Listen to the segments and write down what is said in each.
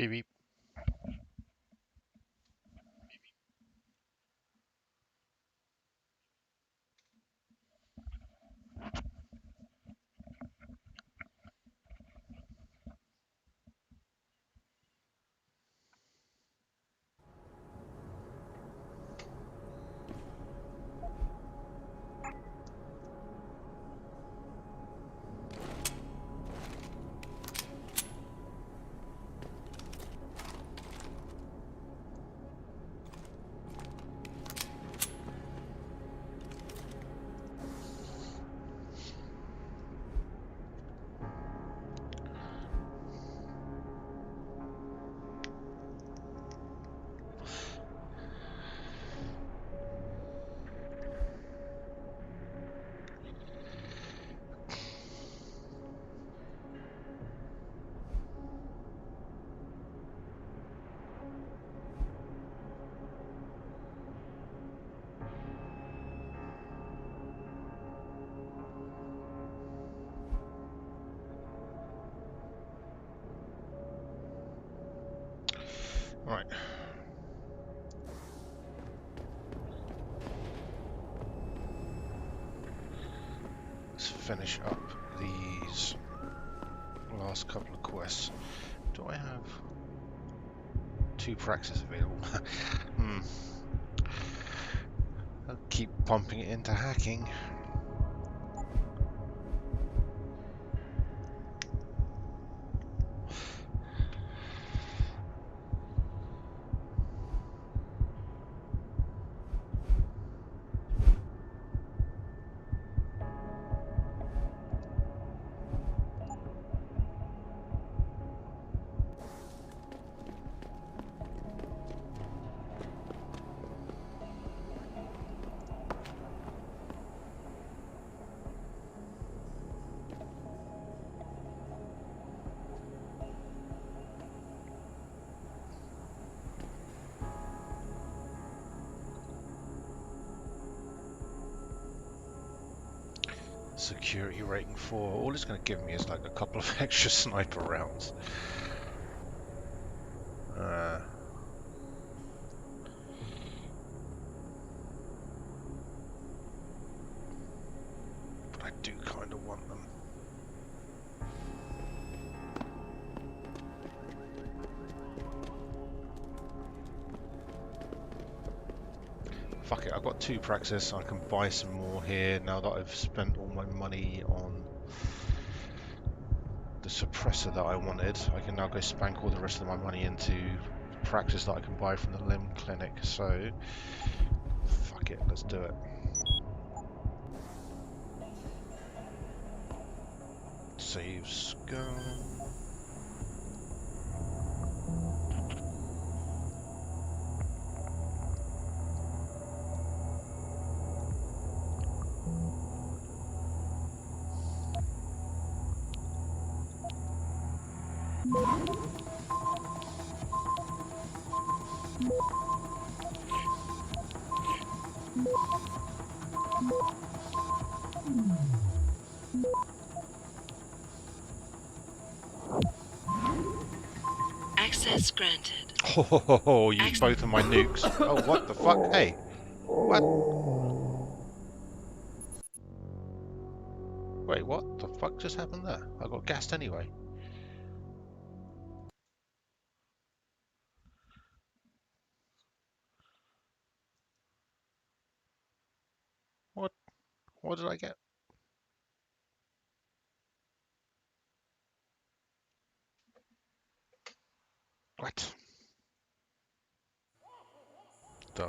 Beep beep. Right. Let's finish up these last couple of quests. Do I have 2 praxis available? I'll keep pumping it into hacking. Security rating 4. All it's going to give me is like a couple of extra sniper rounds. But I do kind of want them. Fuck it, I've got 2 praxis. I can buy some more here now that I've spent all my money on the suppressor that I wanted. I can now go spank all the rest of my money into praxis that I can buy from the limb clinic. So, fuck it, let's do it. Save scum. Access granted. Oh, use both of my nukes. Oh, what the fuck? Hey, what? Wait, what the fuck just happened there? I got gassed anyway. What? What did I get? What? Duh.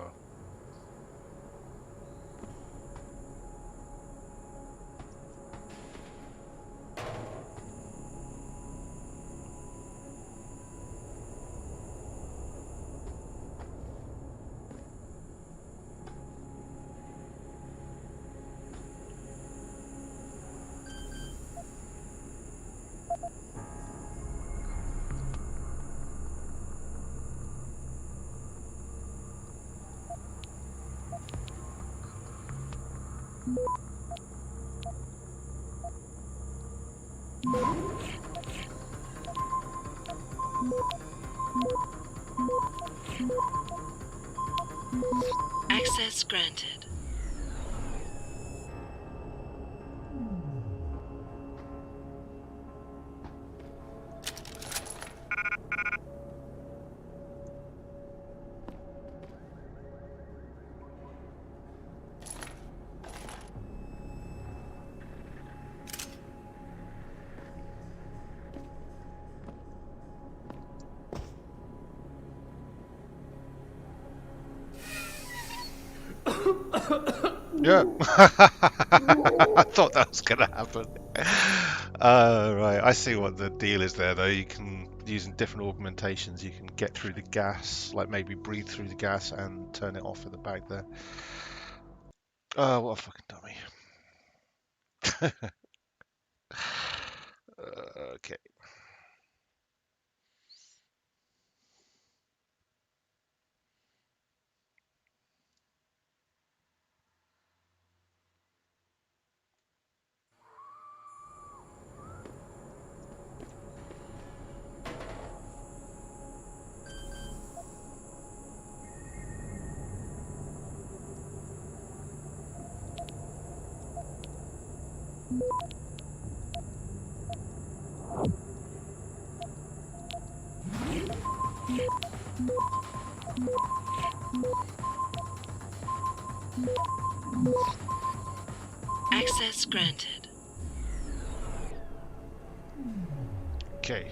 Access granted. Yeah. I thought that was going to happen. Right, I see what the deal is there, though. You can, using different augmentations, you can get through the gas, like maybe breathe through the gas and turn it off at the back there. Oh, what a fucking dummy. Okay. Access granted. Okay.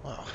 Well,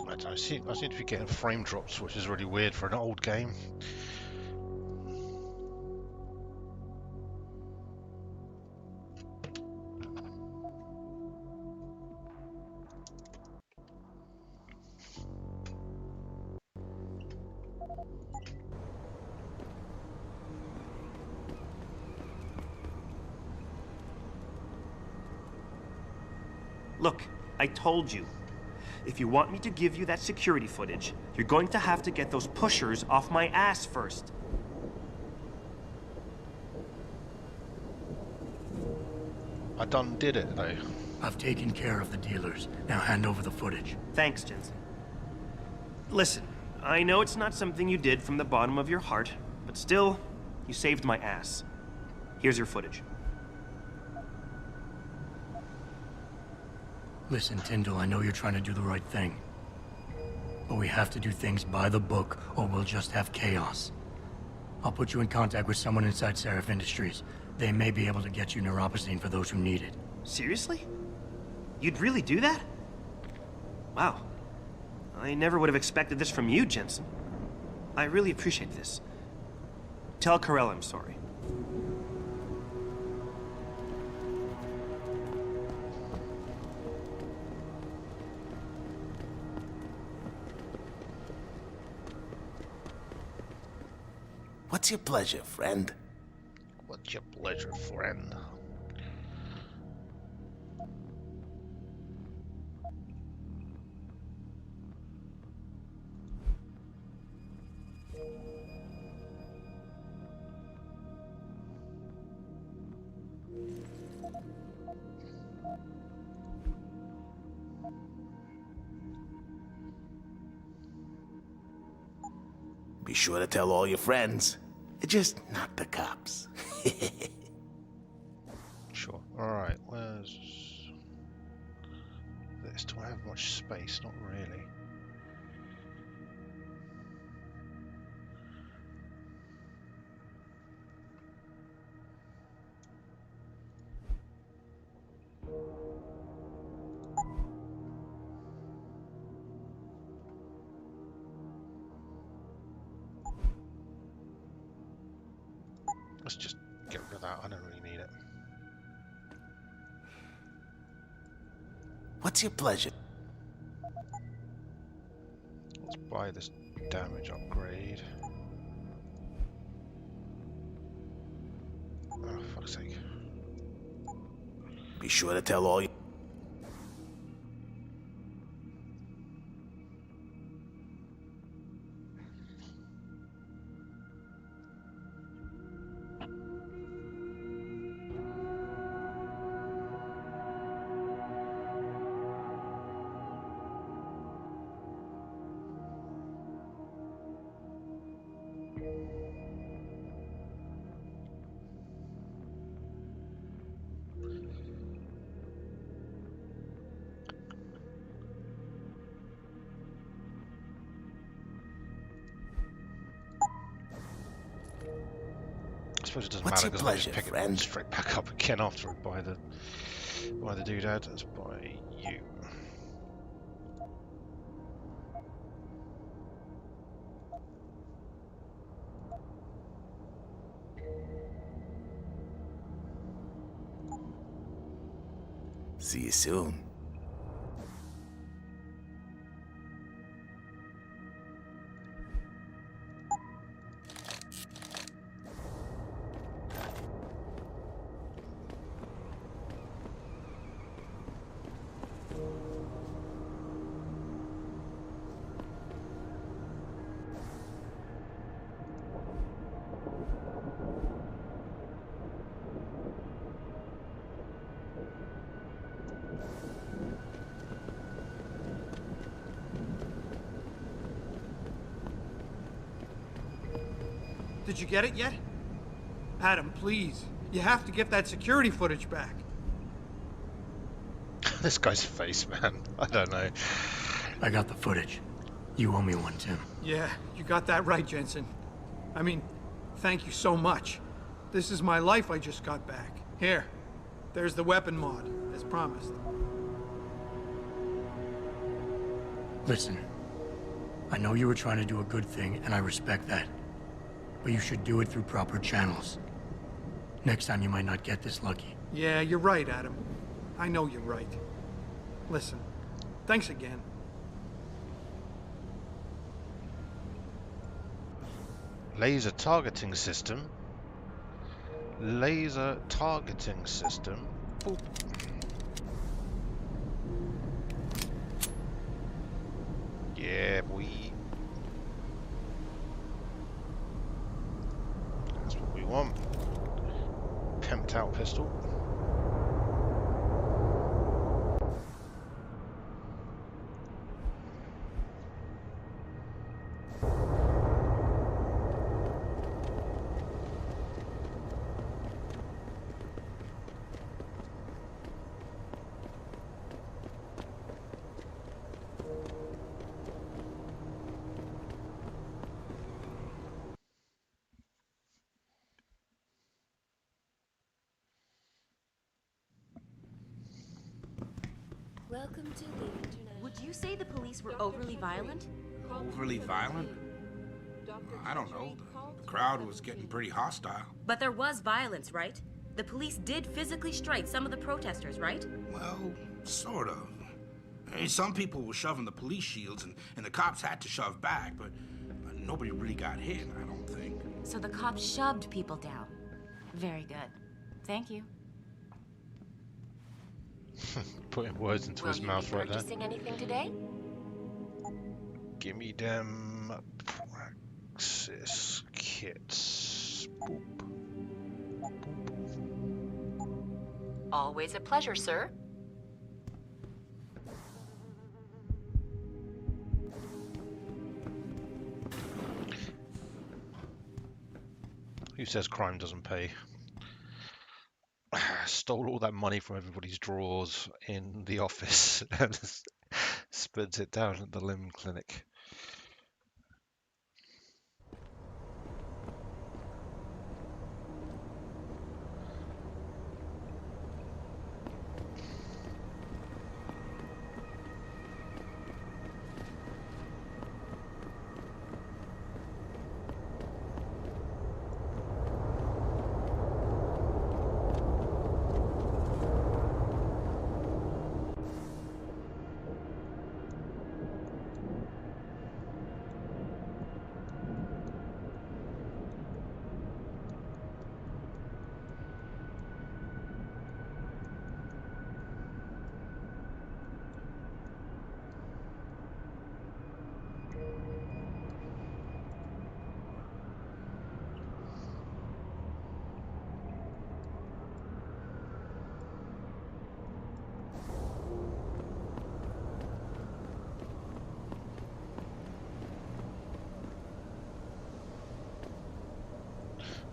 I don't know, I seem to be getting frame drops, which is really weird for an old game. Look, I told you. If you want me to give you that security footage, you're going to have to get those pushers off my ass first. I done did it, though. I've taken care of the dealers. Now hand over the footage. Thanks, Jensen. Listen, I know it's not something you did from the bottom of your heart, but still, you saved my ass. Here's your footage. Listen, Tyndall, I know you're trying to do the right thing. But we have to do things by the book, or we'll just have chaos. I'll put you in contact with someone inside Seraph Industries. They may be able to get you neuropozyne for those who need it. Seriously? You'd really do that? Wow. I never would have expected this from you, Jensen. I really appreciate this. Tell Carell I'm sorry. What's your pleasure, friend? What's your pleasure, friend? Be sure to tell all your friends. Just not the cops. Sure. Alright, where's this? Do I have much space? Not really. Let's just get rid of that. I don't really need it. What's your pleasure? Let's buy this damage upgrade. Oh, fuck's sake. Be sure to tell all you... I suppose it doesn't What's matter your because I just pleasure, pick friend? it straight back up again after I buy the doodad. Let's buy you. See you soon. Did you get it yet? Adam, please. You have to get that security footage back. This guy's face, man. I don't know. I got the footage. You owe me one, Tim. Yeah, you got that right, Jensen. I mean, thank you so much. This is my life I just got back. Here, there's the weapon mod, as promised. Listen, I know you were trying to do a good thing, and I respect that. But you should do it through proper channels. Next time you might not get this lucky. Yeah, you're right, Adam. I know you're right. Listen, thanks again. Laser targeting system. Laser targeting system. Boop. Yeah, boy. That's what we want. Pimped out pistol. Welcome to the internet. Would you say the police were overly violent? Overly violent? I don't know. The crowd was getting pretty hostile. But there was violence, right? The police did physically strike some of the protesters, right? Well, sort of. I mean, some people were shoving the police shields, and the cops had to shove back, but nobody really got hit, I don't think. So the cops shoved people down. Very good. Thank you. Putting words into his mouth right there. Purchasing anything today? Give me them praxis kits. Boop. Always a pleasure, sir. says crime doesn't pay? Stole all that money from everybody's drawers in the office and spends it down at the limb clinic.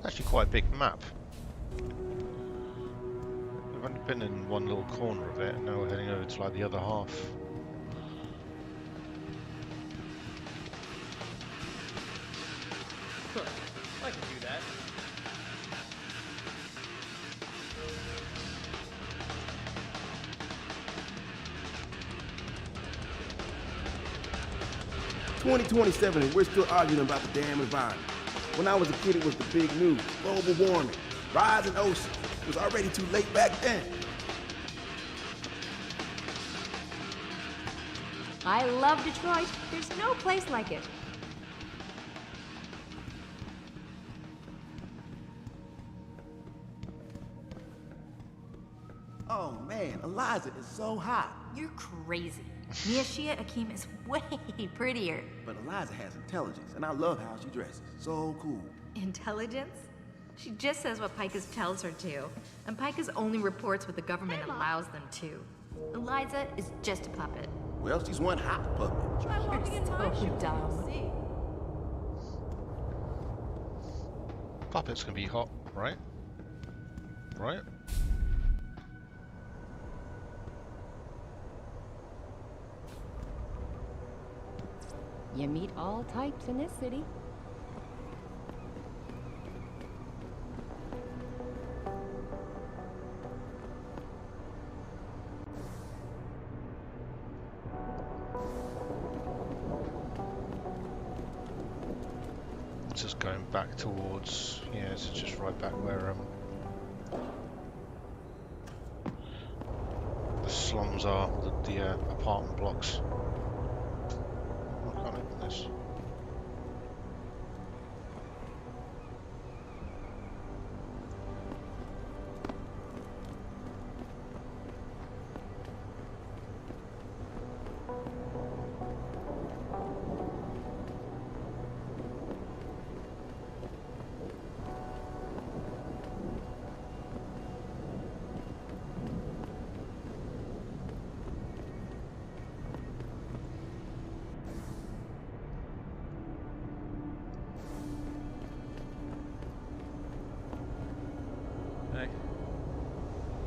Actually quite a big map. We've only been in one little corner of it, and now we're heading over to like the other half. I can do that. "2027 and we're still arguing about the damn environment. When I was a kid, it was the big news. Global warming, rising oceans. It was already too late back then." I love Detroit. There's no place like it. Oh man, Eliza is so hot. You're crazy. Mia Shia Akeem is way prettier. But Eliza has intelligence, and I love how she dresses. So cool. Intelligence? She just says what Pikus tells her to, and Pikus only reports what the government allows them to. Eliza is just a puppet. Well, she's one hot puppet. You're so dumb. Puppets can be hot, right? Right? You meet all types in this city. Just going back towards, yeah, it's just right back where the slums are, the apartment blocks. I can't open this.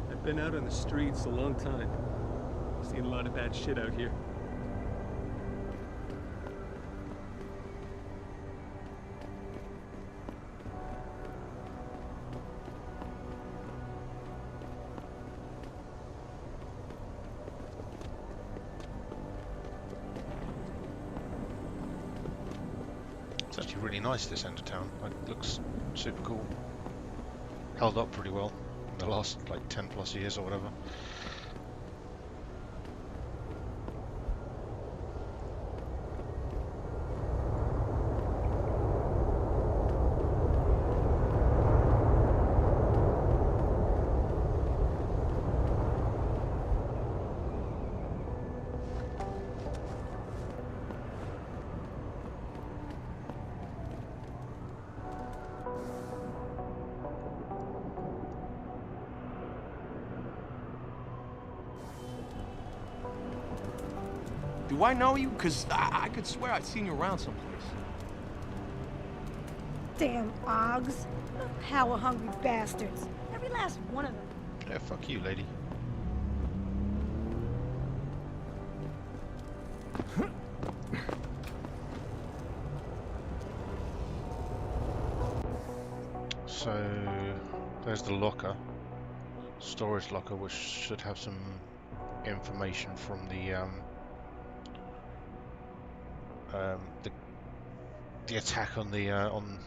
I've been out on the streets a long time. Seen a lot of bad shit out here. It's actually really nice, this end of town. Like, it looks super cool. Held up pretty well in the last like 10 plus years or whatever. Do I know you? Because I could swear I'd seen you around someplace. Damn Ogs. Power-hungry bastards. Every last one of them. Yeah, fuck you, lady. So, there's the locker. Storage locker, which should have some information from the attack on the on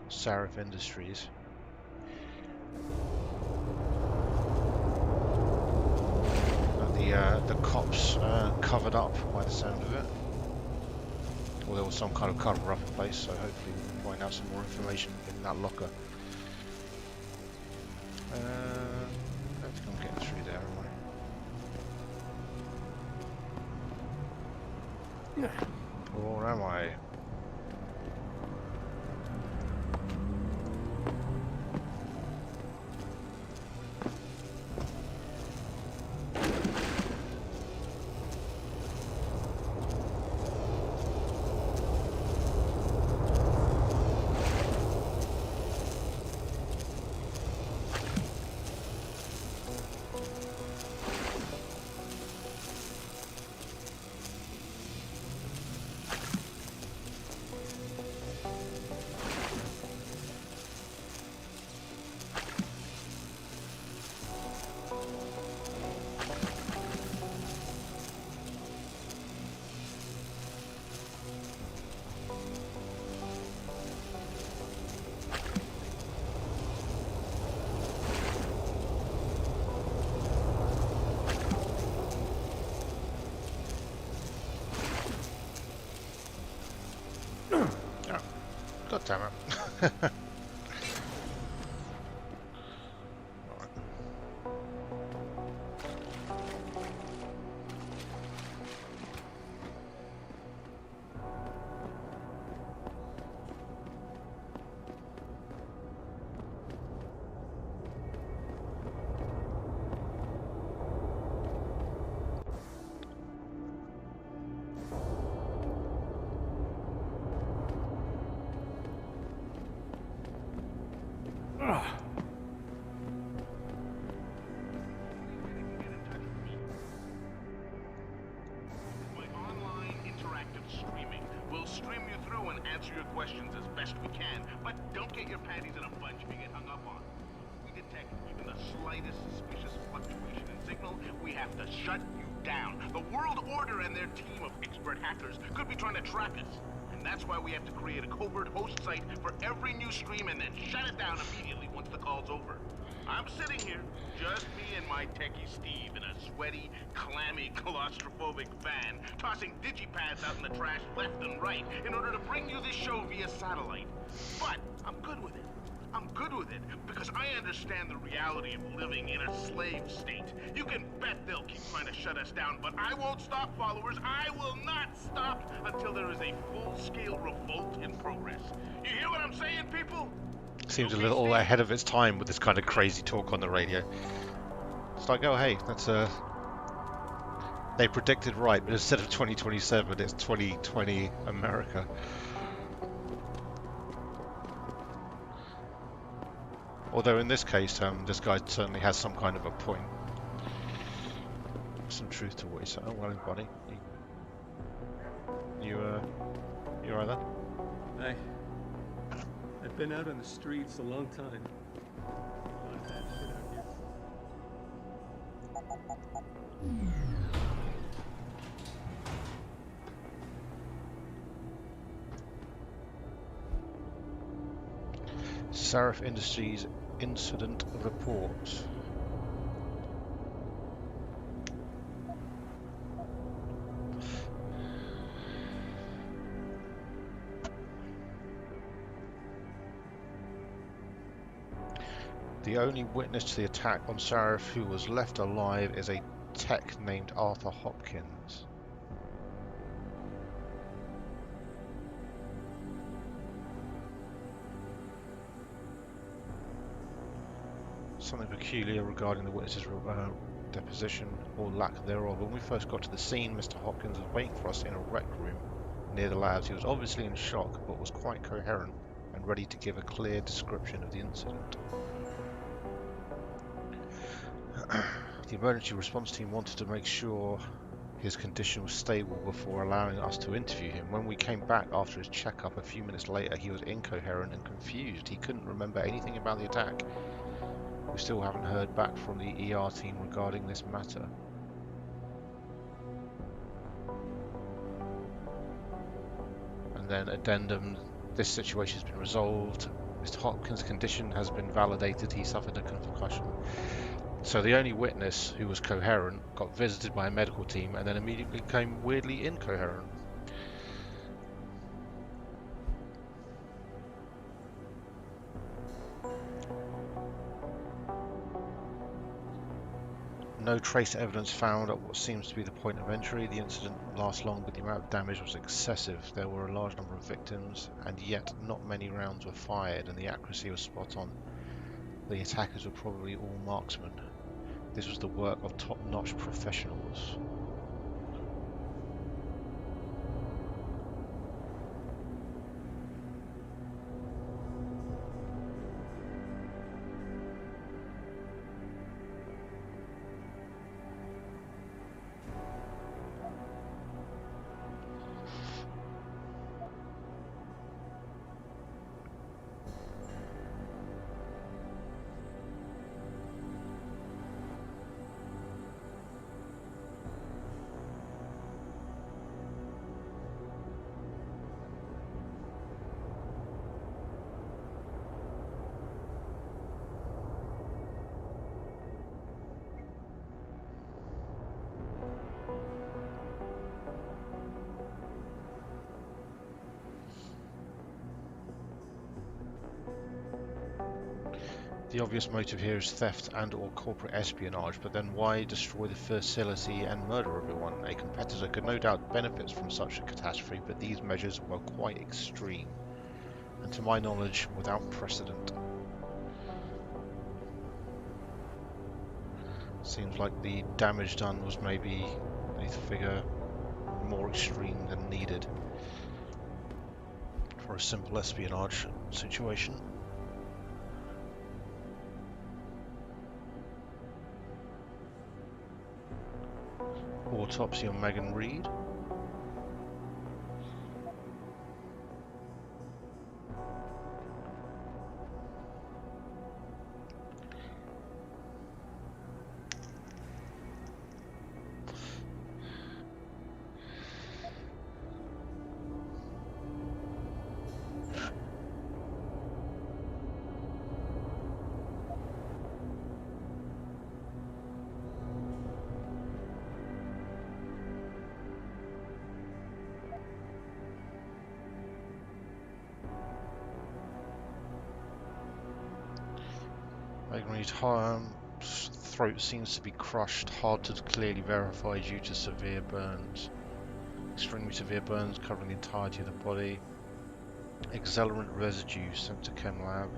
Sarif Industries. And the cops covered up by the sound of it. Or there was some kind of cover up in place, so hopefully we can find out some more information in that locker. I think I'm getting through there, am I? Or am I? God damn it. Your questions as best we can, but don't get your panties in a bunch if you get hung up on. We detect even the slightest suspicious fluctuation in signal, we have to shut you down. The World Order and their team of expert hackers could be trying to track us, and that's why we have to create a covert host site for every new stream and then shut it down immediately once the call's over. I'm sitting here, just me and my techie Steve in a sweaty, clammy, claustrophobic van, tossing digipads out in the trash left and right in order to bring you this show via satellite. But I'm good with it. I'm good with it because I understand the reality of living in a slave state. You can bet they'll keep trying to shut us down, but I won't stop, followers. I will not stop until there is a full-scale revolt in progress. You hear what I'm saying, people? Seems a little ahead of its time with this kind of crazy talk on the radio. It's like, oh hey, that's they predicted right, but instead of 2027, it's 2020 America. Although in this case, this guy certainly has some kind of a point. Some truth to what he's saying. Oh, well, buddy. You right there? I've been out on the streets a long time. A lot of bad shit out here. Sarif Industries incident report. The only witness to the attack on Sarif who was left alive is a tech named Arthur Hopkins. Something peculiar regarding the witness's deposition or lack thereof. When we first got to the scene, Mr. Hopkins was waiting for us in a rec room. near the labs. He was obviously in shock, but was quite coherent and ready to give a clear description of the incident. The emergency response team wanted to make sure his condition was stable before allowing us to interview him. When we came back after his checkup a few minutes later, he was incoherent and confused. He couldn't remember anything about the attack. We still haven't heard back from the ER team regarding this matter. And then addendum, this situation has been resolved. Mr. Hopkins' condition has been validated. He suffered a concussion. So the only witness who was coherent got visited by a medical team and then immediately became weirdly incoherent. No trace evidence found at what seems to be the point of entry. The incident didn't last long, but the amount of damage was excessive. There were a large number of victims, and yet not many rounds were fired, and the accuracy was spot on. The attackers were probably all marksmen. This was the work of top-notch professionals. The obvious motive here is theft and or corporate espionage, but then why destroy the facility and murder everyone? A competitor could no doubt benefit from such a catastrophe, but these measures were quite extreme, and to my knowledge, without precedent. Seems like the damage done was maybe, beneath the figure, more extreme than needed for a simple espionage situation. Autopsy on Megan Reed. Megan Reed's throat seems to be crushed, hard to clearly verify due to severe burns. Extremely severe burns covering the entirety of the body. Accelerant residue sent to Chem Lab.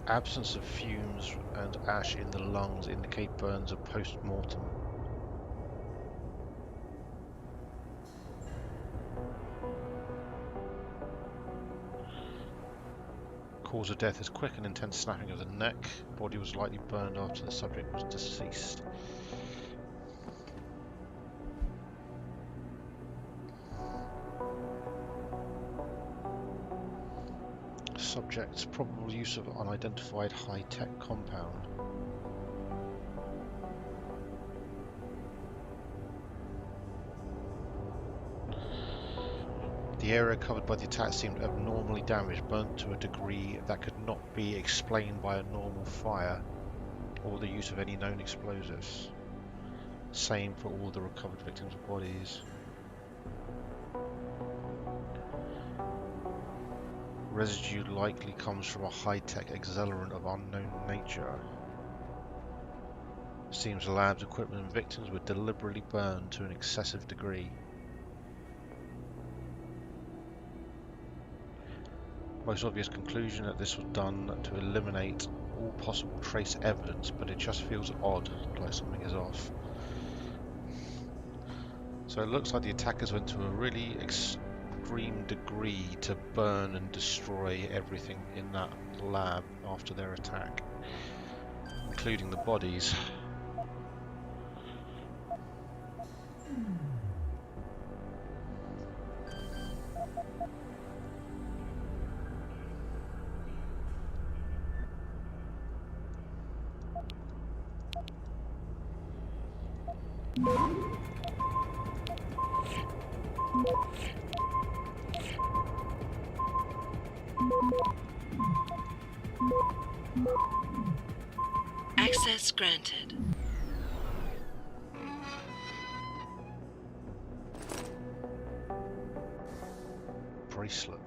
Absence of fumes and ash in the lungs indicate burns are post-mortem. Cause of death is quick and intense snapping of the neck. Body was likely burned after the subject was deceased. Subject's probable use of unidentified high-tech compound. The area covered by the attack seemed abnormally damaged, burnt to a degree that could not be explained by a normal fire or the use of any known explosives. Same for all the recovered victims' bodies. Residue likely comes from a high-tech accelerant of unknown nature. Seems the lab's equipment and victims were deliberately burned to an excessive degree. Most obvious conclusion that this was done to eliminate all possible trace evidence, but it just feels odd, like something is off. So it looks like the attackers went to a really extreme degree to burn and destroy everything in that lab after their attack, including the bodies. Access granted. Bracelet.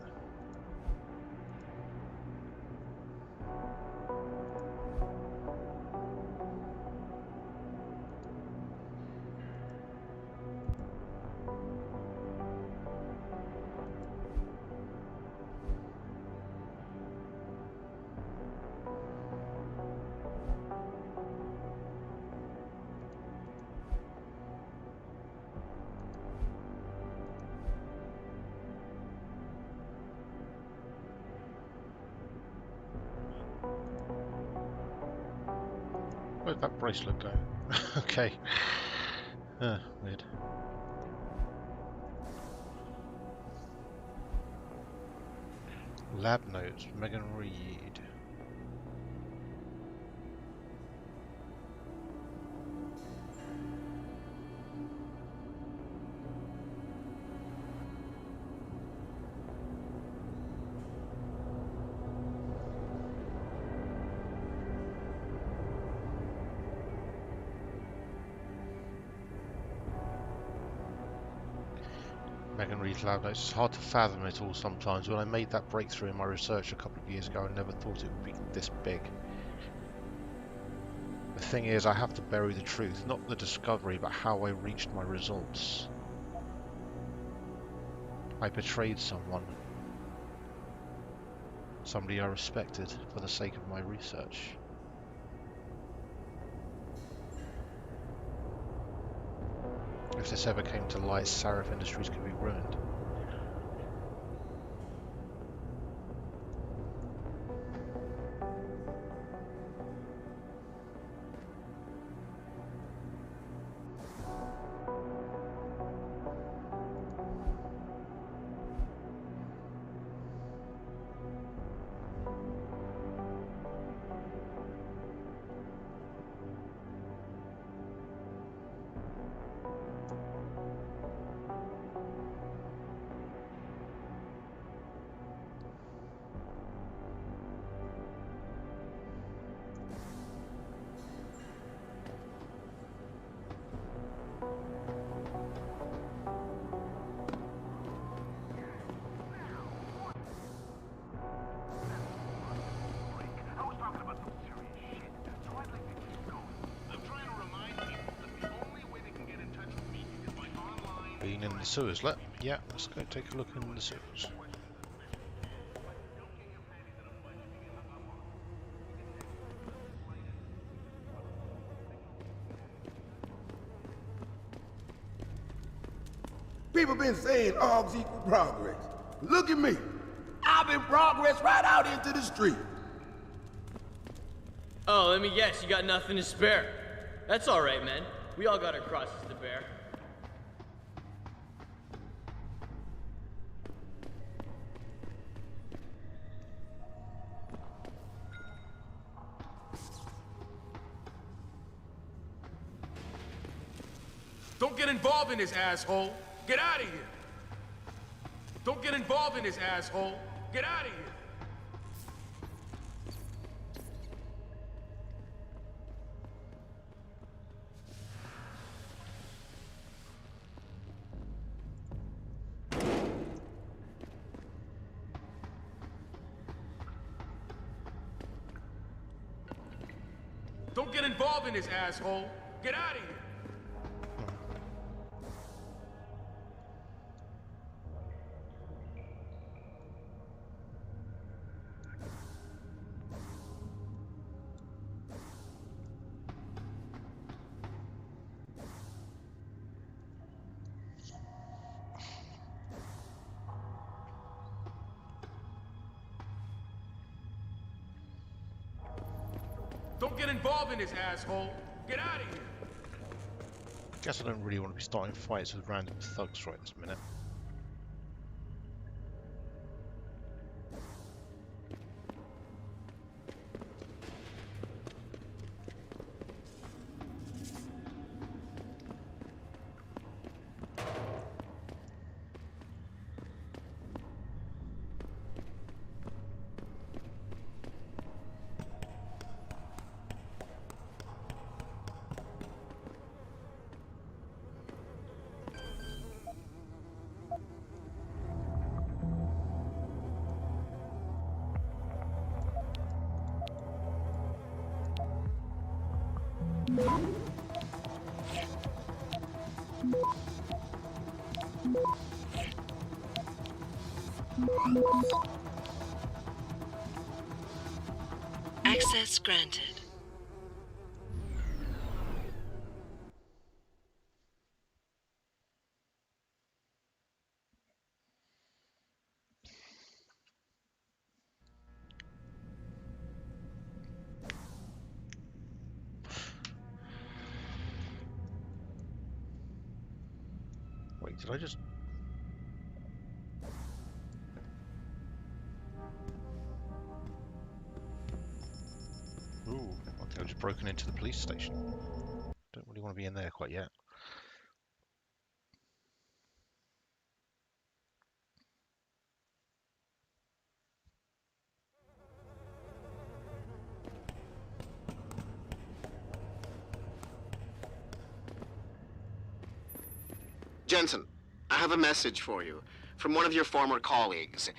Where'd that bracelet go? Okay. Weird. Lab notes, Megan Reed. Megan Reed's lab notes. It's hard to fathom it all sometimes. When I made that breakthrough in my research a couple of years ago, I never thought it would be this big. The thing is, I have to bury the truth, not the discovery, but how I reached my results. I betrayed someone. Somebody I respected for the sake of my research. If this ever came to light, Sarif Industries could be ruined. Being in the sewers, yeah, let's go take a look in the sewers. People been saying odds equal progress. Look at me. I've been progress right out into the street. Oh, let me guess, you got nothing to spare. That's all right, man. We all got our crosses to bear. Don't get involved in this, asshole. Get out of here. Don't get involved in this, asshole. Get out of here. Don't get involved in this, asshole. Get out of here. Don't get involved in this, asshole. Get out of here. Guess I don't really want to be starting fights with random thugs right this minute. Access granted. Wait, did I just... Ooh, I think I've just broken into the police station. Don't really want to be in there quite yet. Jensen, I have a message for you from one of your former colleagues,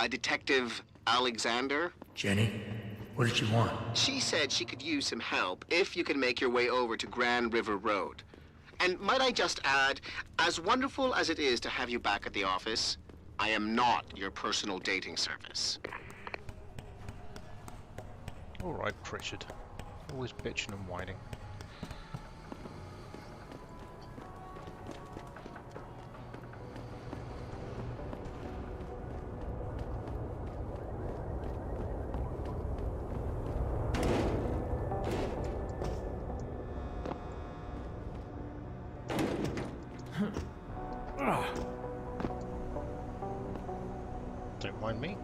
a Detective Alexander. Jenny, what did she want? She said she could use some help if you can make your way over to Grand River Road. And might I just add, as wonderful as it is to have you back at the office, I am not your personal dating service. All right, Pritchard. Always bitching and whining. Don't mind me.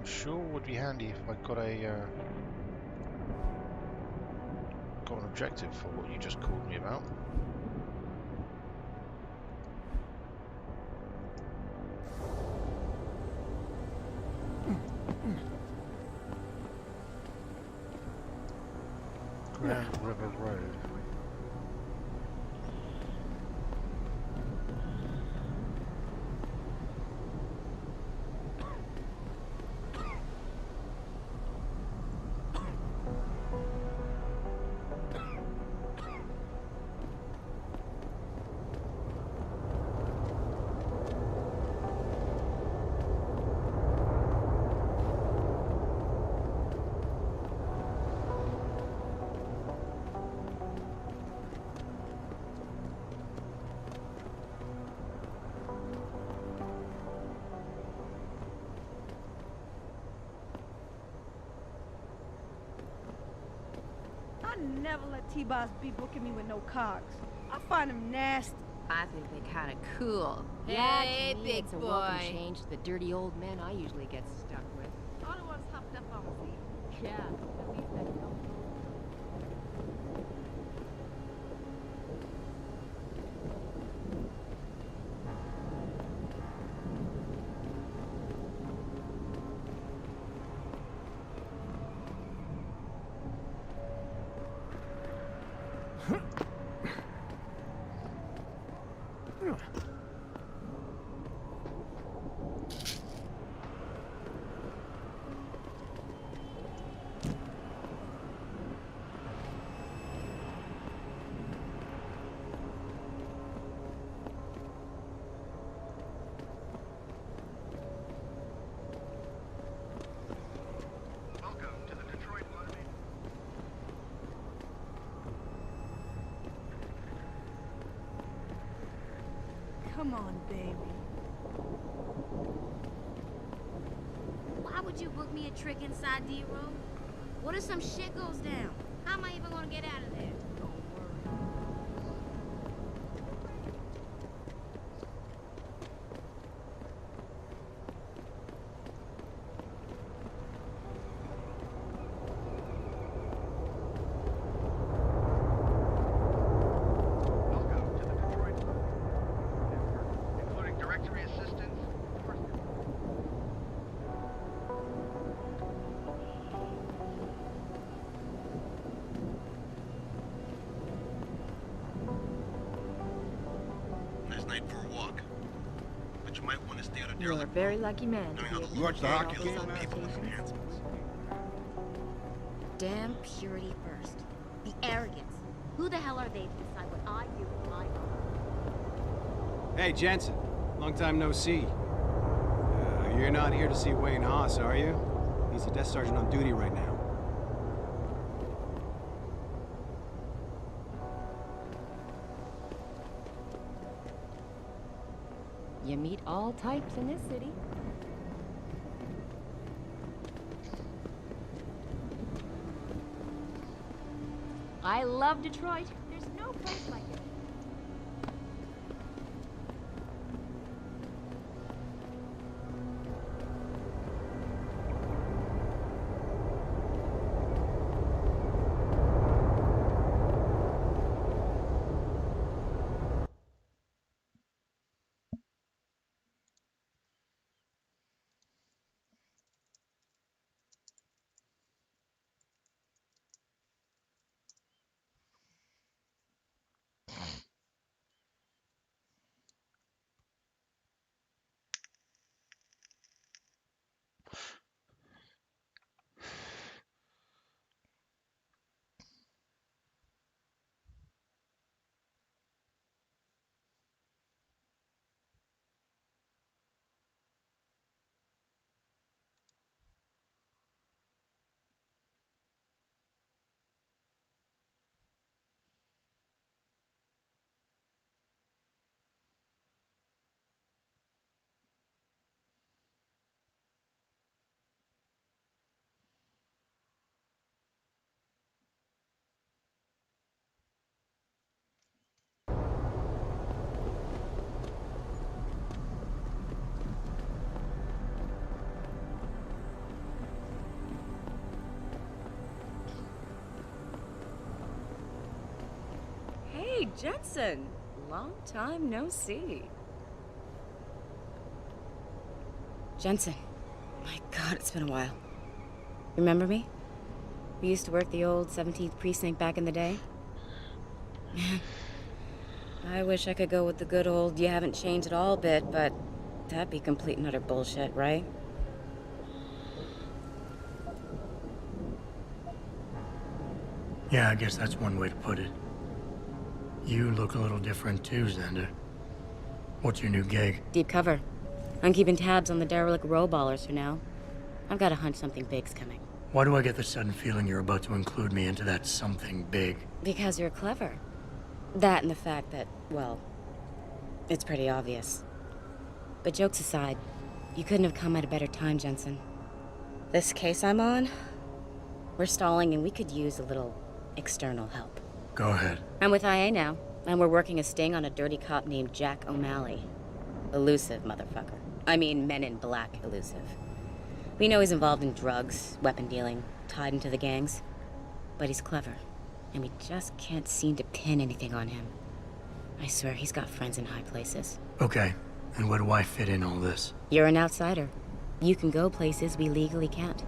Sure would be handy if I got a got an objective for what you just called me about. Grand River Road. I never let T-Boss be booking me with no cogs. I find him nasty. I think they kind of cool. Hey, Yeah, to me, big it's a welcome boy. change to the dirty old men I usually get stuck with. All the ones hopped up on me. Yeah, at least I don't. Come on, baby. Why would you book me a trick inside D-Room? What if some shit goes down? How am I even gonna get out of there? Including directory assistance. Nice night for a walk. But you might want to stay out of You're a derelict. very lucky man. Knowing how the You watch the laws hockey game? people with enhancements. Damn purity first. The arrogance. Who the hell are they to decide what I do with my life? Hey, Jensen. Long time no see. You're not here to see Wayne Haas, are you? He's a desk sergeant on duty right now. You meet all types in this city. I love Detroit. There's no place like it. Hey, Jensen. Long time no see. Jensen. My God, it's been a while. Remember me? We used to work the old 17th precinct back in the day. Man, I wish I could go with the good old you haven't changed at all bit, but that'd be complete and utter bullshit, right? Yeah, I guess that's one way to put it. You look a little different too, Xander. What's your new gig? Deep cover. I'm keeping tabs on the derelict row-ballers for now. I've got a hunch something big's coming. Why do I get the sudden feeling you're about to include me into that something big? Because you're clever. That and the fact that, well, it's pretty obvious. But jokes aside, you couldn't have come at a better time, Jensen. This case I'm on, we're stalling and we could use a little external help. Go ahead. I'm with IA now, and we're working a sting on a dirty cop named Jack O'Malley. Elusive motherfucker. I mean, Men in Black elusive. We know he's involved in drugs, weapon dealing, tied into the gangs. But he's clever, and we just can't seem to pin anything on him. I swear he's got friends in high places. Okay, and where do I fit in all this? You're an outsider. You can go places we legally can't.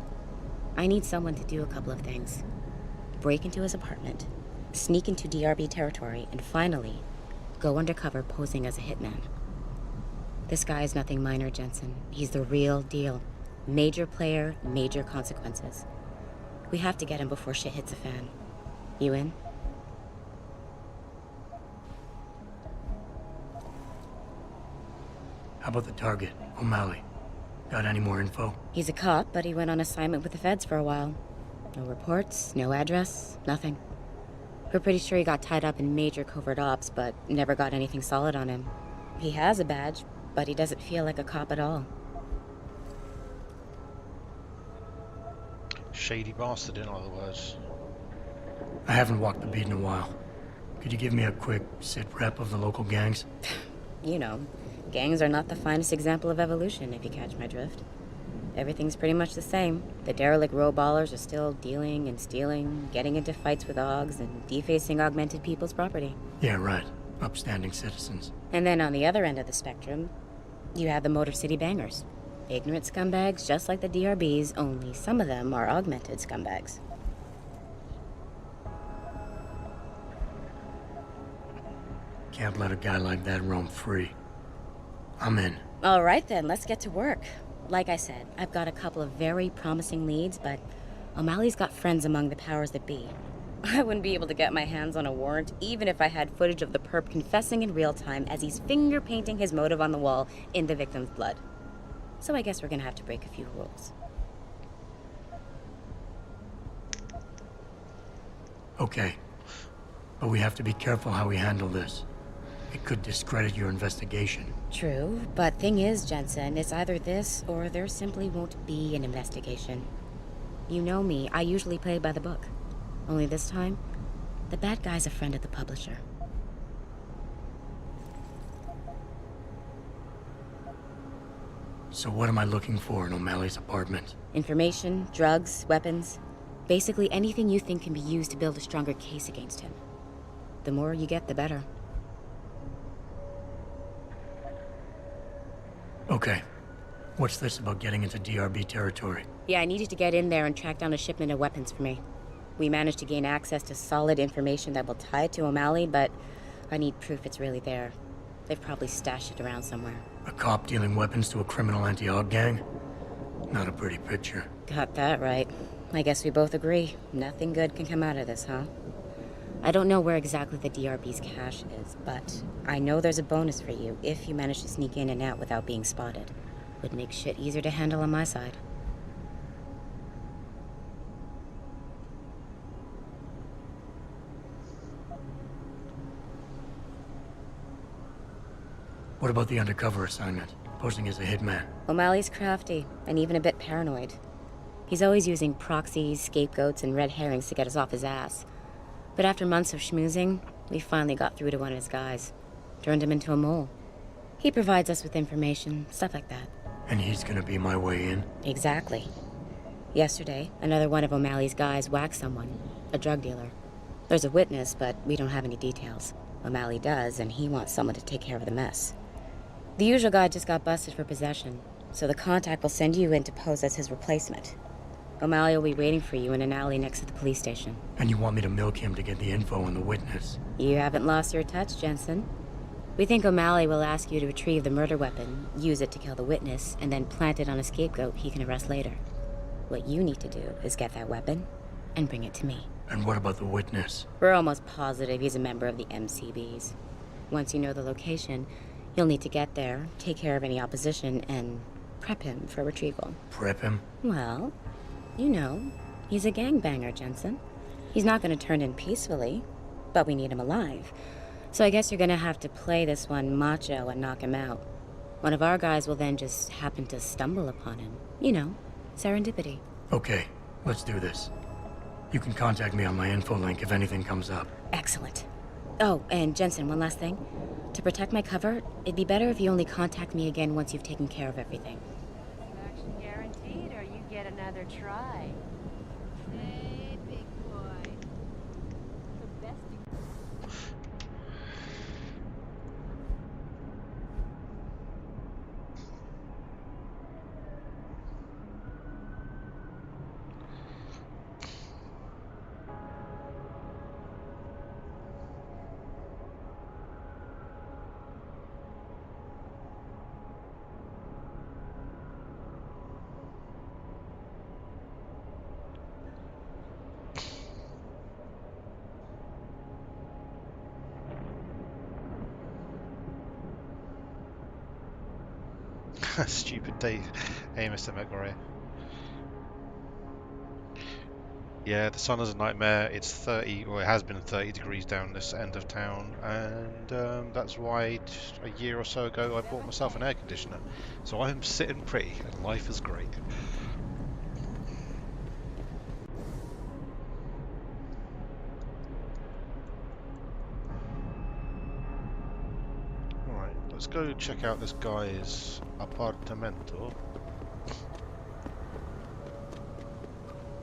I need someone to do a couple of things. Break into his apartment, sneak into DRB territory, and finally, Go undercover posing as a hitman. This guy is nothing minor, Jensen. He's the real deal. Major player, major consequences. We have to get him before shit hits the fan. You in? How about the target, O'Malley? Got any more info? He's a cop, but he went on assignment with the feds for a while. No reports, no address, nothing. We're pretty sure he got tied up in major covert ops, but never got anything solid on him. He has a badge, but he doesn't feel like a cop at all. Shady bastard, in other words. I haven't walked the beat in a while. Could you give me a quick sit-rep of the local gangs? You know, gangs are not the finest example of evolution, if you catch my drift. Everything's pretty much the same. The derelict row ballers are still dealing and stealing, getting into fights with OGs, and defacing augmented people's property. Yeah, right. Upstanding citizens. And then on the other end of the spectrum, you have the Motor City Bangers. Ignorant scumbags just like the DRBs, only some of them are augmented scumbags. Can't let a guy like that roam free. I'm in. All right then, let's get to work. Like I said, I've got a couple of very promising leads, but O'Malley's got friends among the powers that be. I wouldn't be able to get my hands on a warrant, even if I had footage of the perp confessing in real time as he's finger painting his motive on the wall in the victim's blood. So I guess we're gonna have to break a few rules. Okay. But we have to be careful how we handle this. It could discredit your investigation. True, but thing is, Jensen, it's either this or there simply won't be an investigation. You know me, I usually play by the book. Only this time, the bad guy's a friend of the publisher. So what am I looking for in O'Malley's apartment? Information, drugs, weapons. Basically anything you think can be used to build a stronger case against him. The more you get, the better. Okay. What's this about getting into DRB territory? Yeah, I needed to get in there and track down a shipment of weapons for me. We managed to gain access to solid information that will tie it to O'Malley, but I need proof it's really there. They've probably stashed it around somewhere. A cop dealing weapons to a criminal anti-AUG gang? Not a pretty picture. Got that right. I guess we both agree. Nothing good can come out of this, huh? I don't know where exactly the DRB's cache is, but I know there's a bonus for you if you manage to sneak in and out without being spotted. Would make shit easier to handle on my side. What about the undercover assignment? Posing as a hitman? O'Malley's crafty, and even a bit paranoid. He's always using proxies, scapegoats, and red herrings to get us off his ass. But after months of schmoozing, we finally got through to one of his guys. Turned him into a mole. He provides us with information, stuff like that. And he's gonna be my way in? Exactly. Yesterday, another one of O'Malley's guys whacked someone, a drug dealer. There's a witness, but we don't have any details. O'Malley does, and he wants someone to take care of the mess. The usual guy just got busted for possession, so the contact will send you in to pose as his replacement. O'Malley will be waiting for you in an alley next to the police station. And you want me to milk him to get the info on the witness? You haven't lost your touch, Jensen. We think O'Malley will ask you to retrieve the murder weapon, use it to kill the witness, and then plant it on a scapegoat he can arrest later. What you need to do is get that weapon and bring it to me. And what about the witness? We're almost positive he's a member of the MCBs. Once you know the location, you'll need to get there, take care of any opposition, and prep him for retrieval. Prep him? Well, you know, he's a gangbanger, Jensen. He's not going to turn in peacefully, but we need him alive. So I guess you're going to have to play this one macho and knock him out. One of our guys will then just happen to stumble upon him. You know, serendipity. Okay, let's do this. You can contact me on my info link if anything comes up. Excellent. Oh, and Jensen, one last thing. To protect my cover, it'd be better if you only contact me again once you've taken care of everything. Action guaranteed, or you get another try. Hey, big boy. The best you... Stupid day. Hey, Mr. McGorry. Yeah, the sun is a nightmare. It's 30, or it has been 30 degrees down this end of town, and that's why a year or so ago I bought myself an air conditioner. So I'm sitting pretty, and life is great. Alright, let's go check out this guy's apartamento.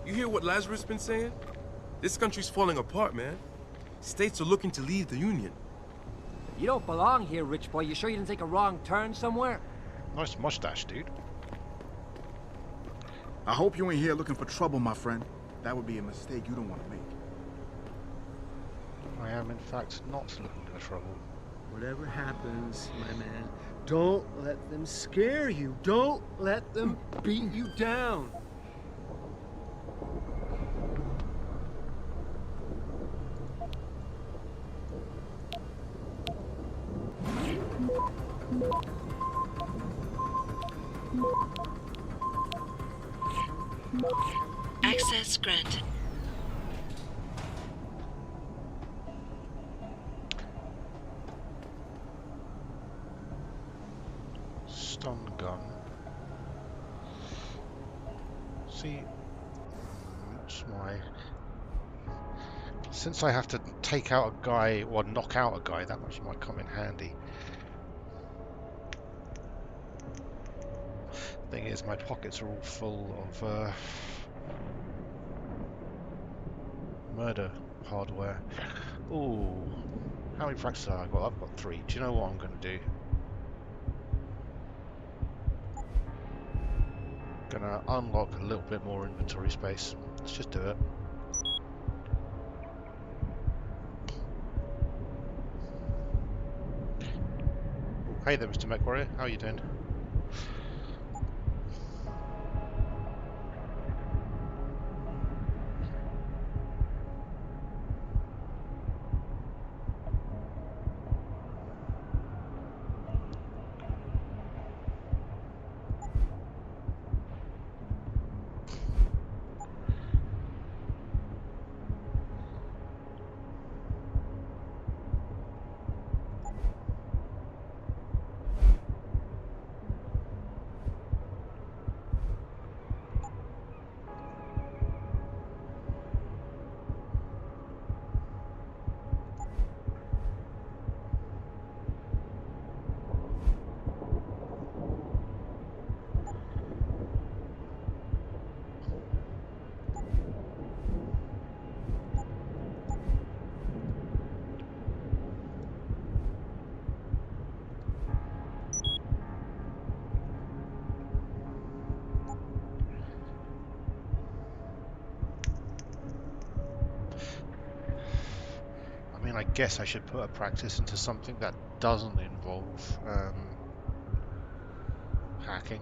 You hear what Lazarus been saying? This country's falling apart, man. States are looking to leave the Union. You don't belong here, rich boy. You sure you didn't take a wrong turn somewhere? Nice mustache, dude. I hope you ain't here looking for trouble, my friend. That would be a mistake you don't want to make. I am, in fact, not looking for trouble. Whatever happens, my man, don't let them scare you. Don't let them beat you down. Access granted. Stun gun. See, since I have to take out a guy or knock out a guy, that much might come in handy. Thing is, my pockets are all full of murder hardware. Ooh, how many practices have I got? I've got 3. Do you know what I'm going to do? Gonna unlock a little bit more inventory space. Let's just do it. Hey there, Mr. MechWarrior. How are you doing? I guess I should put a practice into something that doesn't involve hacking.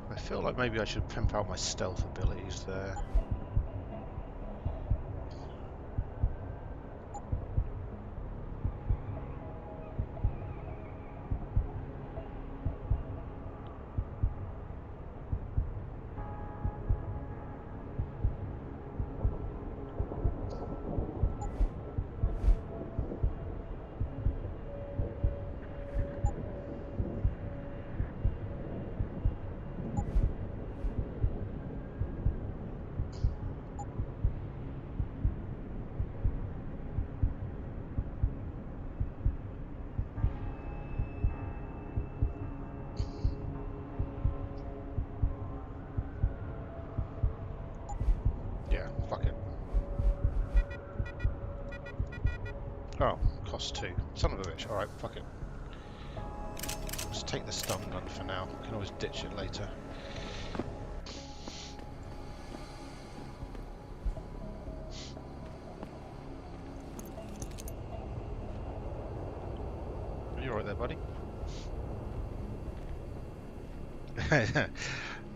I feel like maybe I should pimp out my stealth abilities there. Oh, cost 2. Son of a bitch. Alright, fuck it. Let's take the stun gun for now. We can always ditch it later. Are you alright there, buddy?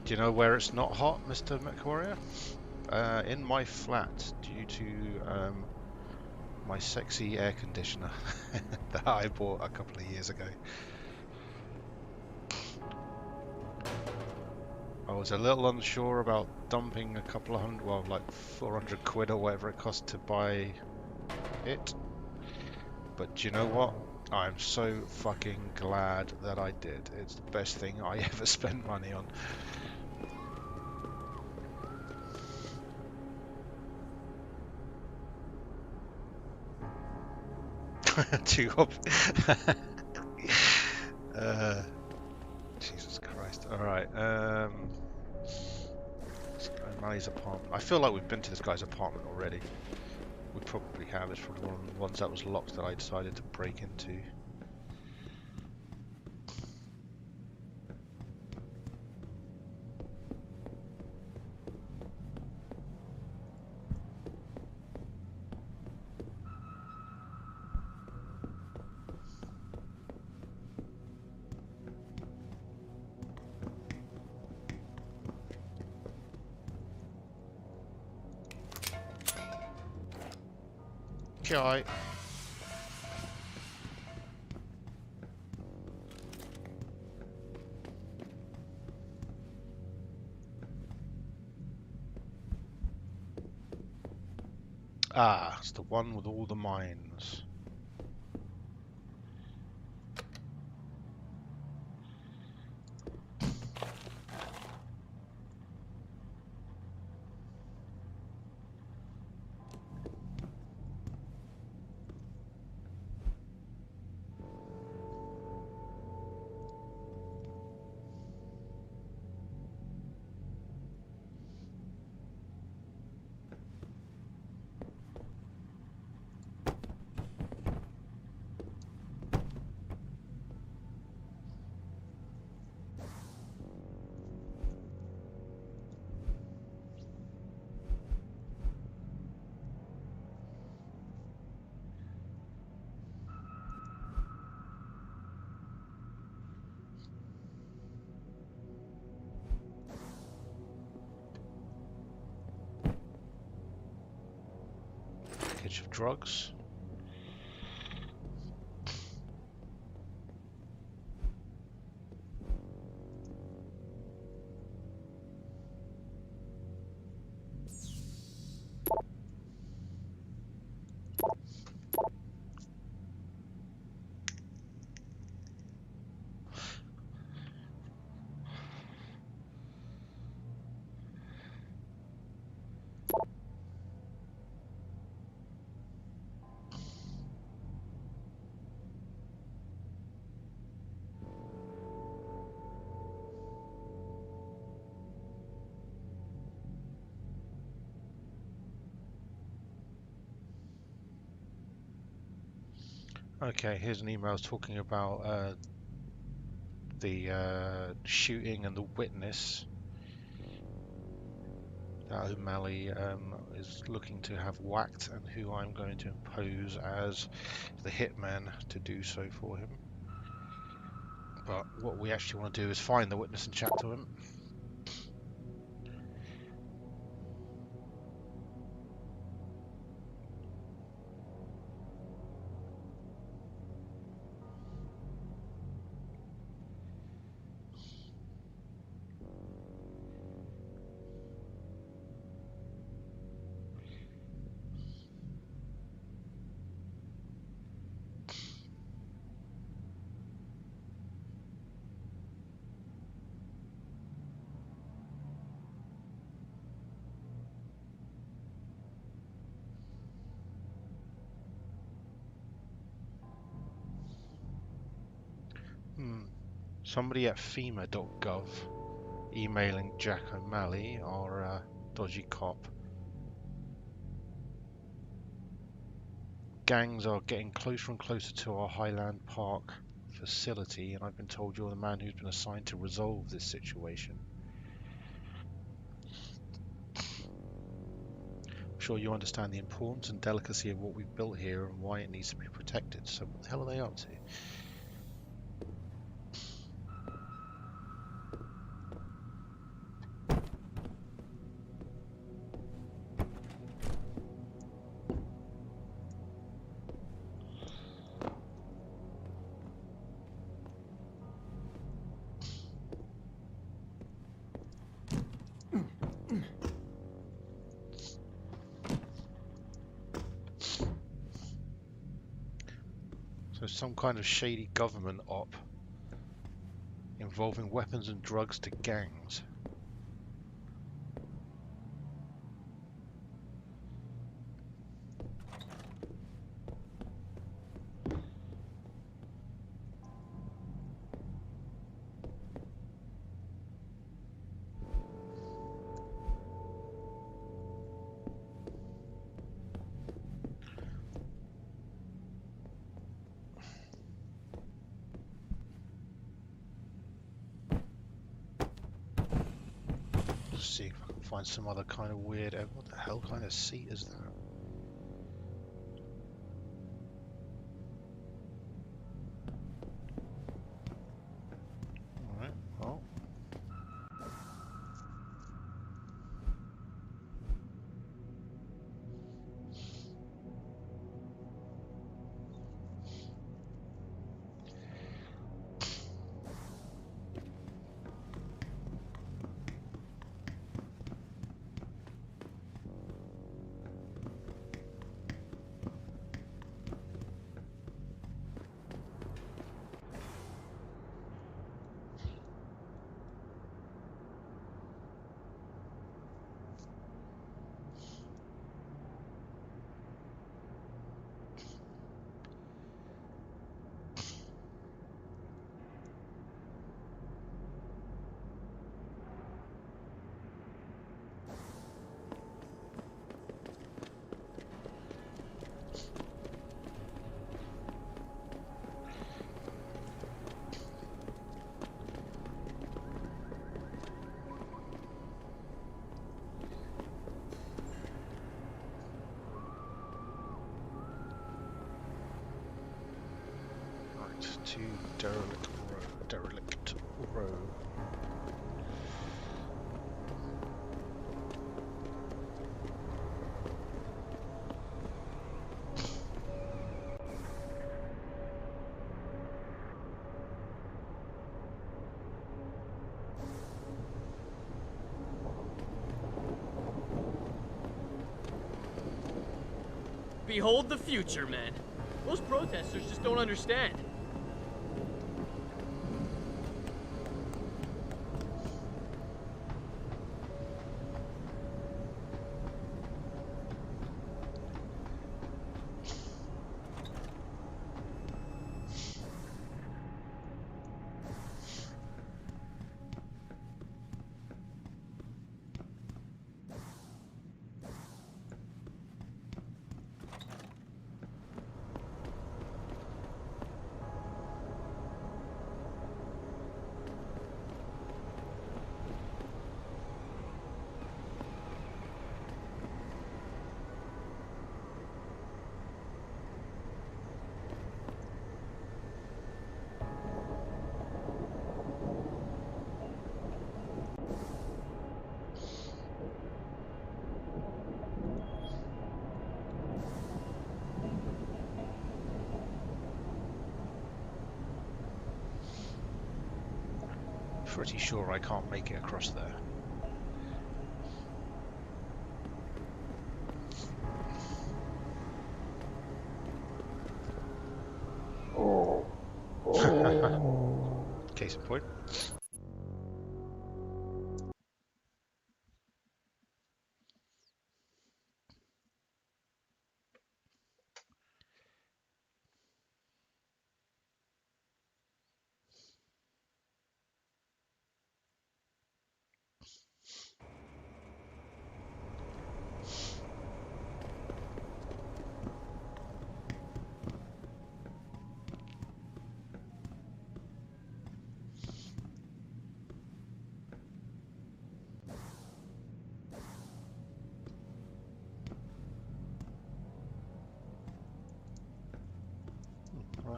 Do you know where it's not hot, Mr. MechWarrior? In my flat, due to my sexy air conditioner that I bought a couple of years ago. I was a little unsure about dumping a couple of hundred, well, like 400 quid or whatever it cost to buy it. But do you know what? I'm so fucking glad that I did. It's the best thing I ever spent money on. Too Jesus Christ. Alright, O'Malley's apartment. I feel like we've been to this guy's apartment already. We probably have. It's probably one of the ones that was locked that I decided to break into. Okay. Ah, it's the one with all the mines. Package of drugs. Okay, here's an email talking about the shooting and the witness that O'Malley is looking to have whacked, and who I'm going to impose as the hitman to do so for him. But what we actually want to do is find the witness and chat to him. Somebody at FEMA.gov emailing Jack O'Malley or a dodgy cop. gangs are getting closer and closer to our Highland Park facility, and I've been told you're the man who's been assigned to resolve this situation. I'm sure you understand the importance and delicacy of what we've built here and why it needs to be protected. So what the hell are they up to? So some kind of shady government op involving weapons and drugs to gangs. See if I can find some other kind of weird. What the hell kind of seat is that? Alright, well. To derelict row. Behold the future, man. Most protesters just don't understand. Pretty sure I can't make it across there. Case in point.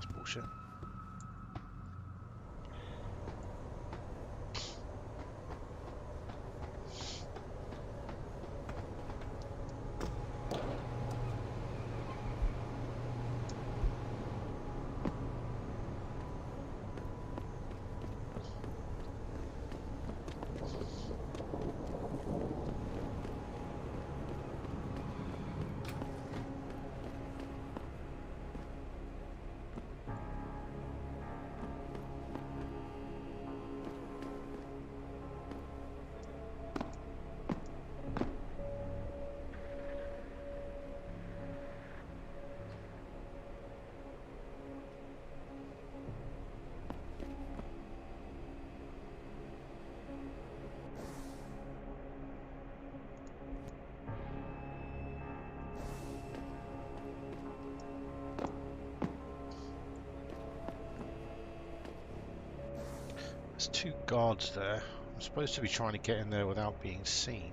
that's bullshit. There's 2 guards there. I'm supposed to be trying to get in there without being seen.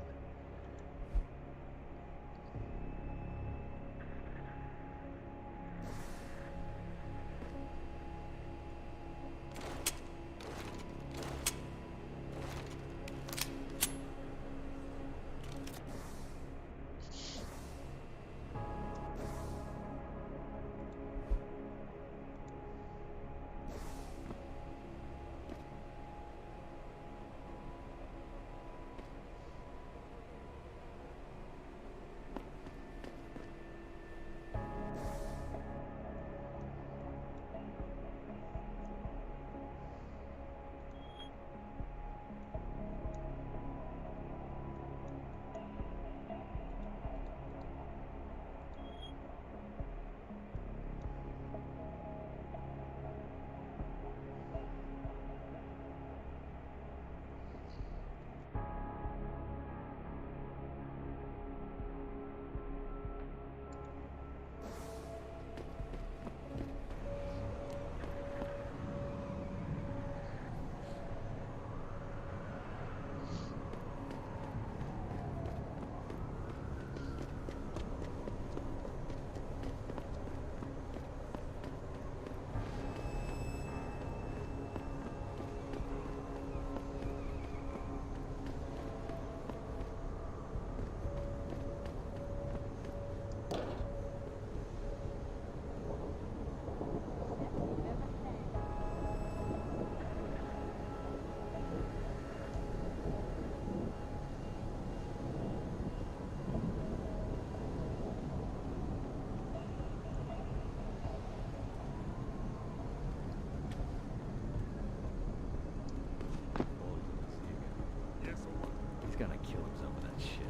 Gonna kill himself with that shit.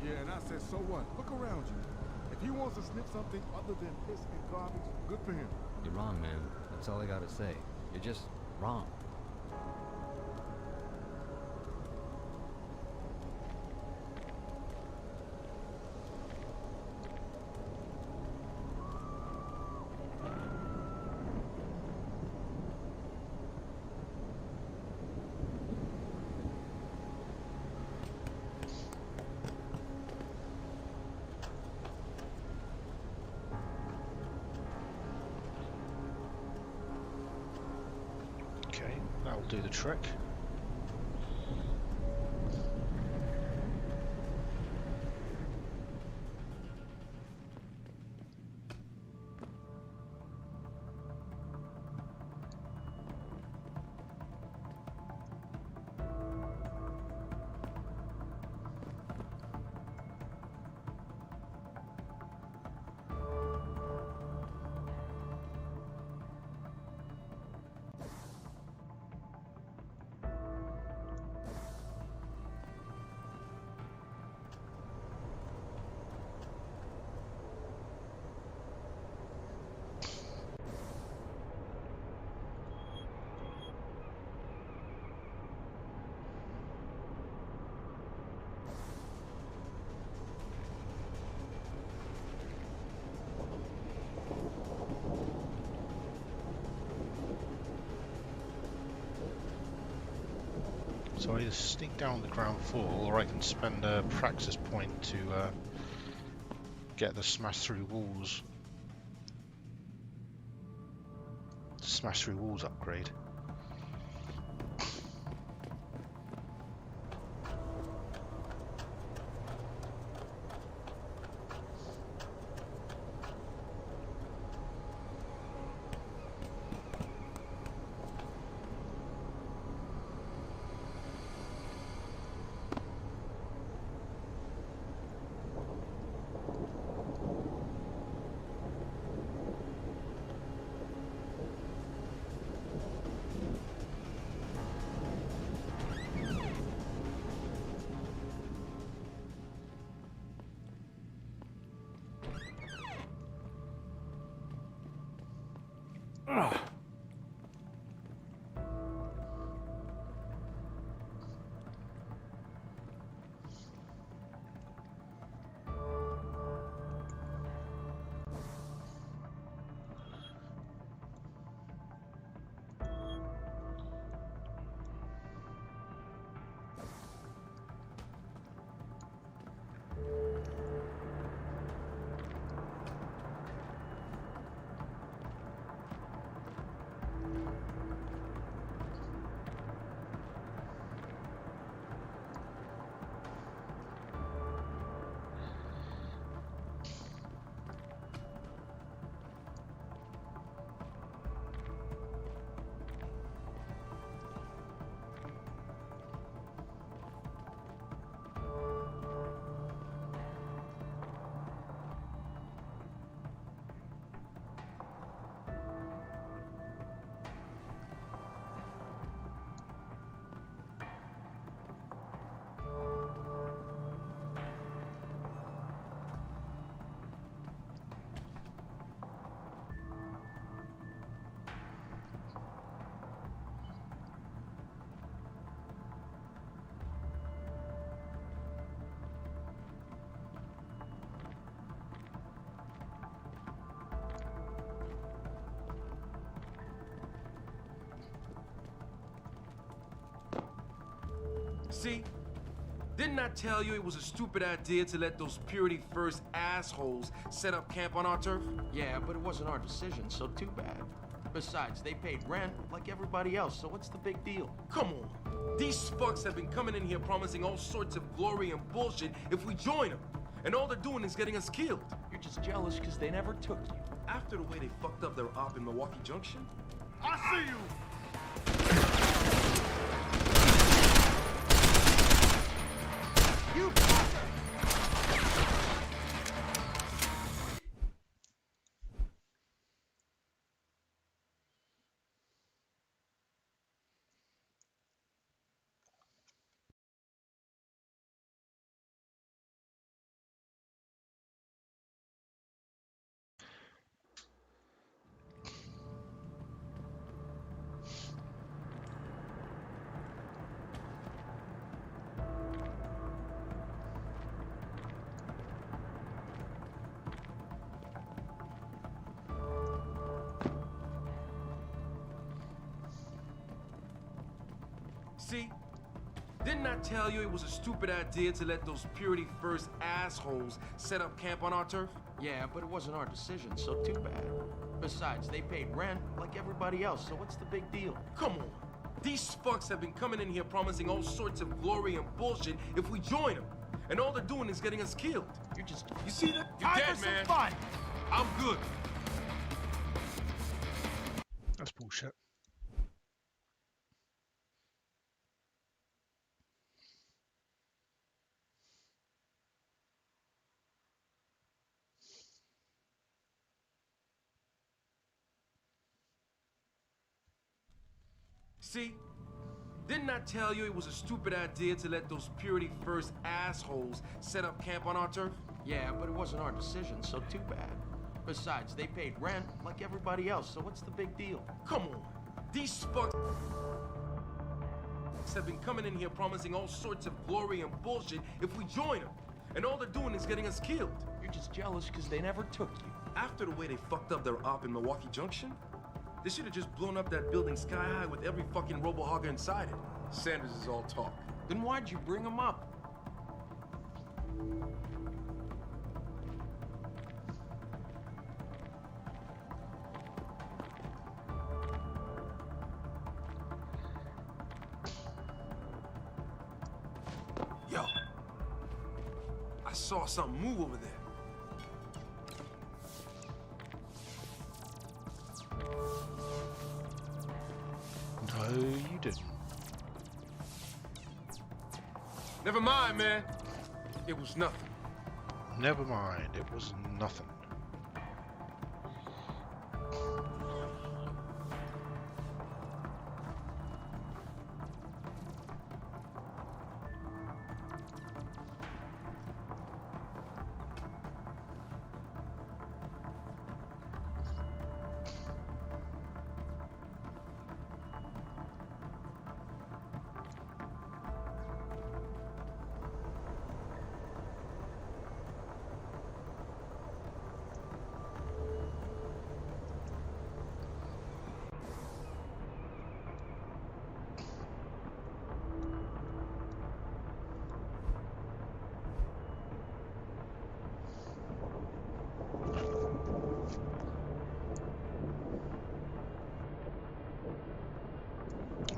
Yeah, and I said, so what? Look around you. If he wants to sniff something other than piss and garbage, good for him. You're wrong, man. That's all I gotta say. You're just wrong. Okay, that'll do the trick. So I either sneak down the ground floor, or I can spend a praxis point to get the smash through walls. smash through walls upgrade. See? Didn't I tell you it was a stupid idea to let those Purity First assholes set up camp on our turf? Yeah, but it wasn't our decision, so too bad. Besides, they paid rent like everybody else, so what's the big deal? Come on. These fucks have been coming in here promising all sorts of glory and bullshit if we join them. And all they're doing is getting us killed. You're just jealous because they never took you. After the way they fucked up their op in Milwaukee Junction? I see you! You fucker! See? Didn't I tell you it was a stupid idea to let those Purity First assholes set up camp on our turf? Yeah, but it wasn't our decision, so too bad. Besides, they paid rent like everybody else, so what's the big deal? Come on. These fucks have been coming in here promising all sorts of glory and bullshit if we join them. And all they're doing is getting us killed. You're just... You see that? You're dead, man. Fun. I'm good. That's bullshit. See? Didn't I tell you it was a stupid idea to let those Purity First assholes set up camp on our turf? Yeah, but it wasn't our decision, so too bad. Besides, they paid rent like everybody else, so what's the big deal? Come on. These fucks have been coming in here promising all sorts of glory and bullshit if we join them. And all they're doing is getting us killed. You're just jealous because they never took you. After the way they fucked up their op in Milwaukee Junction, they should have just blown up that building sky high with every fucking robo-hogger inside it. Sanders is all talk. Then why'd you bring him up? saw something move over there. No, you didn't. Never mind, man. It was nothing. Never mind, it was nothing.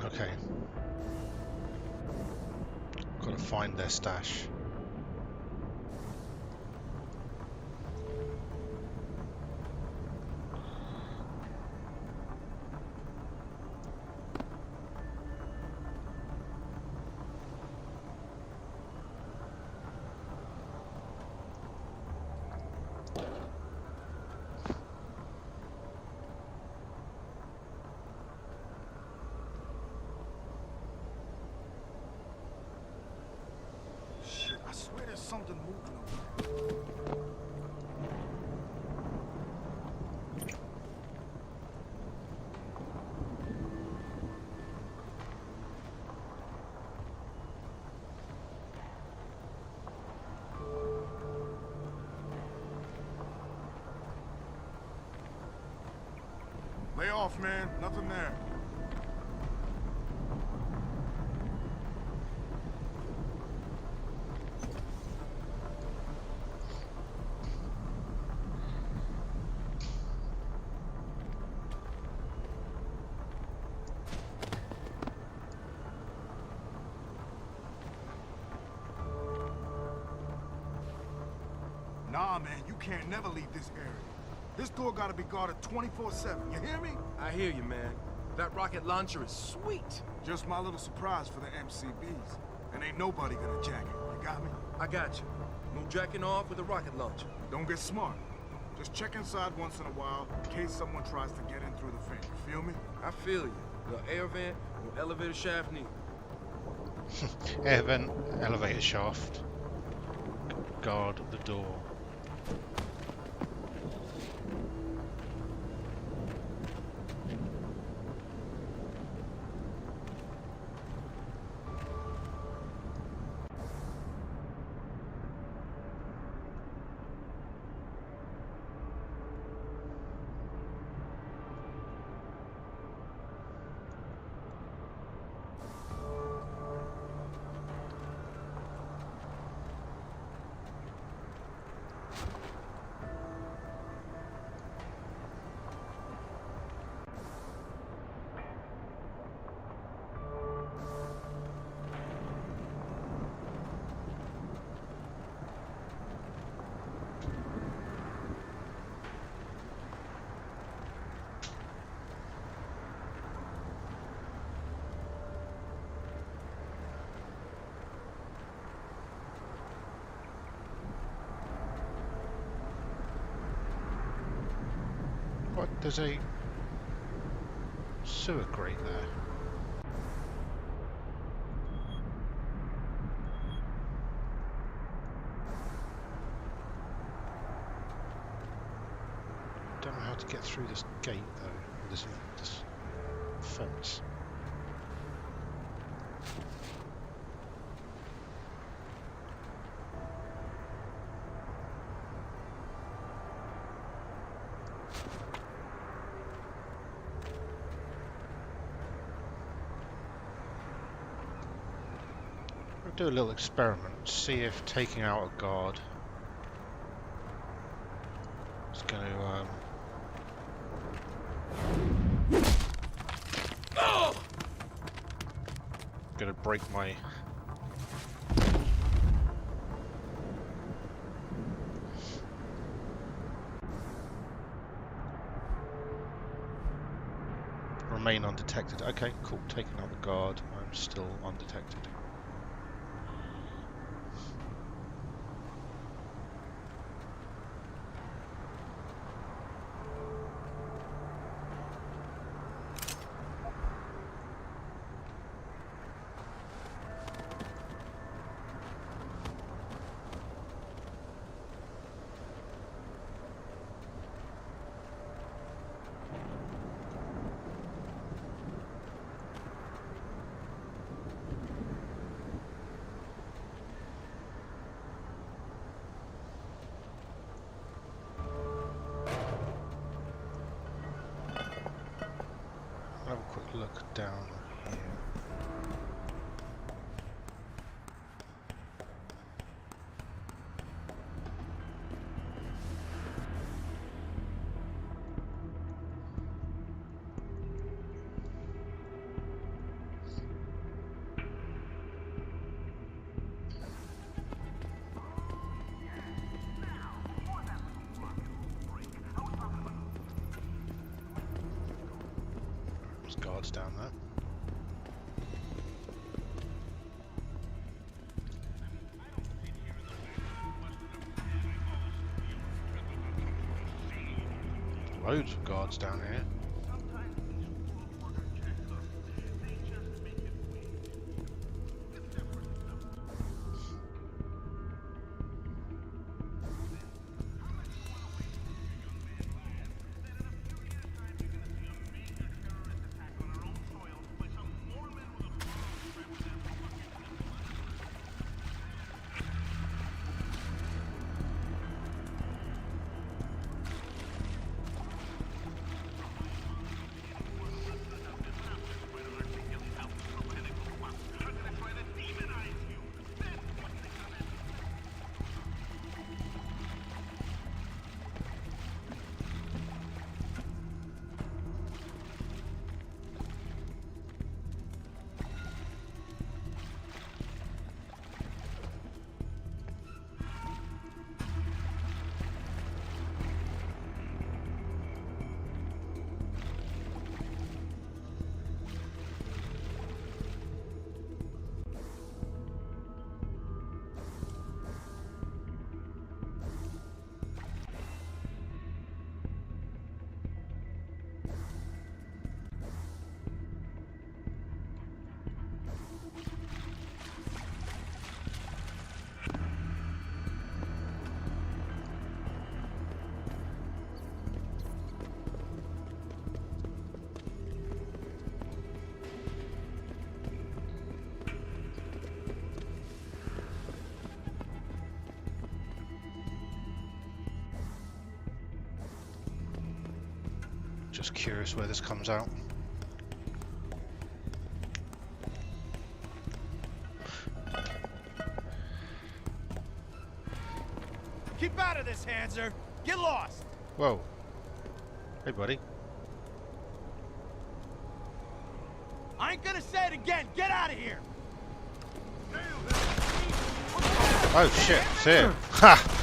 Okay. Gotta find their stash. Shit, I swear there's something moving over there. Lay off, man. Nothing there. Nah, man, you can't never leave this area. This door gotta be guarded 24/7, you hear me? I hear you, man. That rocket launcher is sweet. Just my little surprise for the MCBs. And ain't nobody gonna jack it, you got me? I got you. No jacking off with a rocket launcher. Don't get smart. Just check inside once in a while in case someone tries to get in through the vent, you feel me? I feel you. No air vent, no elevator shaft neither. Air vent, elevator shaft. Guard the door. What? There's a sewer grate there. Don't know how to get through this gate though. This fence. Do a little experiment, see if taking out a guard is going to break my Remain undetected. Okay, cool. Taking out the guard. I'm still undetected. Have a quick look down here. There's guards down there. Loads of guards down here. Just curious where this comes out. Keep out of this, Hanser! Get lost! Whoa. Hey, buddy. I ain't gonna say it again! Get out of here! Oh shit, it's here. Ha!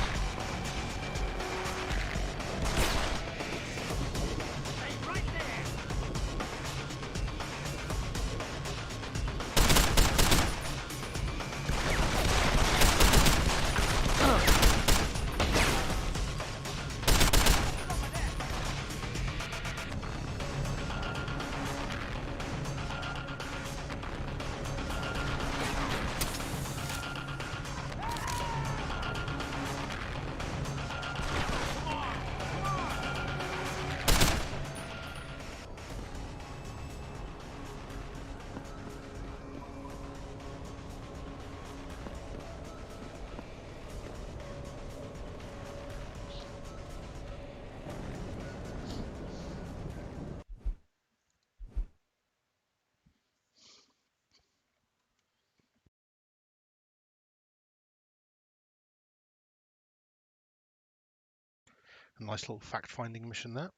A nice little fact-finding mission there,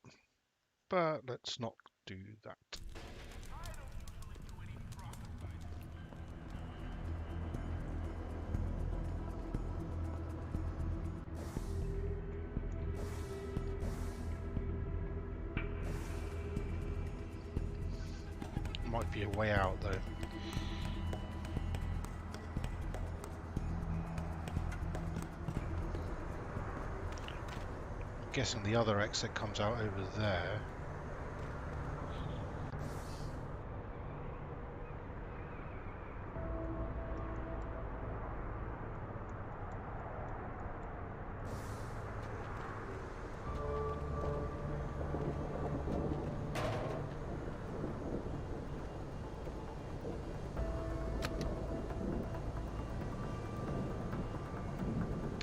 but let's not do that. might be a way out though. I'm guessing the other exit comes out over there.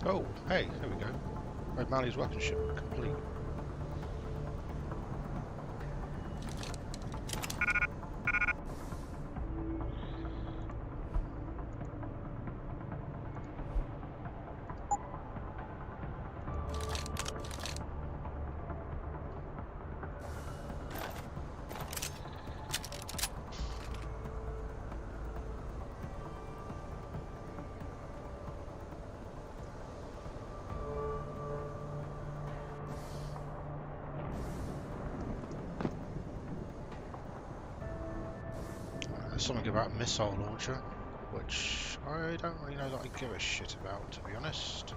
Oh, hey, there we go. O'Malley's weapons ship complete. Something about a missile launcher, which I don't really know that I give a shit about, to be honest.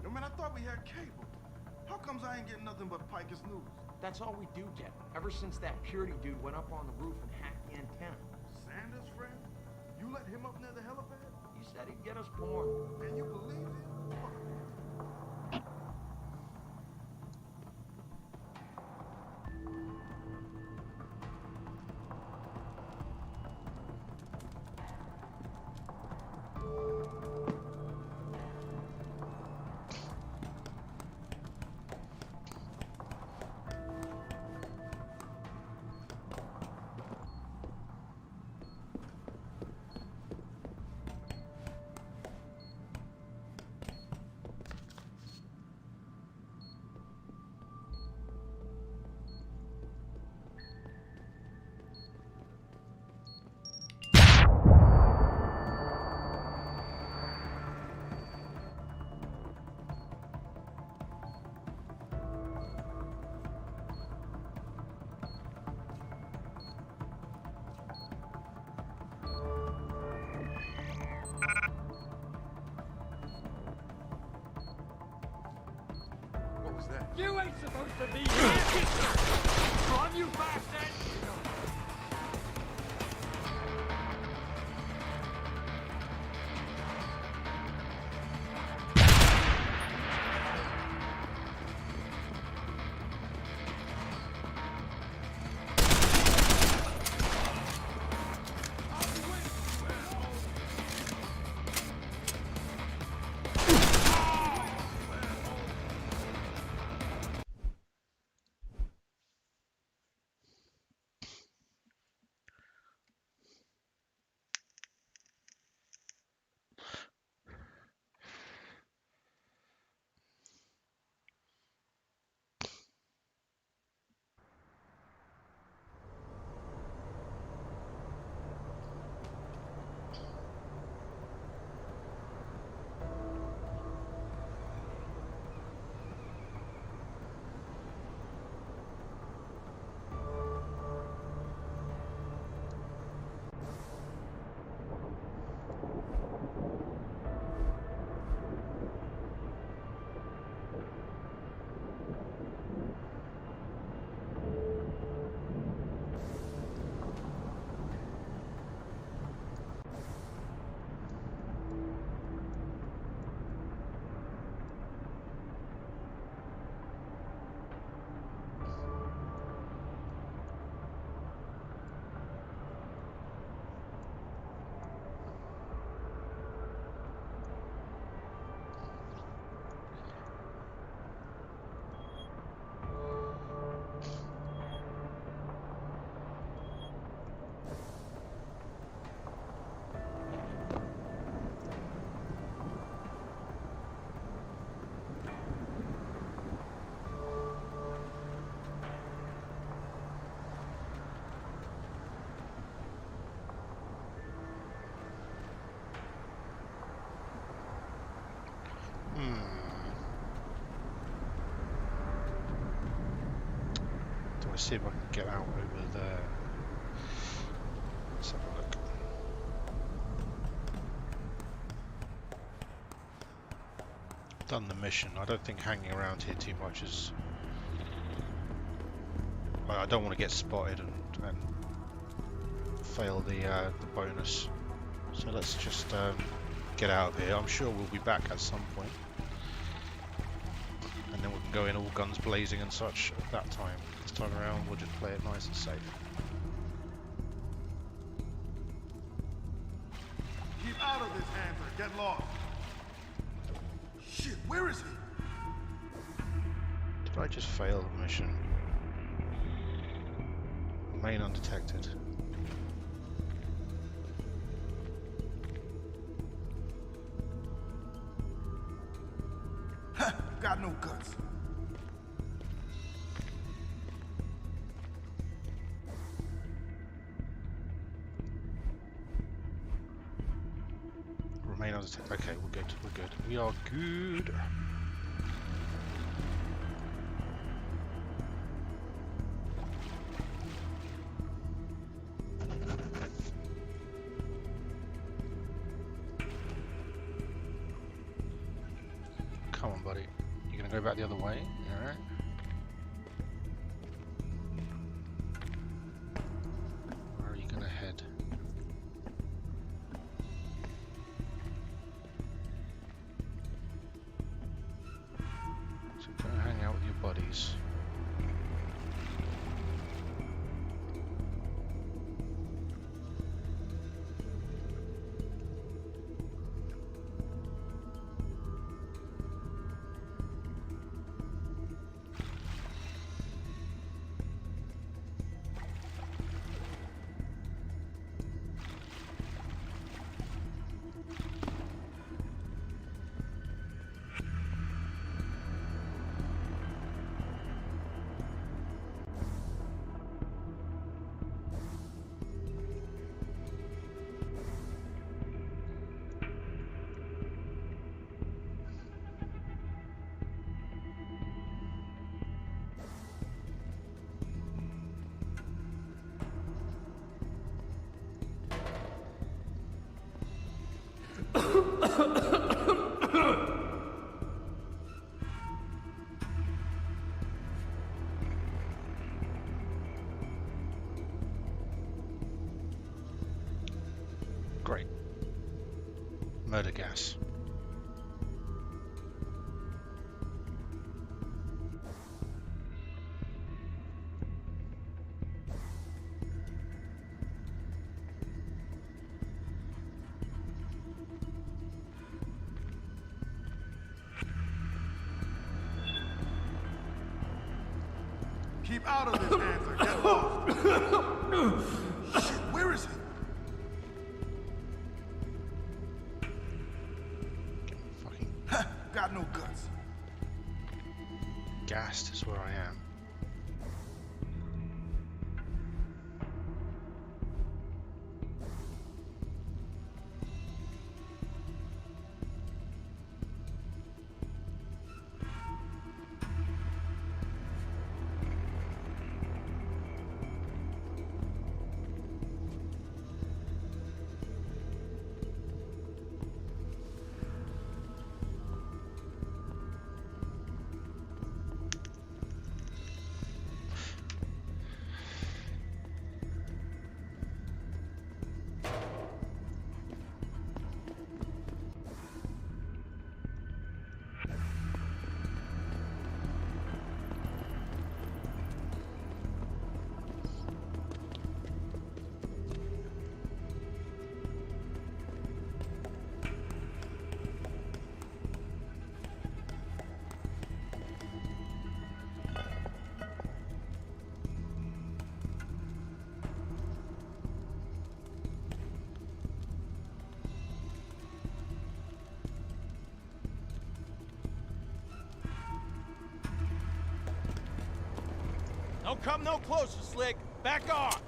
Yo, man, I thought we had cable. How comes I ain't getting nothing but Piker's news? That's all we do get. Ever since that Purity dude went up on the roof and hacked the antenna. Sanders' friend? You let him up near the helipad? He said he'd get us porn. And you believed him? Fuck. to see if I can get out over there. Let's have a look. Done the mission. I don't think hanging around here too much is... I don't want to get spotted and fail the bonus. So let's just get out of here. I'm sure we'll be back at some point. And then we can go in all guns blazing and such at that time. This time around we'll just play it nice and safe. Keep out of this, Panther. Get lost. Shit, where is he? Did I just fail the mission? Remain undetected. Got no guts. Remain undetected. Okay, we're good. We're good. We are good. Come on, buddy. You're gonna go back the other way? Alright. Where are you gonna head? So go hang out with your buddies. Great. Murder gas. Keep out of this, Panther. Get lost. Shit, where is he? Got no guts. Gassed is where I am. Don't come no closer, Slick. Back off.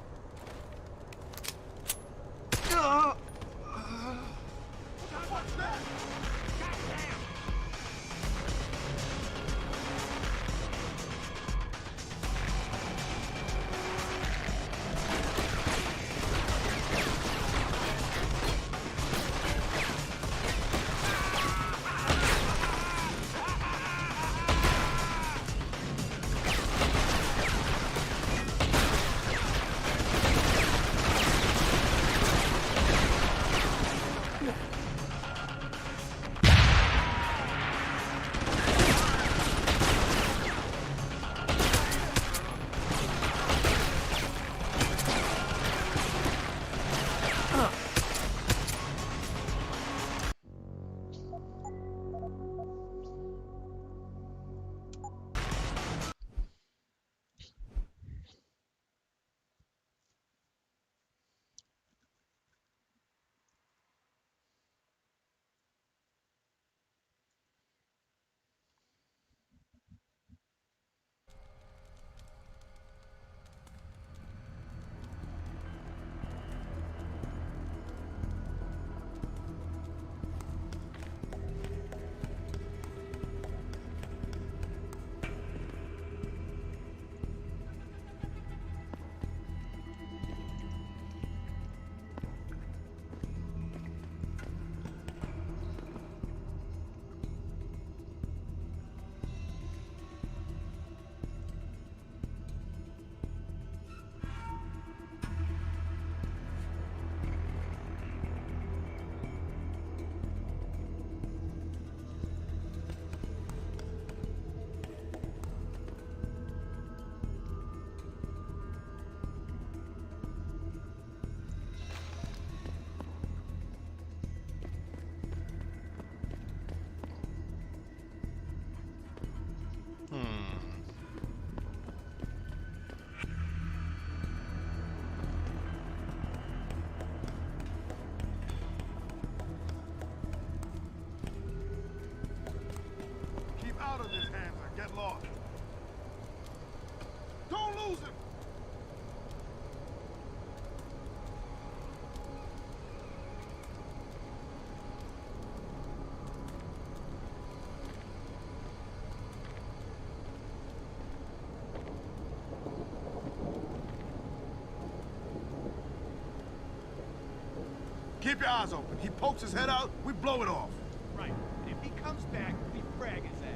Keep your eyes open. He pokes his head out, we blow it off. Right. And if he comes back, we frag his ass.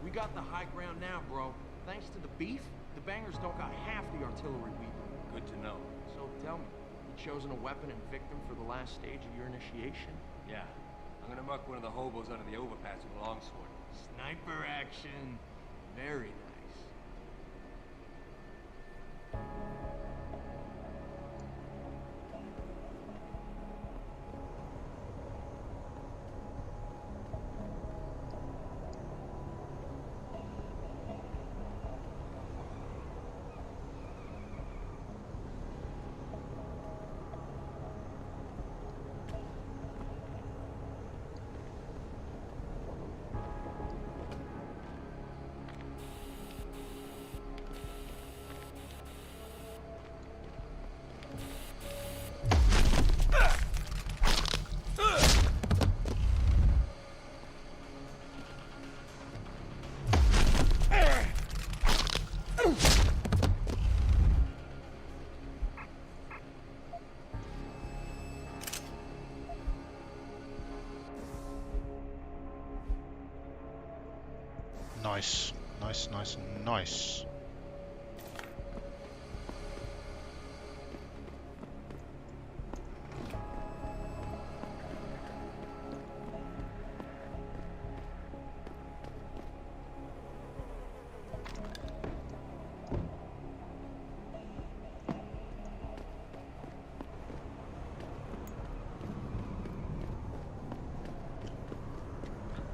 We got the high ground now, bro. Thanks to the beef, the bangers don't got half the artillery we do. Good to know. So tell me, you chosen a weapon and victim for the last stage of your initiation? Yeah. I'm gonna muck one of the hobos under the overpass with a longsword. Sniper action. Very nice. Nice, nice, nice, nice.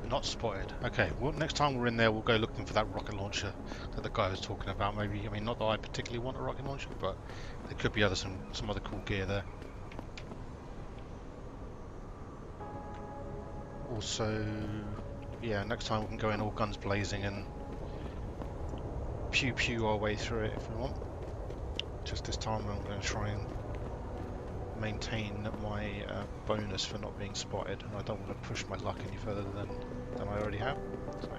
Not spotted. Okay, well, next time we're in there, we'll go looking for that rocket launcher that the guy was talking about. Maybe, I mean, not that I particularly want a rocket launcher, but there could be some other cool gear there. Also, yeah, next time we can go in all guns blazing and pew pew our way through it if we want. Just this time, I'm going to try and maintain my bonus for not being spotted, and I don't want to push my luck any further than I already have. So.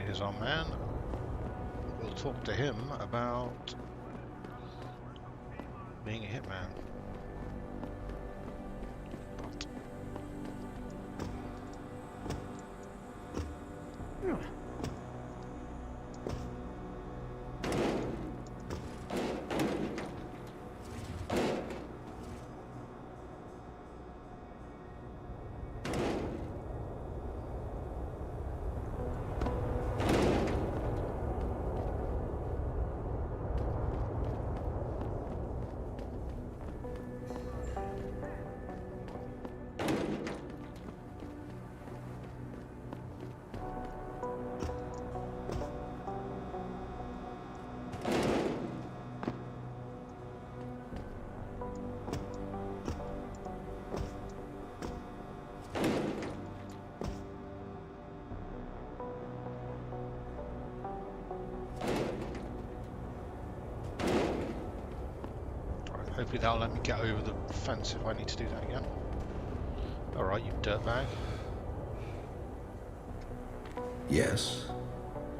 Here's our man. We'll talk to him about being a hitman. Hopefully that'll let me get over the fence if I need to do that again. Alright, you dirtbag. Yes.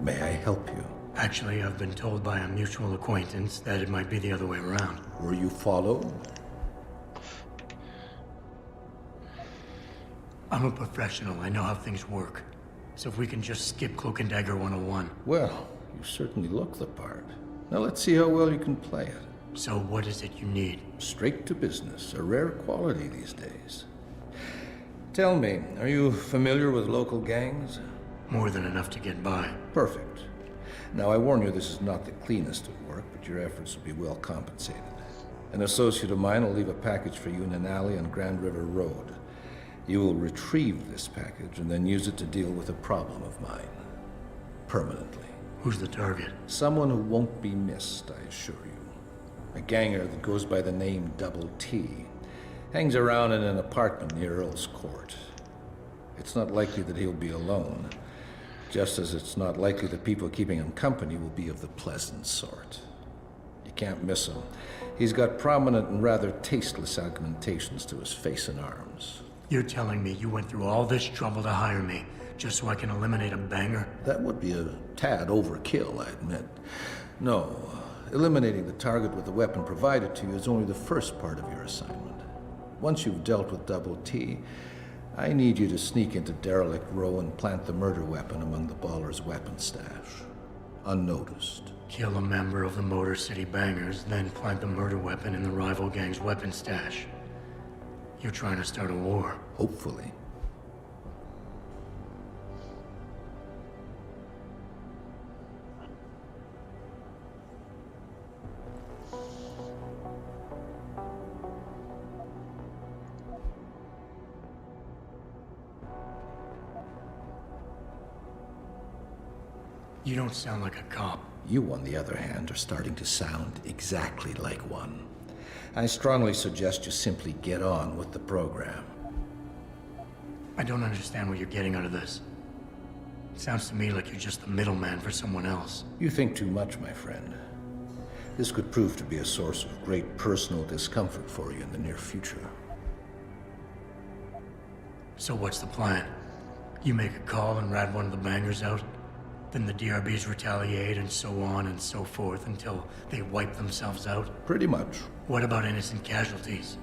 May I help you? Actually, I've been told by a mutual acquaintance that it might be the other way around. Were you followed? I'm a professional. I know how things work. So if we can just skip Cloak and Dagger 101. Well, you certainly look the part. Now let's see how well you can play it. So what is it you need? Straight to business. A rare quality these days. Tell me, are you familiar with local gangs? More than enough to get by. Perfect. Now I warn you, this is not the cleanest of work, but your efforts will be well compensated. An associate of mine will leave a package for you in an alley on Grand River Road. You will retrieve this package and then use it to deal with a problem of mine. Permanently. Who's the target? Someone who won't be missed, I assure you. A ganger that goes by the name Double T. Hangs around in an apartment near Earl's Court. It's not likely that he'll be alone, just as it's not likely that people keeping him company will be of the pleasant sort. You can't miss him. He's got prominent and rather tasteless augmentations to his face and arms. You're telling me you went through all this trouble to hire me, just so I can eliminate a banger? That would be a tad overkill, I admit. No, eliminating the target with the weapon provided to you is only the first part of your assignment. Once you've dealt with Double T, I need you to sneak into Derelict Row and plant the murder weapon among the Baller's weapon stash. Unnoticed. Kill a member of the Motor City Bangers, then plant the murder weapon in the rival gang's weapon stash. You're trying to start a war. Hopefully. You don't sound like a cop. You, on the other hand, are starting to sound exactly like one. I strongly suggest you simply get on with the program. I don't understand what you're getting out of this. It sounds to me like you're just the middleman for someone else. You think too much, my friend. This could prove to be a source of great personal discomfort for you in the near future. So what's the plan? You make a call and rat one of the bangers out? Then the DRBs retaliate and so on and so forth until they wipe themselves out? Pretty much. What about innocent casualties?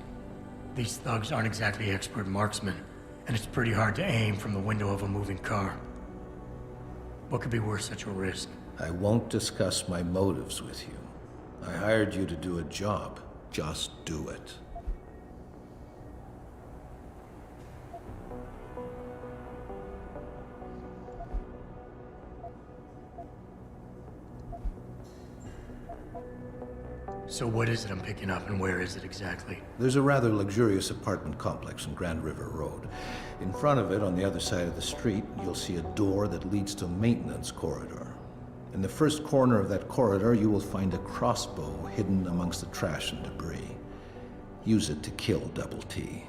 These thugs aren't exactly expert marksmen, and it's pretty hard to aim from the window of a moving car. What could be worth such a risk? I won't discuss my motives with you. I hired you to do a job. Just do it. So what is it I'm picking up, and where is it exactly? There's a rather luxurious apartment complex on Grand River Road. In front of it, on the other side of the street, you'll see a door that leads to a maintenance corridor. In the first corner of that corridor, you will find a crossbow hidden amongst the trash and debris. Use it to kill Double T.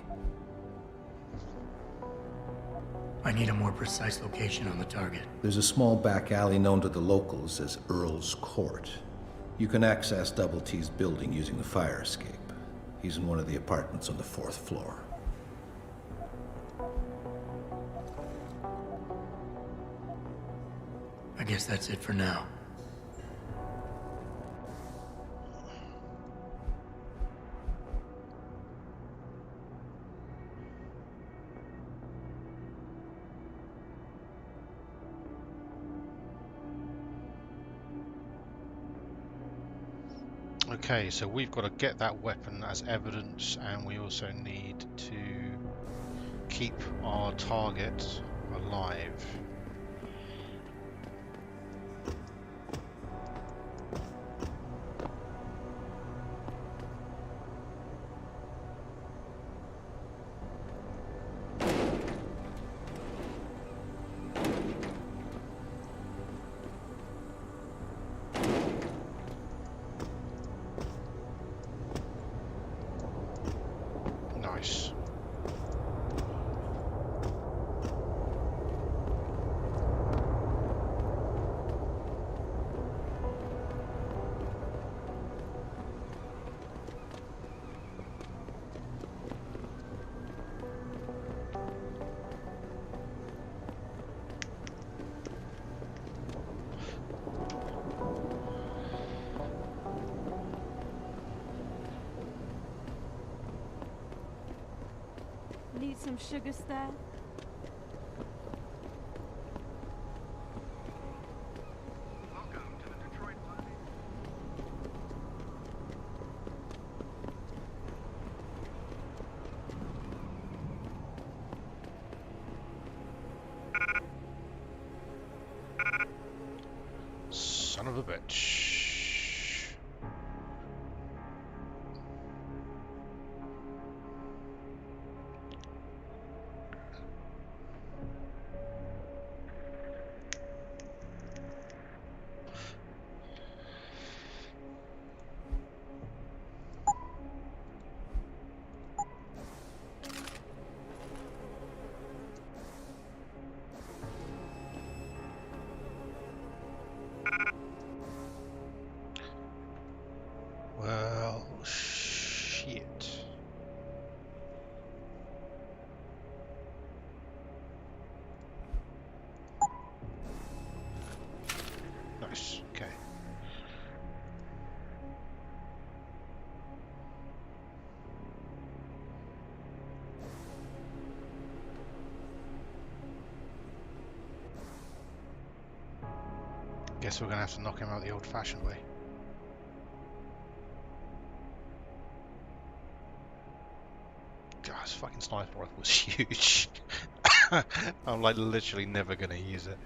I need a more precise location on the target. There's a small back alley known to the locals as Earl's Court. You can access Double T's building using the fire escape. He's in one of the apartments on the 4th floor. I guess that's it for now. Okay, so we've got to get that weapon as evidence, and we also need to keep our target alive. Need some sugar staff? Son of a bitch. Well, shit. Nice, okay. Guess we're gonna have to knock him out the old-fashioned way. God, this fucking sniper rifle was huge. I'm like literally never gonna use it.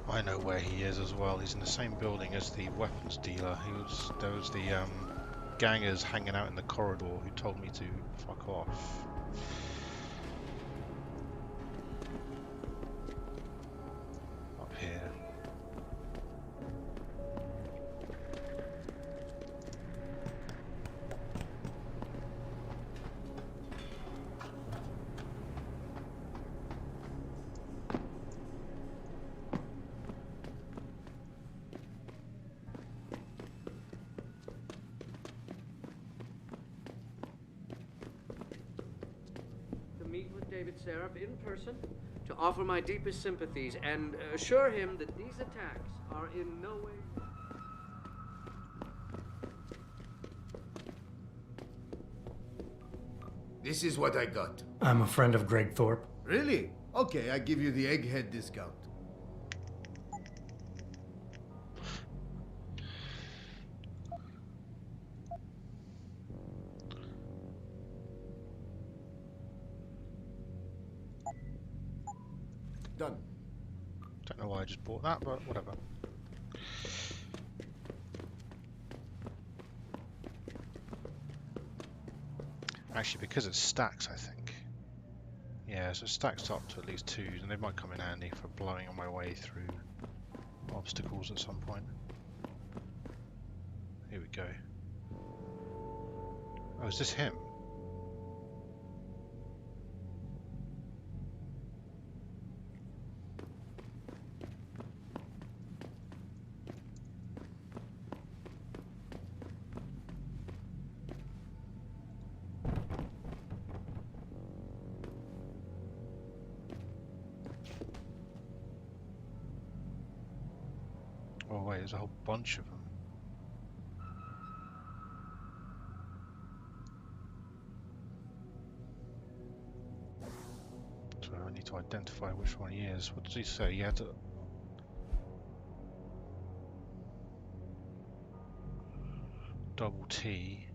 I know where he is as well. He's in the same building as the weapons dealer. There was the gangers hanging out in the corridor who told me to fuck off. Up here. Meet with David Seraph in person to offer my deepest sympathies and assure him that these attacks are in no way... This is what I got. I'm a friend of Greg Thorpe. Really? Okay, I give you the egghead discount. Done. Don't know why I just bought that, but whatever. Actually, because it stacks, I think. Yeah, so it stacks up to at least 2s, and they might come in handy for blowing on my way through obstacles at some point. Here we go. Oh, is this him? Oh wait, there's a whole bunch of them. So I need to identify which one he is. What does he say? He had double T.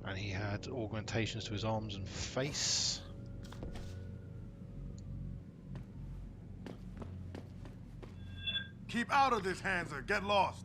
And he had augmentations to his arms and face. Keep out of this, Hanser. Get lost.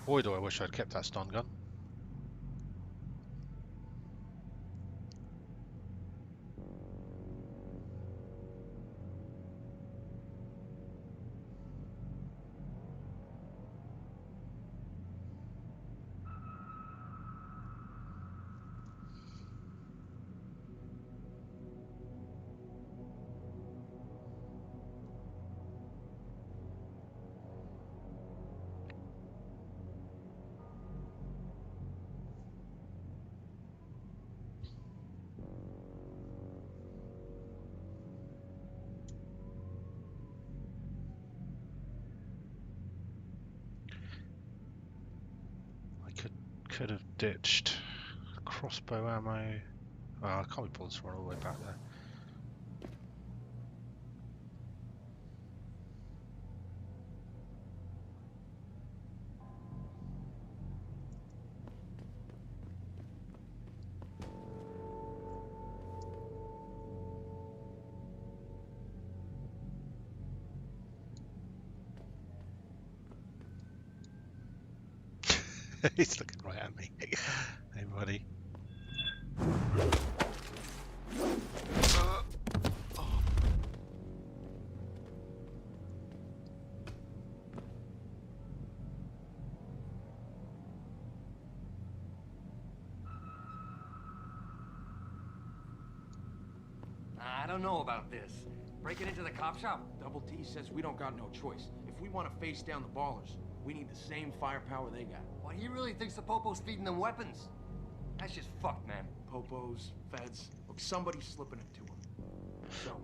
Boy, do I wish I'd kept that stun gun. could have ditched crossbow ammo. Oh, I can't be bothered to run all the way back there. He's looking right at me. Hey, buddy. I don't know about this. Breaking into the cop shop? Double T says we don't got no choice. If we want to face down the ballers, we need the same firepower they got. Well, he really thinks the Popo's feeding them weapons. That's just fucked, man. Popos, feds, look, somebody's slipping it to them. So,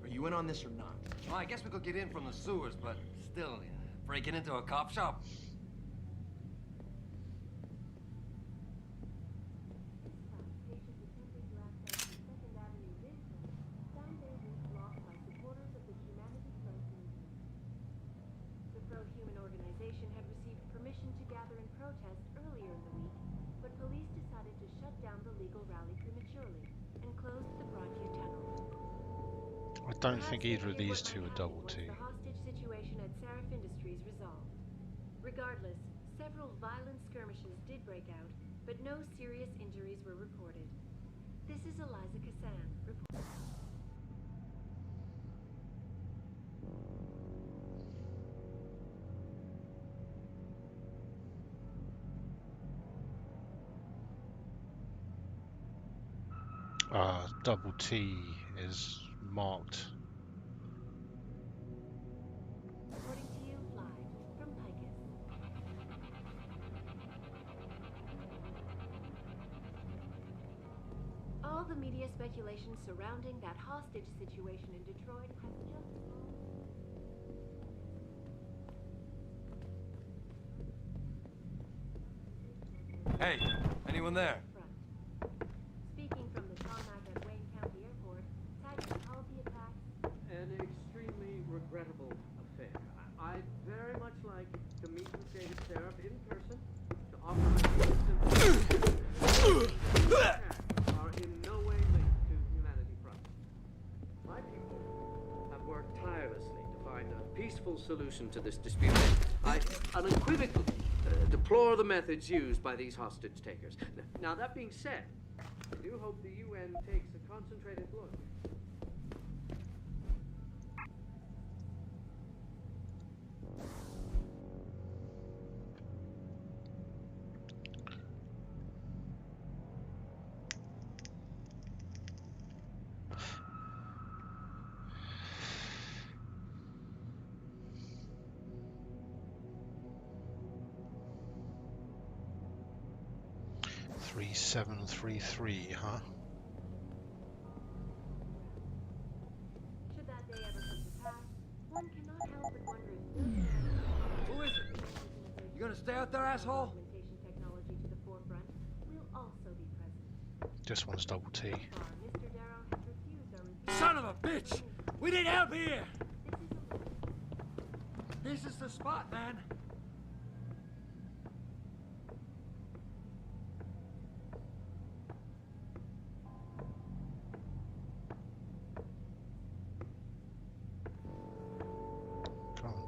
are you in on this or not? Well, I guess we could get in from the sewers, but still, breaking into a cop shop? I don't think either of these two are Double T. The hostage situation at Seraph Industries resolved. Regardless, several violent skirmishes did break out, but no serious injuries were reported. This is Eliza Kassan. Double T is marked. Reporting to you live from Picus. All the media speculation surrounding that hostage situation in Detroit has just... Hey, anyone there? Speaking from the tarmac at Wayne County Airport, Taggart called the attack an extremely regrettable affair. I'd very much like to meet with David Seraph in person to offer my assistance. Are in no way linked to Humanity Front. My people have worked tirelessly to find a peaceful solution to this dispute. I unequivocally deplore the methods used by these hostage takers. Now, that being said, I do hope the UN takes a concentrated look. Three 733, huh? Should that day ever come to pass, one cannot help but wonder if Who is it? You gonna stay out there, asshole? augmentation technology to the forefront will also be present. This one's Double T. Mr. Darrow has refused our request. Son of a bitch! We need help here! This is the spot, man.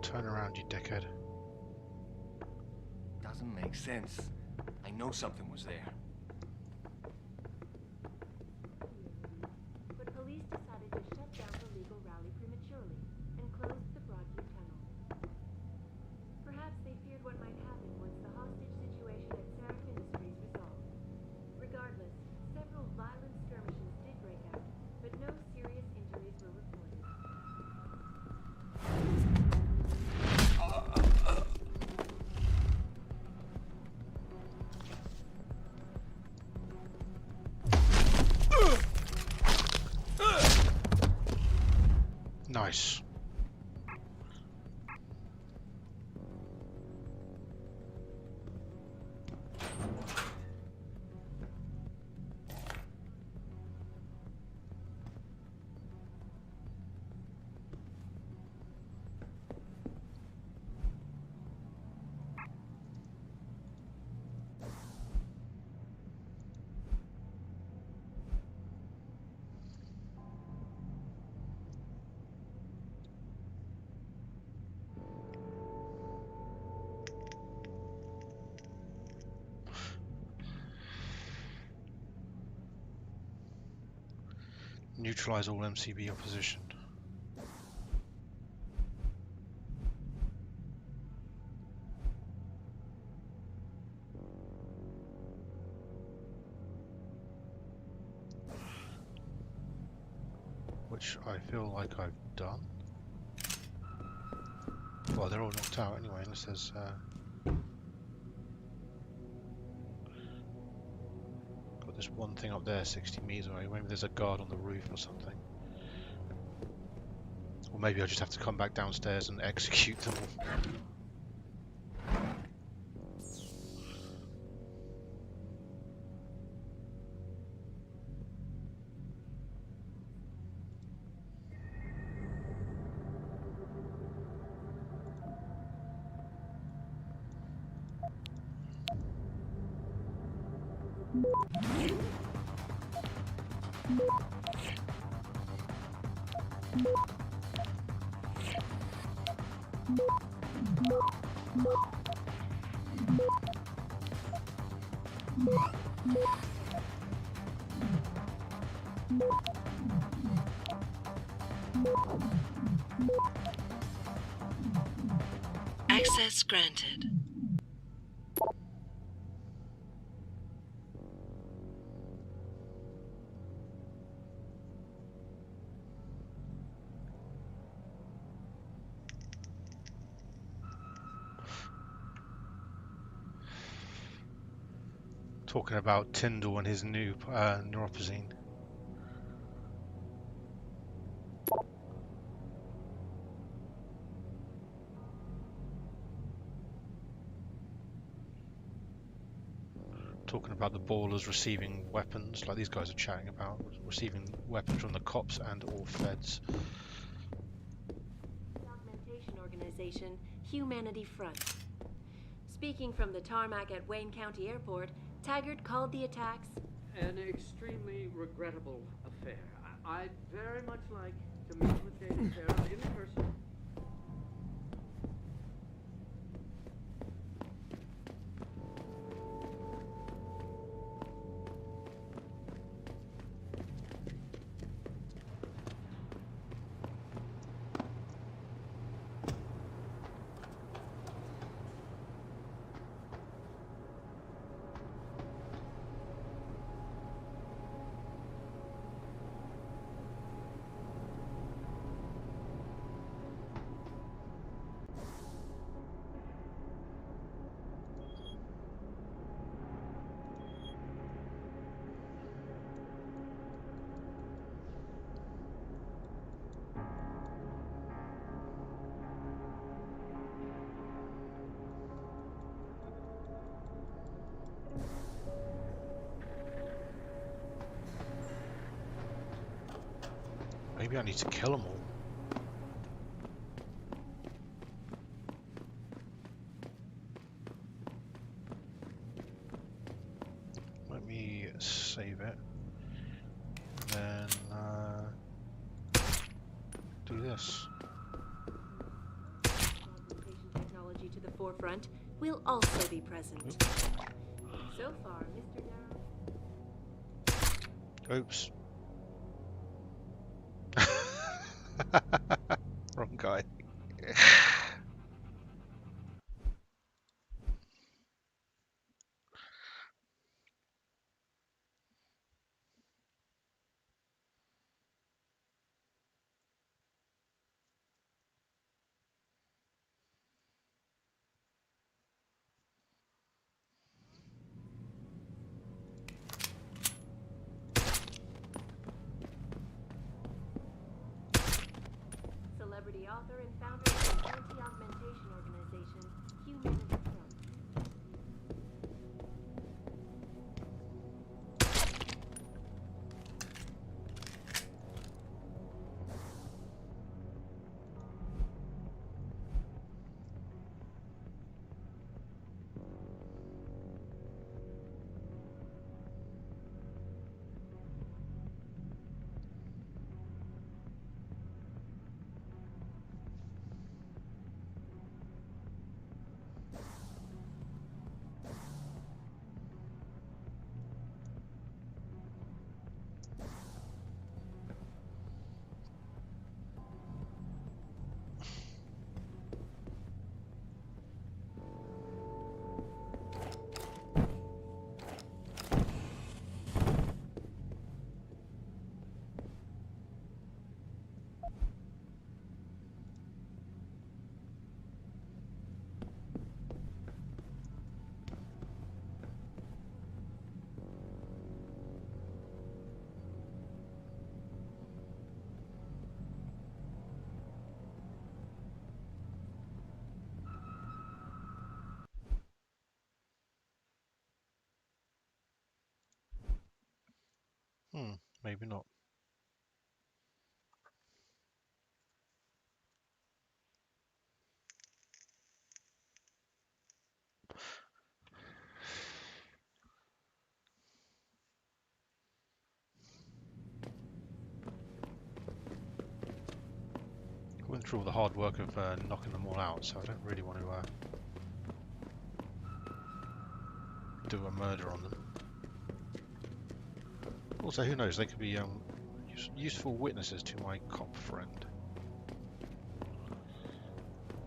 Turn around, you dickhead. Doesn't make sense. I know something was there. But police decided to shut down the legal rally prematurely and closed the Broadview Tunnel. Perhaps they feared what might happen once the hostage situation at Seraph Industries resolved. Regardless, several violent skirmishes did break out, but no serious injuries were reported. Nice. Neutralize all MCB opposition. Which I feel like I've done. Well, they're all knocked out anyway, unless there's got this one thing up there 60 meters away. Maybe there's a guard on the roof or something. Or maybe I just have to come back downstairs and execute them all. Access granted. Talking about Tyndall and his new neuropozyne. Talking about the ballers receiving weapons, like these guys are chatting about, receiving weapons from the cops and or feds. Augmentation organization, Humanity Front. Speaking from the tarmac at Wayne County Airport, Taggart called the attacks an extremely regrettable affair. I'd very much like to meet with David Sarah in person. Maybe I need to kill them all. Let me save it. Then do this. augmentation technology to the forefront. We'll also be present. So far, Mr. Darrow. Oops. Wrong guy. Celebrity author and founder of the anti-augmentation organization, Humanity Front. maybe not. Went through all the hard work of knocking them all out, so I don't really want to do a murder on them. Also, who knows, they could be useful witnesses to my cop friend.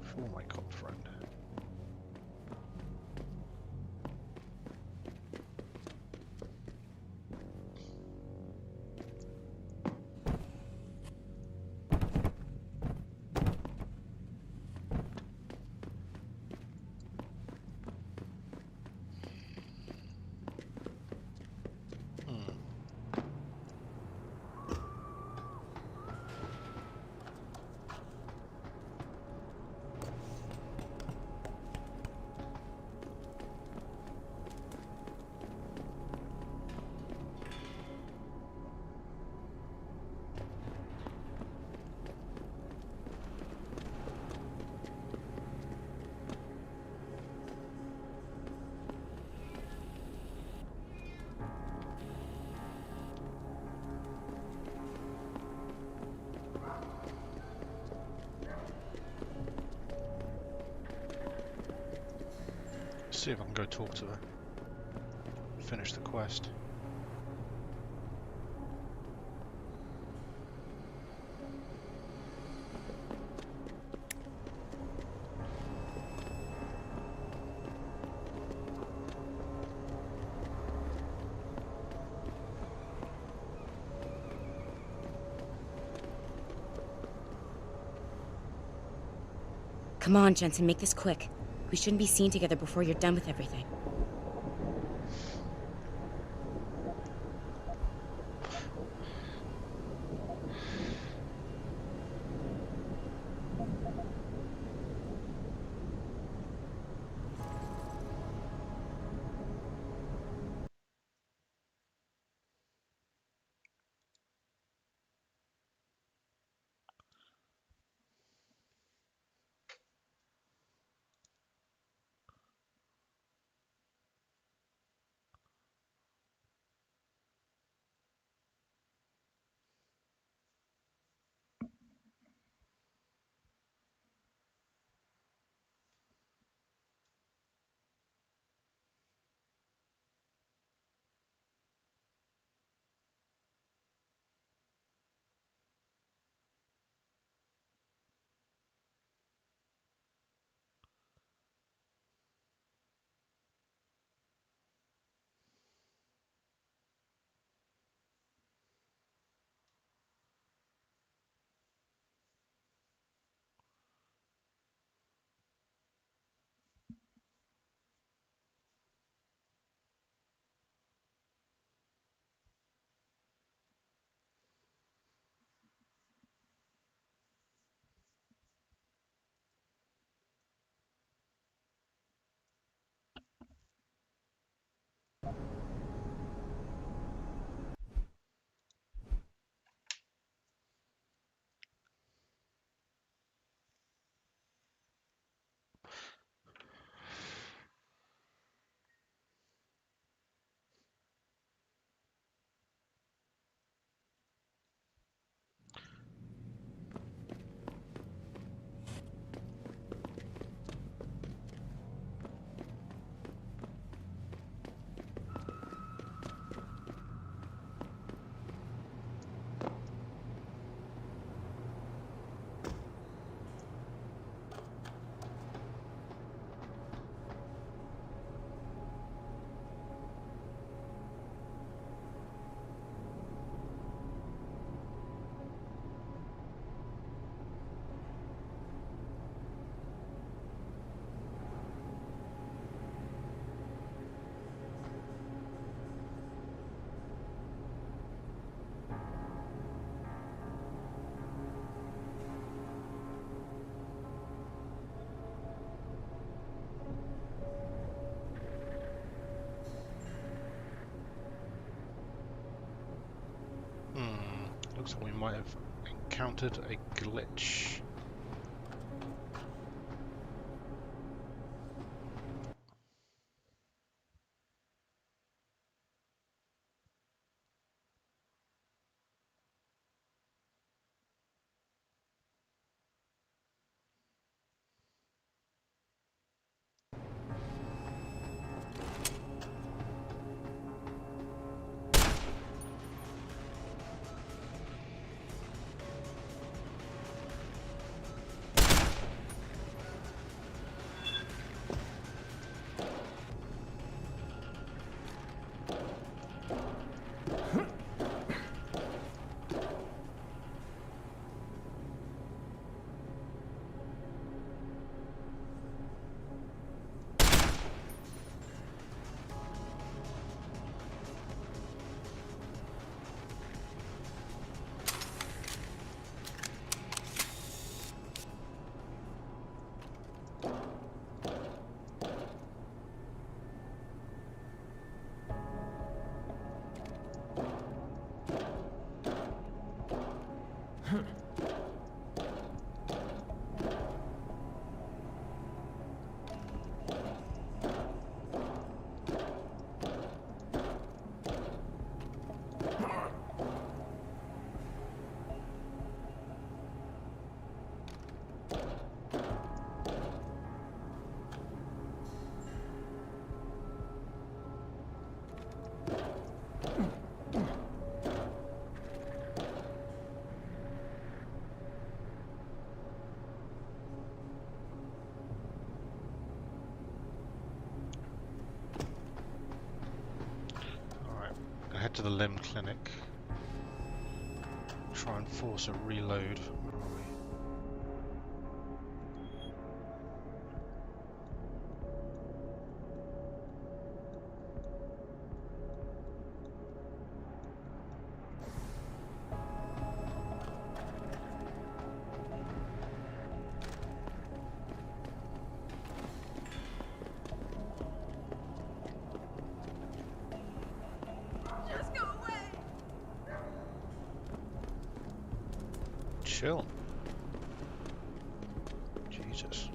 For my cop friend. See if I can go talk to her. Finish the quest. Come on, Jensen, make this quick. We shouldn't be seen together before you're done with everything. Looks like we might have encountered a glitch. Head to the limb clinic. Try and force a reload. Where are we? Chill. Jesus.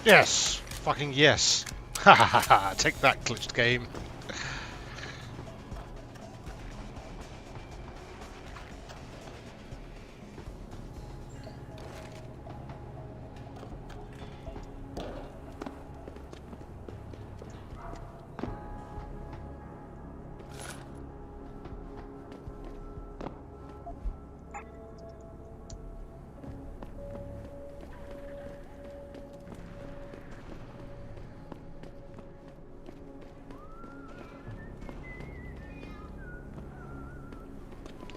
Yes! Fucking yes! Ha ha ha ha! Take that, glitched game.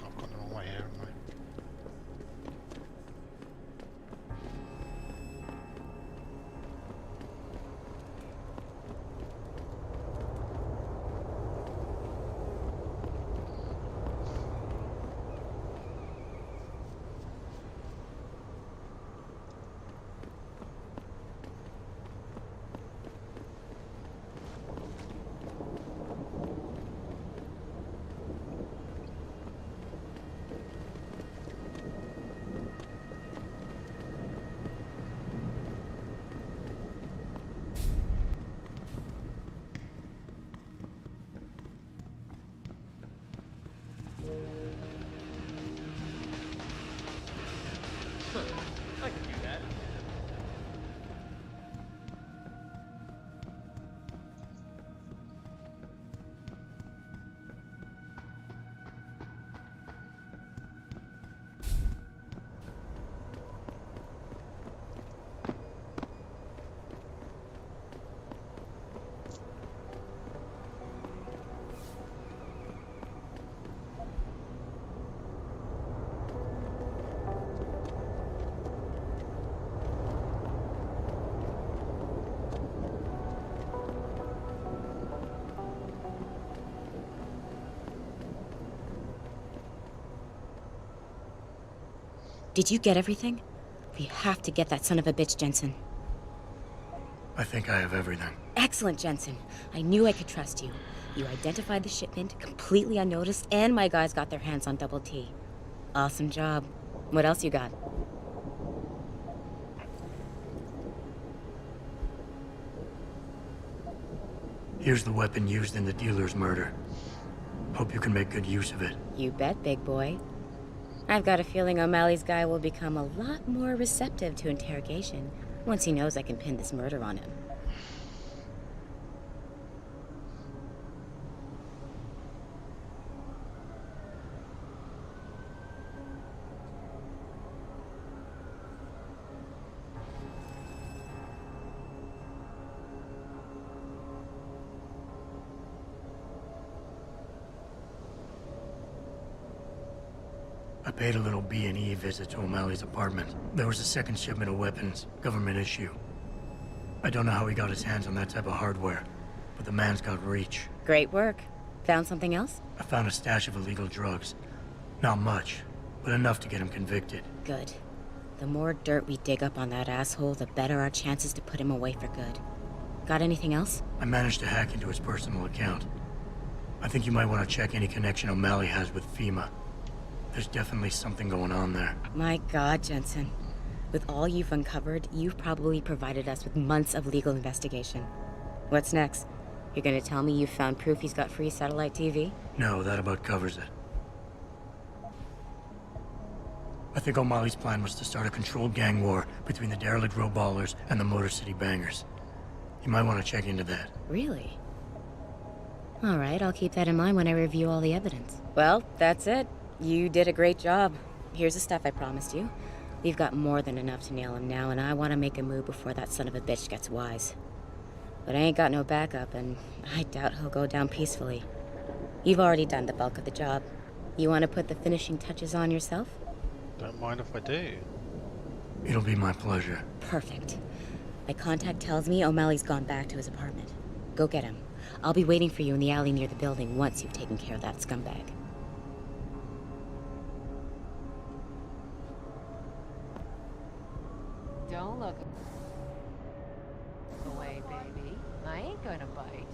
I've gone the wrong way here, haven't I? I can do that. Did you get everything? We have to get that son of a bitch, Jensen. I think I have everything. Excellent, Jensen. I knew I could trust you. You identified the shipment completely unnoticed, and my guys got their hands on Double T. Awesome job. What else you got? Here's the weapon used in the dealer's murder. Hope you can make good use of it. You bet, big boy. I've got a feeling O'Malley's guy will become a lot more receptive to interrogation once he knows I can pin this murder on him. I paid a little B&E visit to O'Malley's apartment. There was a second shipment of weapons, government issue. I don't know how he got his hands on that type of hardware, but the man's got reach. Great work. Found something else? I found a stash of illegal drugs. Not much, but enough to get him convicted. Good. The more dirt we dig up on that asshole, the better our chances to put him away for good. Got anything else? I managed to hack into his personal account. I think you might want to check any connection O'Malley has with FEMA. There's definitely something going on there. My God, Jensen. With all you've uncovered, you've probably provided us with months of legal investigation. What's next? You're gonna tell me you found proof he's got free satellite TV? No, that about covers it. I think O'Malley's plan was to start a controlled gang war between the derelict row ballers and the Motor City bangers. You might want to check into that. Really? All right, I'll keep that in mind when I review all the evidence. Well, that's it. You did a great job. here's the stuff I promised you. We've got more than enough to nail him now, and I want to make a move before that son of a bitch gets wise. But I ain't got no backup, and I doubt he'll go down peacefully. You've already done the bulk of the job. You want to put the finishing touches on yourself? Don't mind if I do. It'll be my pleasure. Perfect. My contact tells me O'Malley's gone back to his apartment. Go get him. I'll be waiting for you in the alley near the building once you've taken care of that scumbag. Don't look away, baby. I ain't gonna bite.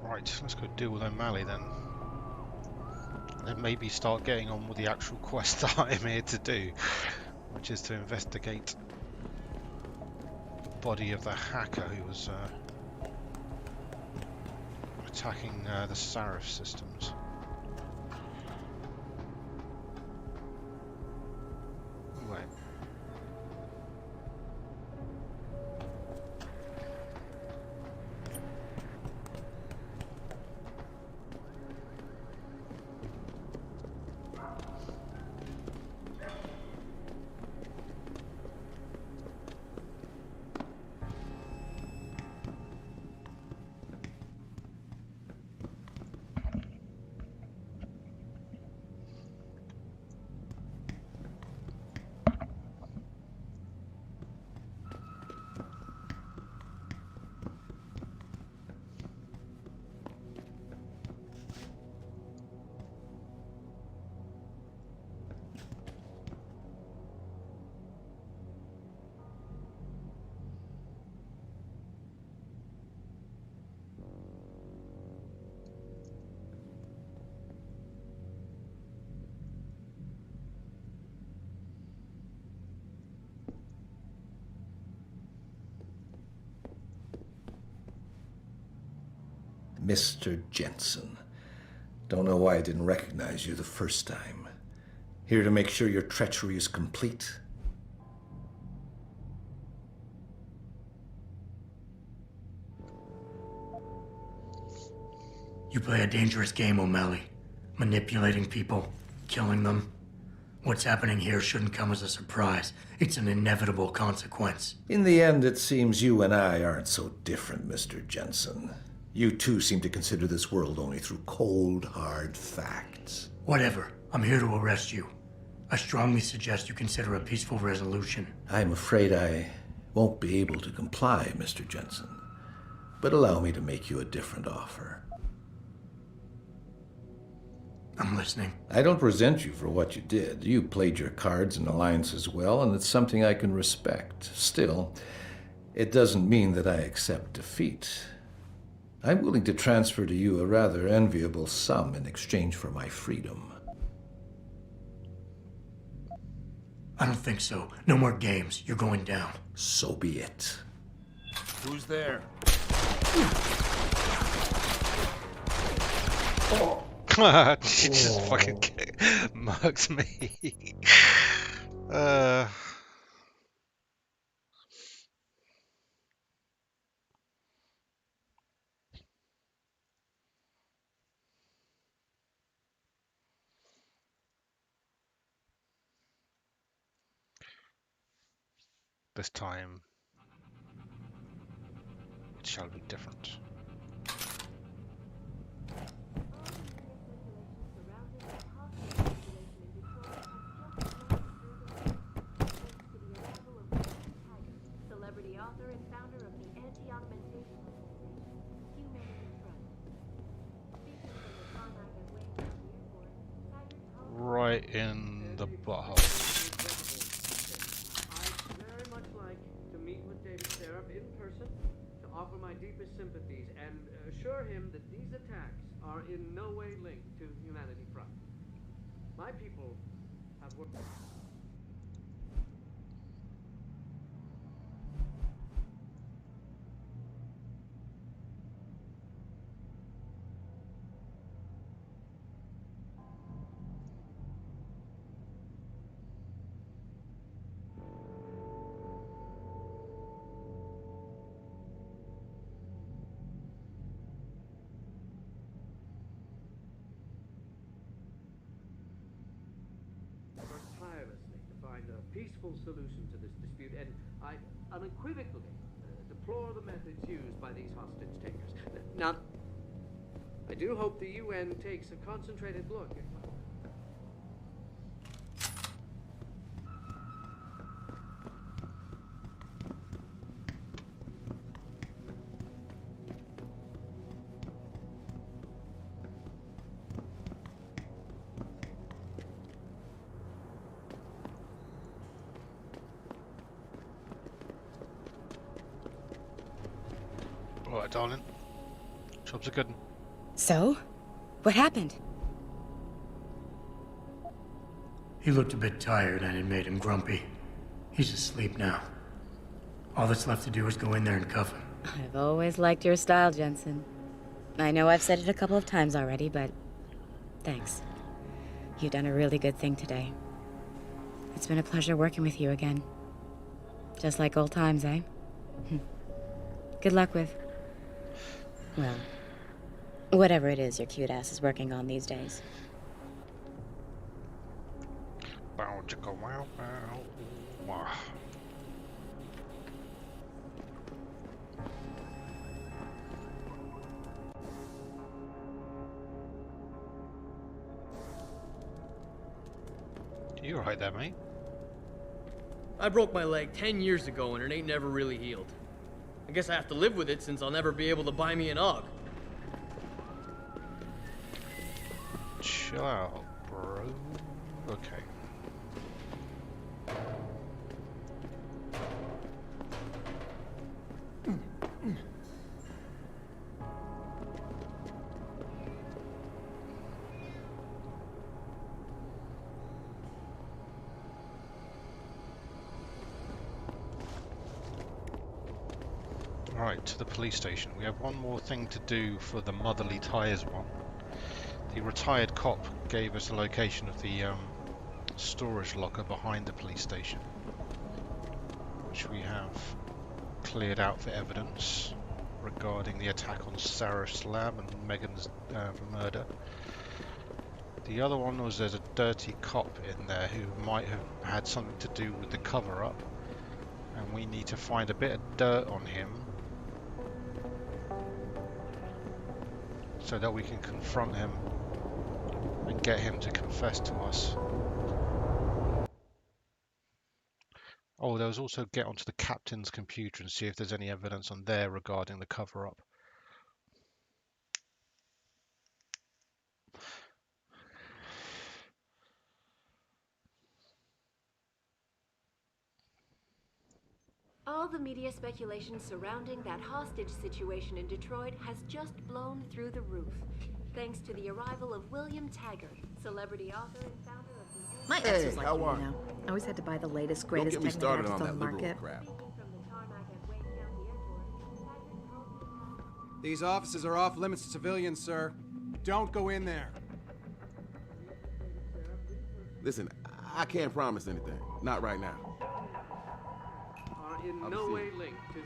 Right, let's go deal with O'Malley then. And then maybe start getting on with the actual quest that I'm here to do, which is to investigate the body of the hacker who was attacking the Sarif systems. Wait. Mr. Jensen. Don't know why I didn't recognize you the first time. Here to make sure your treachery is complete. You play a dangerous game, O'Malley. Manipulating people, killing them. What's happening here shouldn't come as a surprise. It's an inevitable consequence. In the end, it seems you and I aren't so different, Mr. Jensen. You too seem to consider this world only through cold, hard facts. Whatever. I'm here to arrest you. I strongly suggest you consider a peaceful resolution. I'm afraid I won't be able to comply, Mr. Jensen. But allow me to make you a different offer. I'm listening. I don't resent you for what you did. You played your cards and alliances well, and it's something I can respect. Still, it doesn't mean that I accept defeat. I'm willing to transfer to you a rather enviable sum in exchange for my freedom. I don't think so. No more games. You're going down. So be it. Who's there? She just fucking mugs me. This time it shall be different. Celebrity author and founder of the Anti-Augmentation Humanity Trust. Speaking from the Tarmac and Wayne Airport, Tigers host Right in the butthole. I'd very much like to meet with David Seraph in person to offer my deepest sympathies and assure him that these attacks are in no way linked to Humanity Front. My people have worked. tirelessly to find a peaceful solution to this dispute, and I unequivocally deplore the methods used by these hostage takers. Now, I do hope the UN takes a concentrated look at Alright, darling. Job's a good one. So? What happened? He looked a bit tired and it made him grumpy. He's asleep now. All that's left to do is go in there and cuff him. I've always liked your style, Jensen. I know I've said it a couple of times already, but thanks. You've done a really good thing today. It's been a pleasure working with you again. Just like old times, eh? Good luck with... well, whatever it is your cute ass is working on these days. Bow chicka wow wow. Wow. You alright there, mate? I broke my leg 10 years ago and it ain't never really healed. I guess I have to live with it since I'll never be able to buy me an AUG. Chill out, bro. Okay. Right, to the police station. We have one more thing to do for the motherly tires one. The retired cop gave us a location of the storage locker behind the police station, which we have cleared out for evidence regarding the attack on Sarah Slab and Megan's murder. The other one was there's a dirty cop in there who might have had something to do with the cover-up, and we need to find a bit of dirt on him so that we can confront him and get him to confess to us. Oh, there was also get onto the captain's computer and see if there's any evidence on there regarding the cover-up. All the media speculation surrounding that hostage situation in Detroit has just blown through the roof, thanks to the arrival of William Taggart, celebrity author and founder of the... My ex was like you know. I always had to buy the latest, greatest Don't get me started on technical that liberal market. crap. These offices are off limits to civilians, sir. Don't go in there. Listen, I can't promise anything. Not right now. Are in no way linked to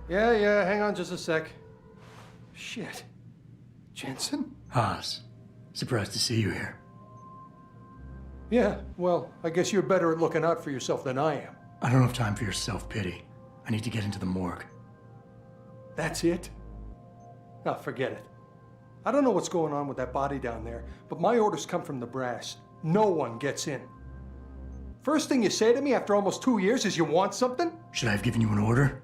humanity. Yeah, hang on just a sec. Shit. Jensen? Haas, surprised to see you here. Yeah, well, I guess you're better at looking out for yourself than I am. I don't have time for your self-pity. I need to get into the morgue. That's it? Now, forget it. I don't know what's going on with that body down there, but my orders come from the brass. No one gets in. First thing you say to me after almost 2 years is you want something? Should I have given you an order?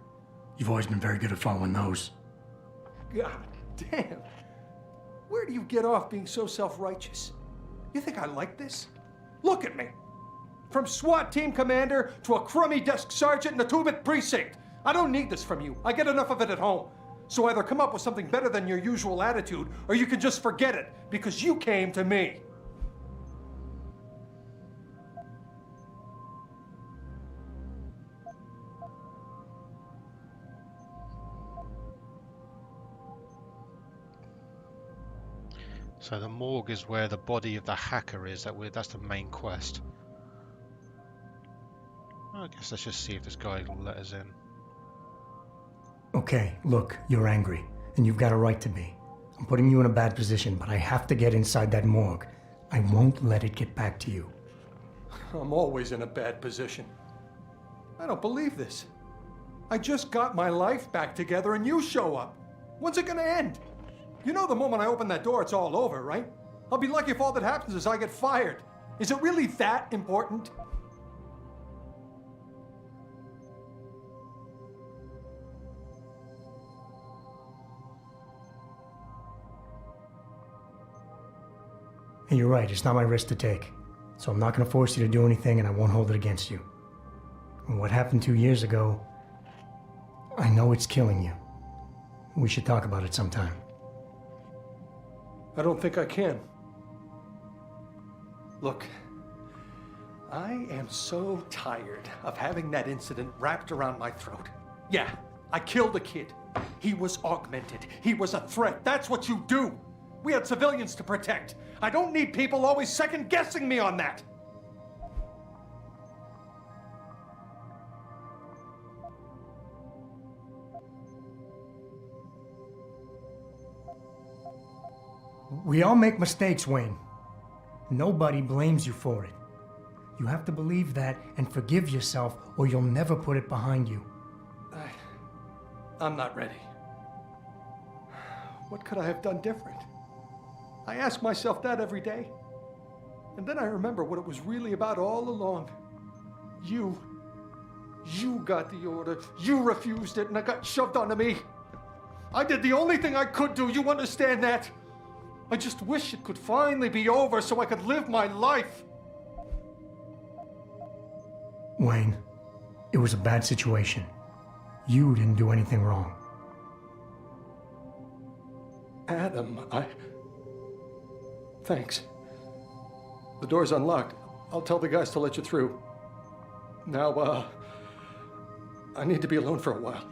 You've always been very good at following those. God damn. Where do you get off being so self-righteous? You think I like this? Look at me. From SWAT team commander to a crummy desk sergeant in the 2-bit precinct. I don't need this from you. I get enough of it at home. So either come up with something better than your usual attitude, or you can just forget it, because you came to me. So the morgue is where the body of the hacker is. That's the main quest. I guess let's just see if this guy will let us in. Okay, look, you're angry, and you've got a right to be. I'm putting you in a bad position, but I have to get inside that morgue. I won't let it get back to you. I'm always in a bad position. I don't believe this. I just got my life back together and you show up. When's it gonna end? You know the moment I open that door, it's all over, right? I'll be lucky if all that happens is I get fired. Is it really that important? And you're right, it's not my risk to take. So I'm not gonna force you to do anything, and I won't hold it against you. And what happened 2 years ago, I know it's killing you. We should talk about it sometime. I don't think I can. Look, I am so tired of having that incident wrapped around my throat. Yeah, I killed a kid. He was augmented. He was a threat. That's what you do. We had civilians to protect. I don't need people always second-guessing me on that. We all make mistakes, Wayne. Nobody blames you for it. You have to believe that and forgive yourself, or you'll never put it behind you. I'm not ready. What could I have done different? I ask myself that every day. And then I remember what it was really about all along. You got the order. You refused it, and it got shoved onto me. I did the only thing I could do. You understand that? I just wish it could finally be over so I could live my life. Wayne, it was a bad situation. You didn't do anything wrong. Adam, Thanks. The door's unlocked. I'll tell the guys to let you through. Now, I need to be alone for a while.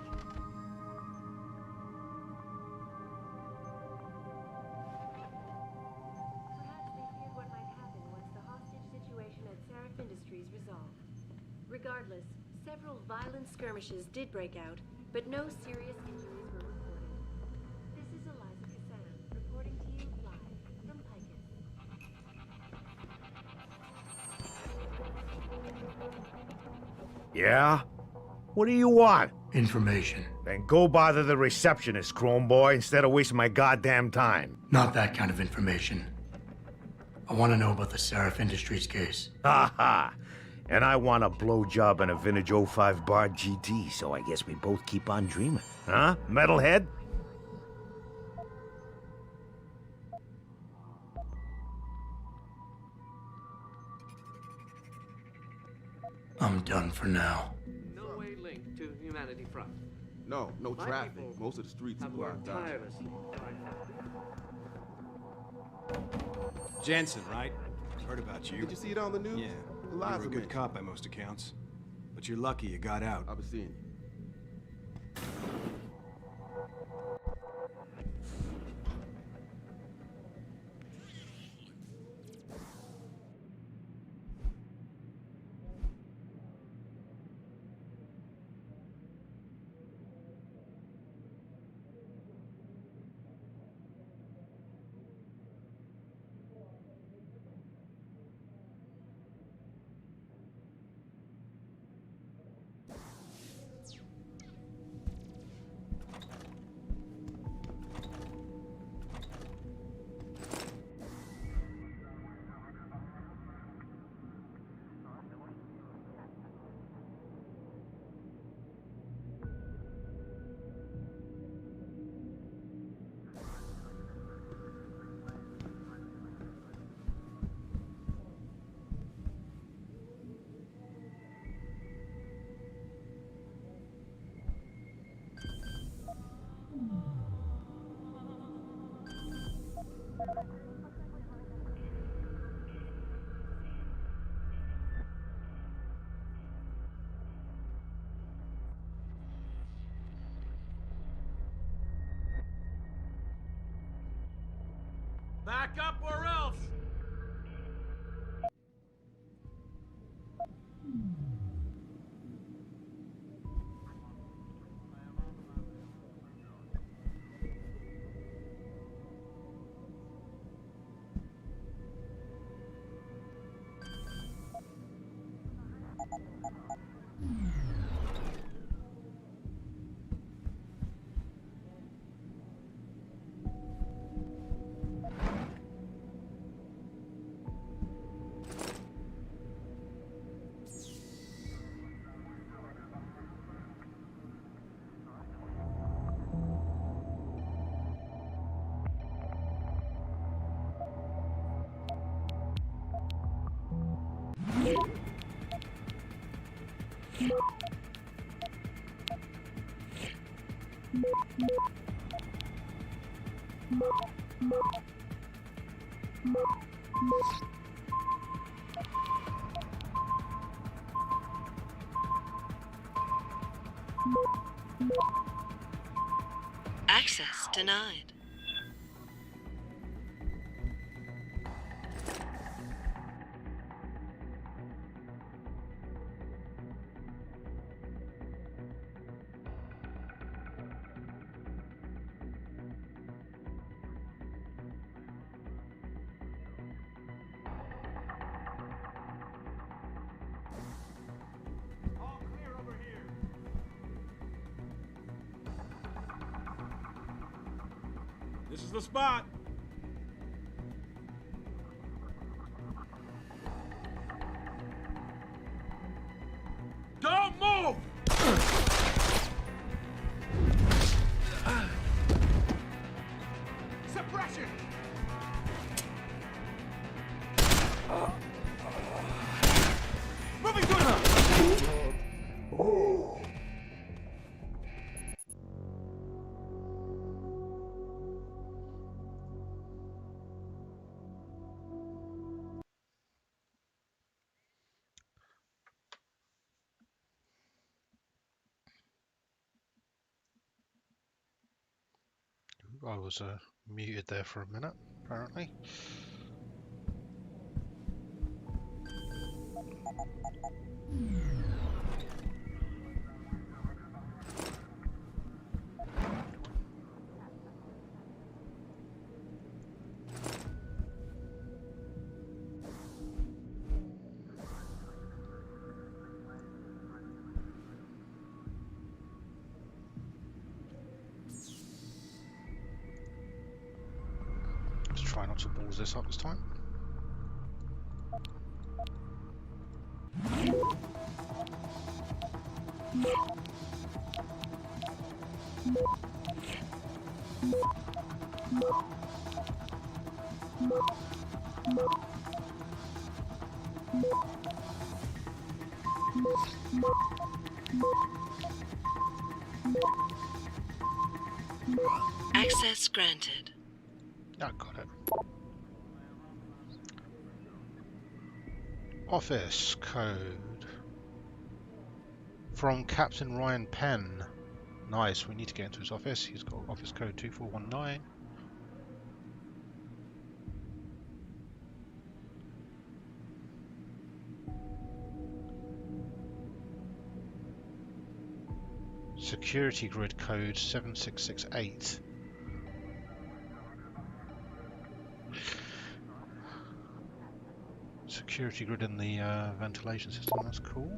Regardless, several violent skirmishes did break out, but no serious injuries were reported. This is Eliza Cassan, reporting to you live from Picus. Yeah? What do you want? Information. Then go bother the receptionist, Chrome Boy, instead of wasting my goddamn time. Not that kind of information. I want to know about the Seraph Industries case. Ha ha! And I want a blowjob in a vintage '05 bar GT, so I guess we both keep on dreaming. Huh, metalhead? I'm done for now. No way linked to Humanity Front. No My traffic. people Most of the streets are have worked blocked out. tirelessly. Jensen, right? Heard about you. Did you see it on the news? Yeah. You Eliza were a good mentioned cop by most accounts. But you're lucky you got out. I've been seeing you. Back up or else! Access denied. All clear over here. This is the spot. Don't move! Suppression! Moving to I was muted there for a minute, apparently. Let's try not to pause this up this time. Access granted. I got it. Office code from Captain Ryan Penn. Nice, we need to get into his office. He's got office code 2419. Security grid code 7668. Security grid in the ventilation system, that's cool.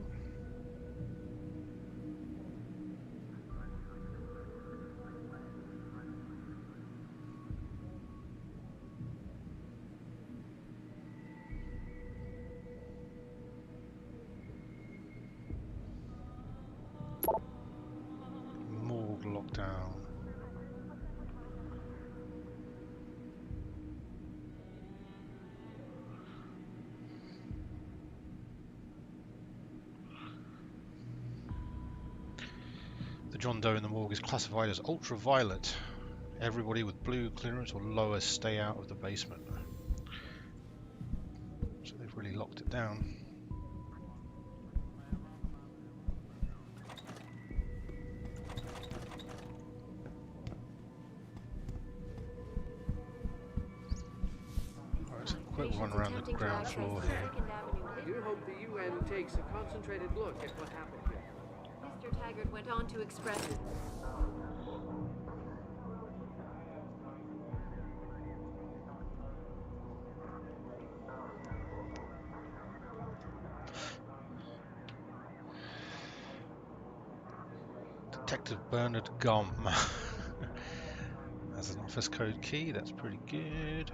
Morgue lockdown. The John Doe in the morgue is classified as ultraviolet. Everybody with blue clearance or lower stay out of the basement. So they've really locked it down. Alright, so quick run around the ground floor here. I do hope the UN takes a concentrated look at what happened here. Mr. Taggart went on to express it. Detective Bernard Gum has an office code key, that's pretty good.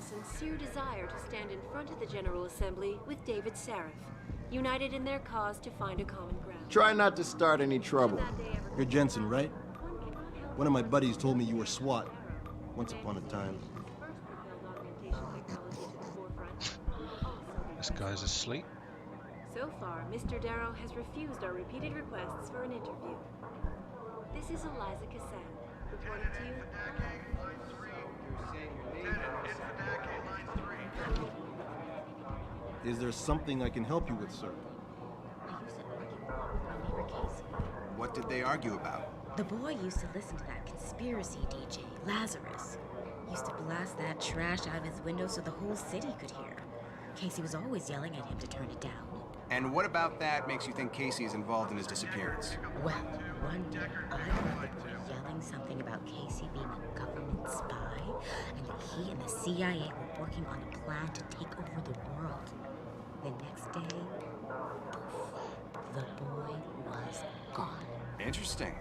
Sincere desire to stand in front of the General Assembly with David Sarif, united in their cause to find a common ground. Try not to start any trouble. You're Jensen, right? One of my buddies told me you were SWAT. Once upon a time. This guy's asleep. So far, Mr. Darrow has refused our repeated requests for an interview. This is Eliza Cassan, reporting to you. Is there something I can help you with, sir? What did they argue about? The boy used to listen to that conspiracy DJ, Lazarus. Used to blast that trash out of his window so the whole city could hear. Casey was always yelling at him to turn it down. And what about that makes you think Casey is involved in his disappearance? Well, one day I heard the boy yelling something about Casey being a government spy, and that he and the CIA were working on a plan to take over the world. The next day, poof, the boy was gone. Interesting.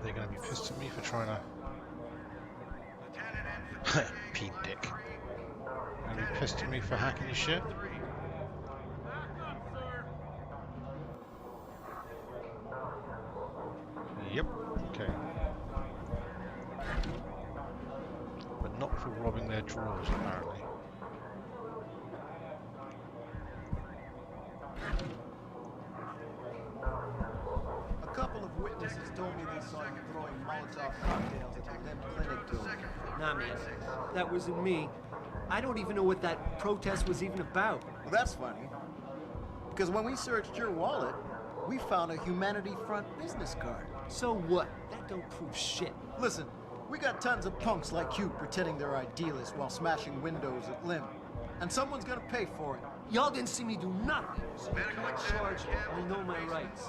They're going to be pissed at me for trying to... Pete Dick. Going to be pissed at me for hacking his shit? Yep, okay. But not for robbing their drawers, apparently. A couple of witnesses told me they saw you throwing Molotov cocktails at the Limb Clinic building. Nah, man. That wasn't me. I don't even know what that protest was even about. Well, that's funny. Because when we searched your wallet, we found a Humanity Front business card. So what? That don't prove shit. Listen, we got tons of punks like you pretending they're idealists while smashing windows at Limb. And someone's gonna pay for it. Y'all didn't see me do nothing. So I can't charge you. I know my rights.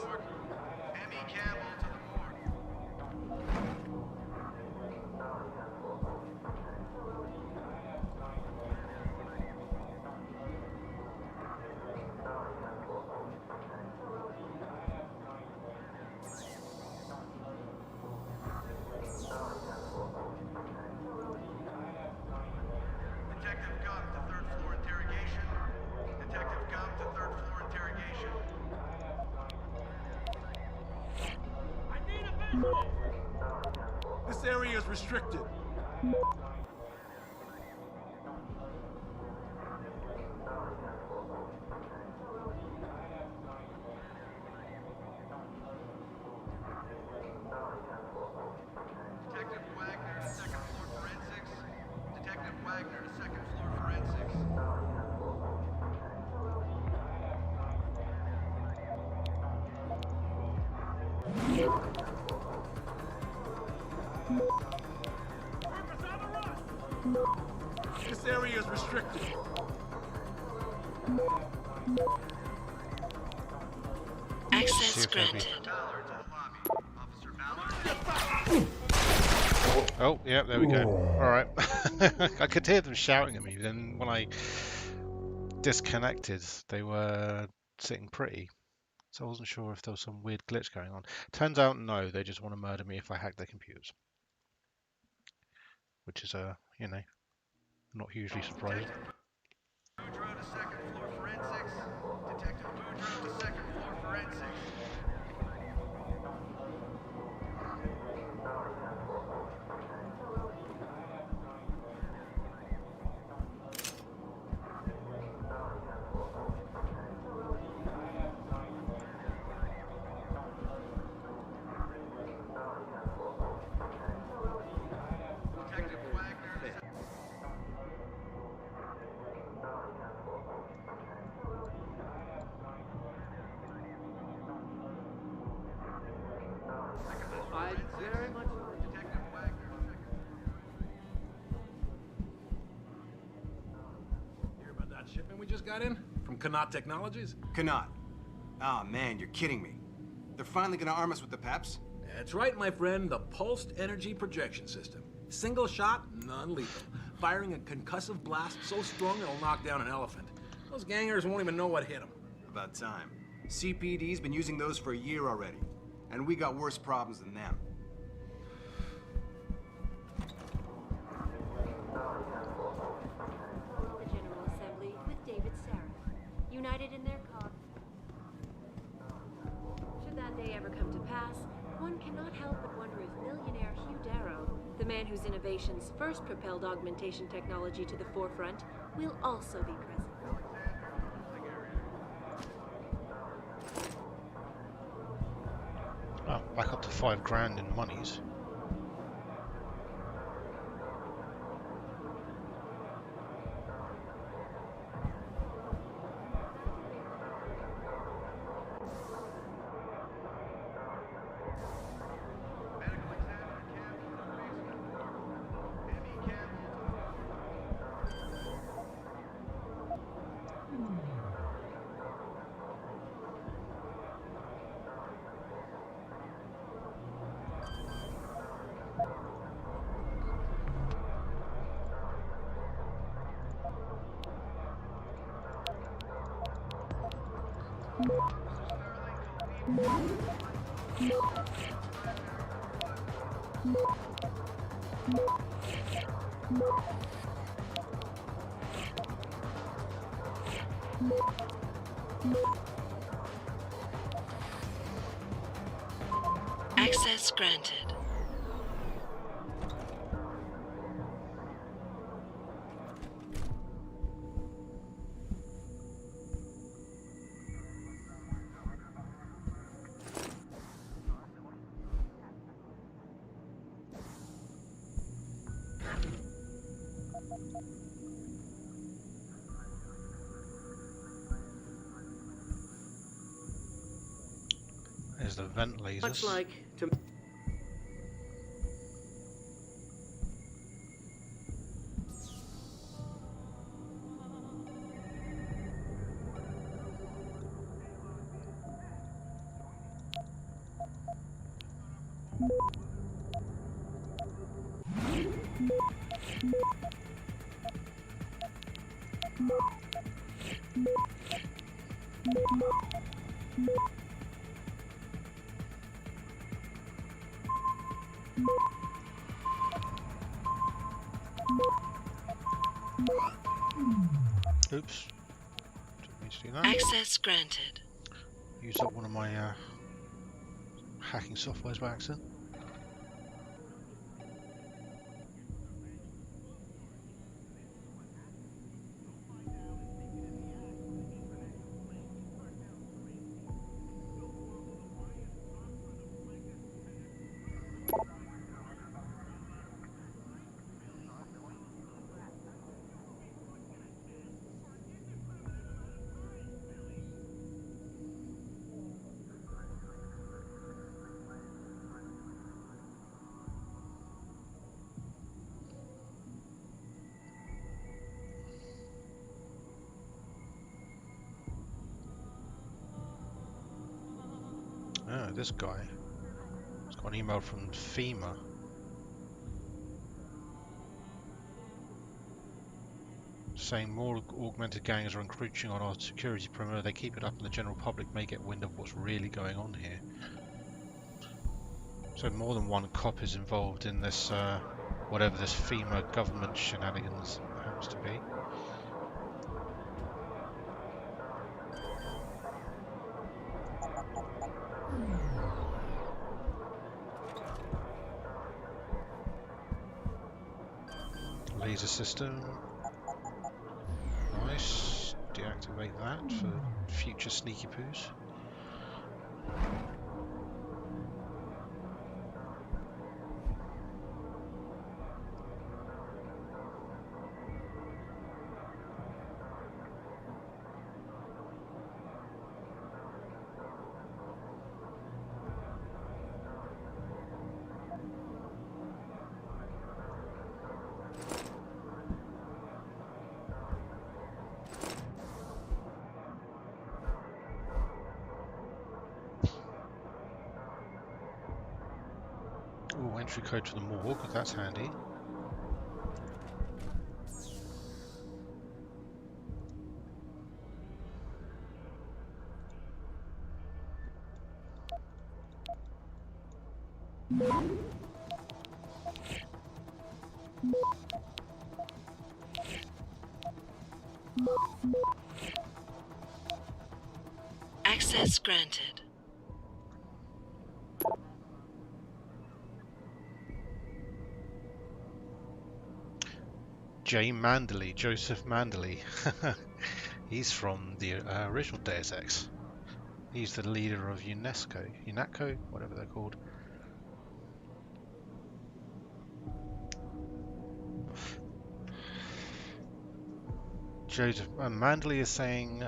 This area is restricted. Detective Wagner to second floor forensics. Detective Wagner to second floor forensics. This area is restricted. Access granted. Oh, yeah, there we go. Alright. I could hear them shouting at me, then when I disconnected, they were sitting pretty. So I wasn't sure if there was some weird glitch going on. Turns out, no, they just want to murder me if I hack their computers. Which is, you know, not hugely surprising. Boudreaux to second floor forensics. Detective Boudreaux to second floor forensics. Detective Wagner. I very much like Detective Wagner. Hear about that shipment we just got in? From Connaught Technologies? Connaught. Oh man, you're kidding me. They're finally gonna arm us with the PEPs? That's right, my friend. The Pulsed Energy Projection System. Single shot, non-lethal. Firing a concussive blast so strong it'll knock down an elephant. Those gangers won't even know what hit them. About time. CPD's been using those for a year already. And we got worse problems than them. The General Assembly with David Sarah, united in their cause. Should that day ever come to pass, one cannot help but wonder if millionaire Hugh Darrow, the man whose innovations first propelled augmentation technology to the forefront, will also be present. Oh, back up to $5,000 in monies. Access granted. There's the vent lasers. Much like to. Oops. Didn't mean to do that. Access granted. Used up one of my hacking softwares by accident. No, this guy. He's got an email from FEMA. Saying more augmented gangs are encroaching on our security perimeter. They keep it up and the general public may get wind of what's really going on here. So more than one cop is involved in this, whatever this FEMA government shenanigans happens to be. Laser system. Nice. Deactivate that for future sneaky poos. Oh, entry code to the morgue, that's handy. Access granted. Joseph Mandley. He's from the original Deus Ex. He's the leader of UNATCO, whatever they're called. Joseph Mandley is saying,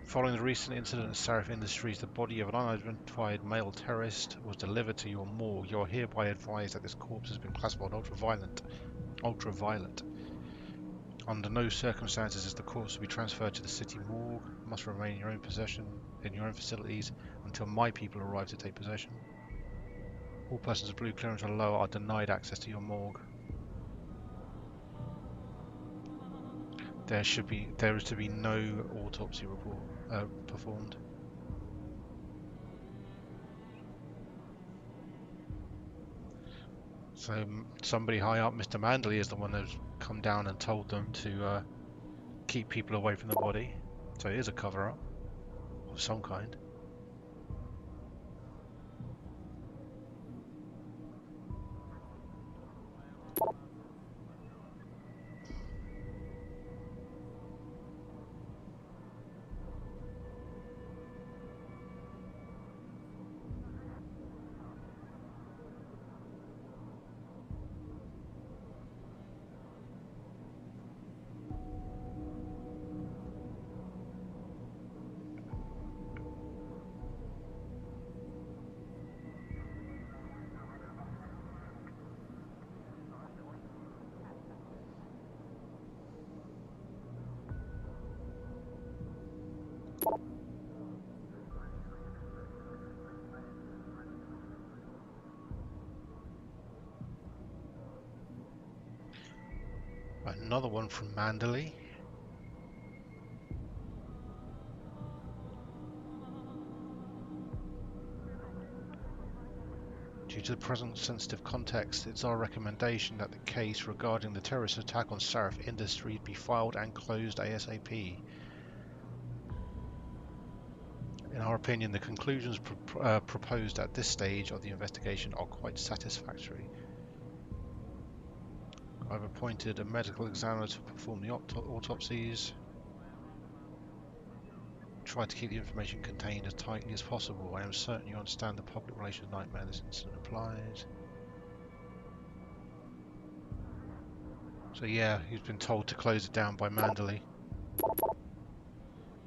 following the recent incident at Sarif Industries, the body of an unidentified male terrorist was delivered to your morgue. You are hereby advised that this corpse has been classified ultraviolet. Under no circumstances is the corpse to be transferred to the city morgue. It must remain in your own possession, in your own facilities, until my people arrive to take possession. All persons of blue clearance or lower are denied access to your morgue. There is to be no autopsy report performed. So somebody high up, Mr. Mandley, is the one that's come down and told them to keep people away from the body. So it is a cover-up of some kind. Another one from Mandalay. Due to the present sensitive context, it's our recommendation that the case regarding the terrorist attack on Sarif Industries be filed and closed ASAP. In our opinion, the conclusions proposed at this stage of the investigation are quite satisfactory. I've appointed a medical examiner to perform the autopsies. Try to keep the information contained as tightly as possible. I am certain you understand the public relations nightmare this incident applies. So yeah, he's been told to close it down by Mandalay.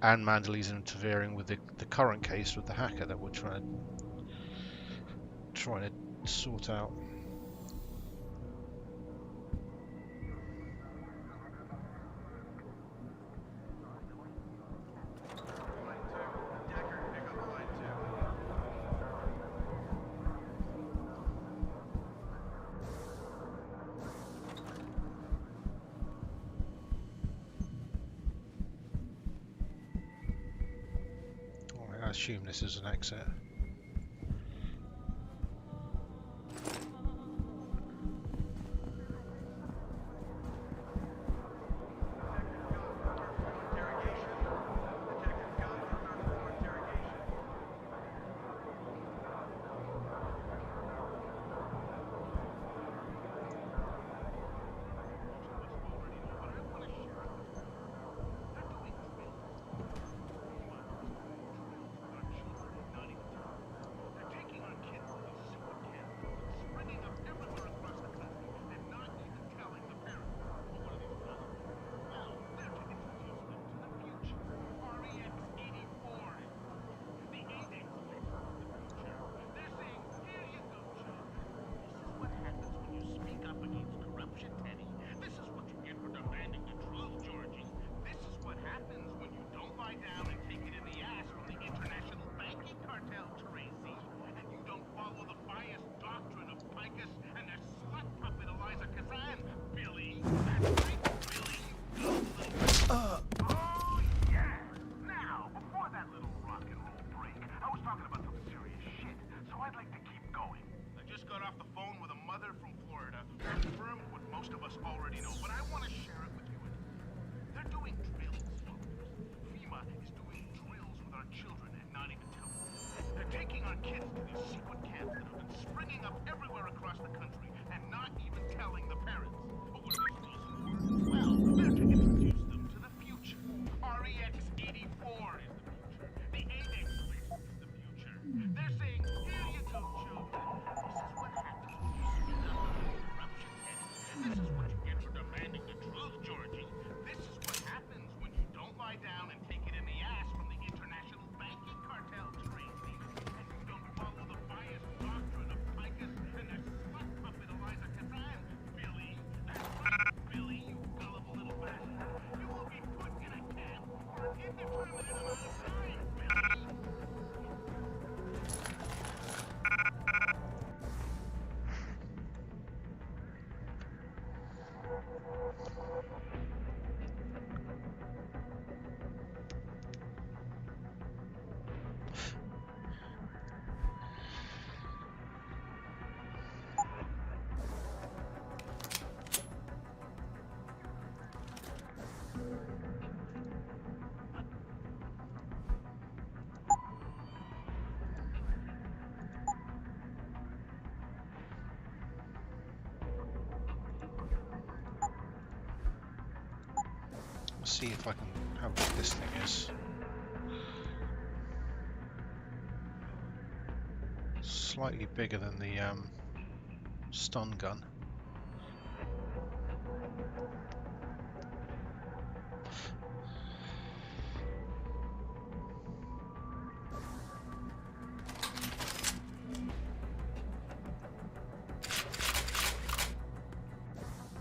And Mandalay's interfering with the current case with the hacker that we're trying to sort out. assume this is an exit. See if I can, how big this thing is. Slightly bigger than the stun gun.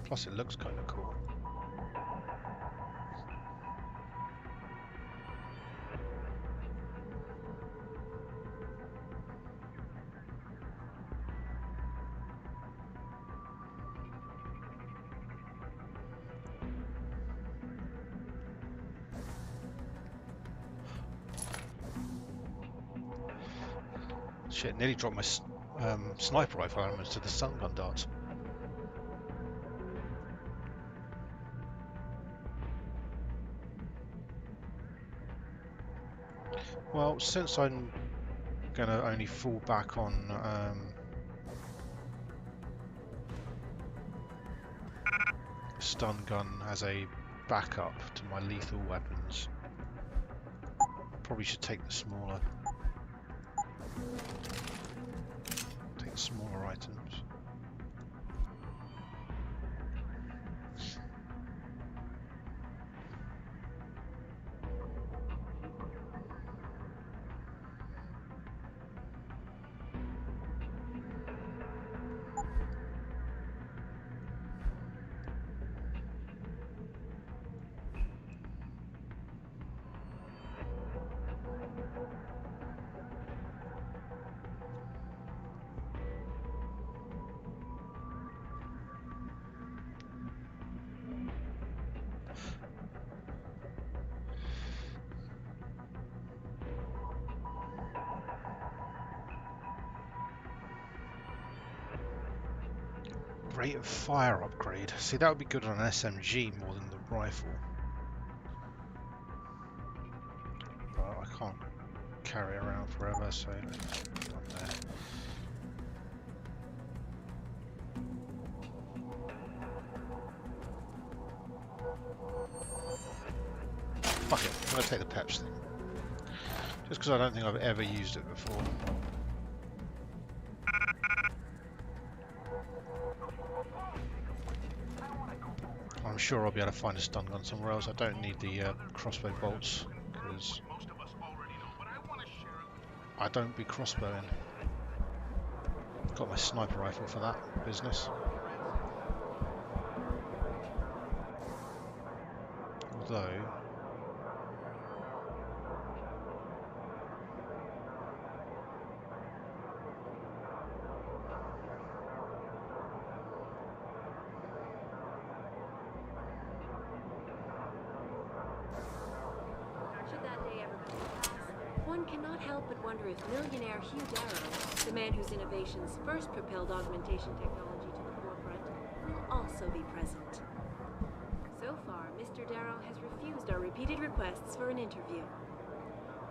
Plus it looks kind of cool. Shit, nearly dropped my sniper rifle armor to the stun gun darts. Well, since I'm gonna only fall back on stun gun as a backup to my lethal weapons, probably should take the smaller items. Rate of fire upgrade. See, that would be good on an SMG more than the rifle. But I can't carry it around forever, so let's put it on there. Fuck it, I'm going to take the peps thing. Just because I don't think I've ever used it before. I'm sure I'll be able to find a stun gun somewhere else. I don't need the crossbow bolts because I don't be crossbowing. Got my sniper rifle for that business. Although cannot help but wonder if millionaire Hugh Darrow, the man whose innovations first propelled augmentation technology to the forefront, will also be present. So far, Mr. Darrow has refused our repeated requests for an interview.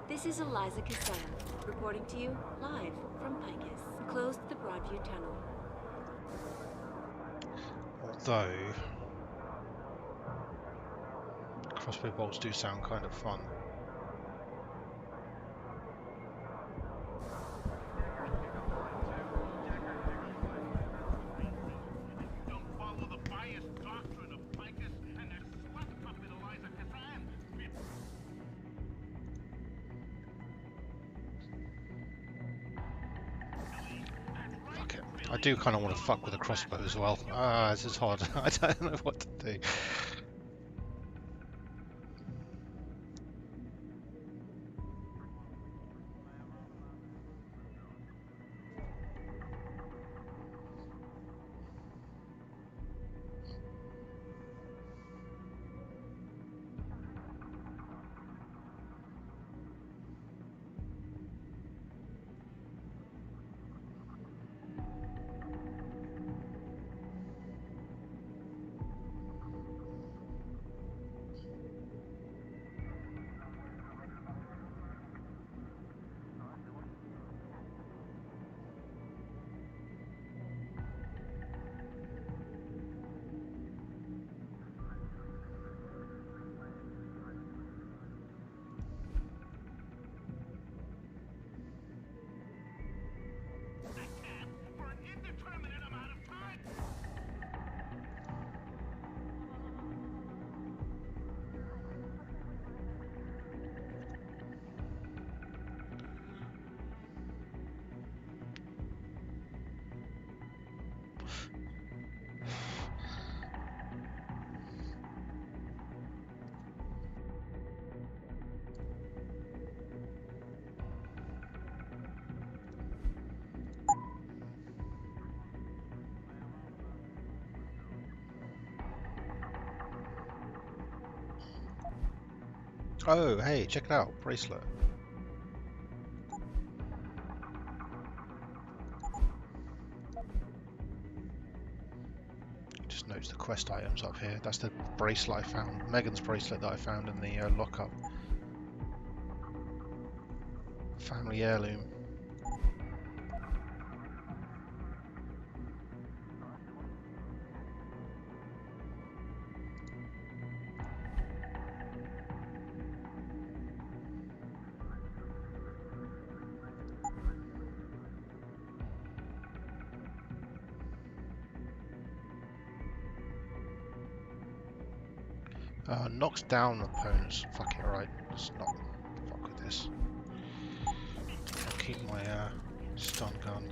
This is Eliza Cassan, reporting to you live from Picus, close to the Broadview Tunnel. although crossbow bolts do sound kind of fun. I do kind of want to fuck with a crossbow as well. This is hard. I don't know what to do. Oh, hey, check it out, bracelet. Just notice the quest items up here. That's the bracelet I found, Megan's bracelet that I found in the lockup. Family heirloom. Knocks down opponents. Fuck it, alright. Let's not fuck with this. I'll keep my stun gun.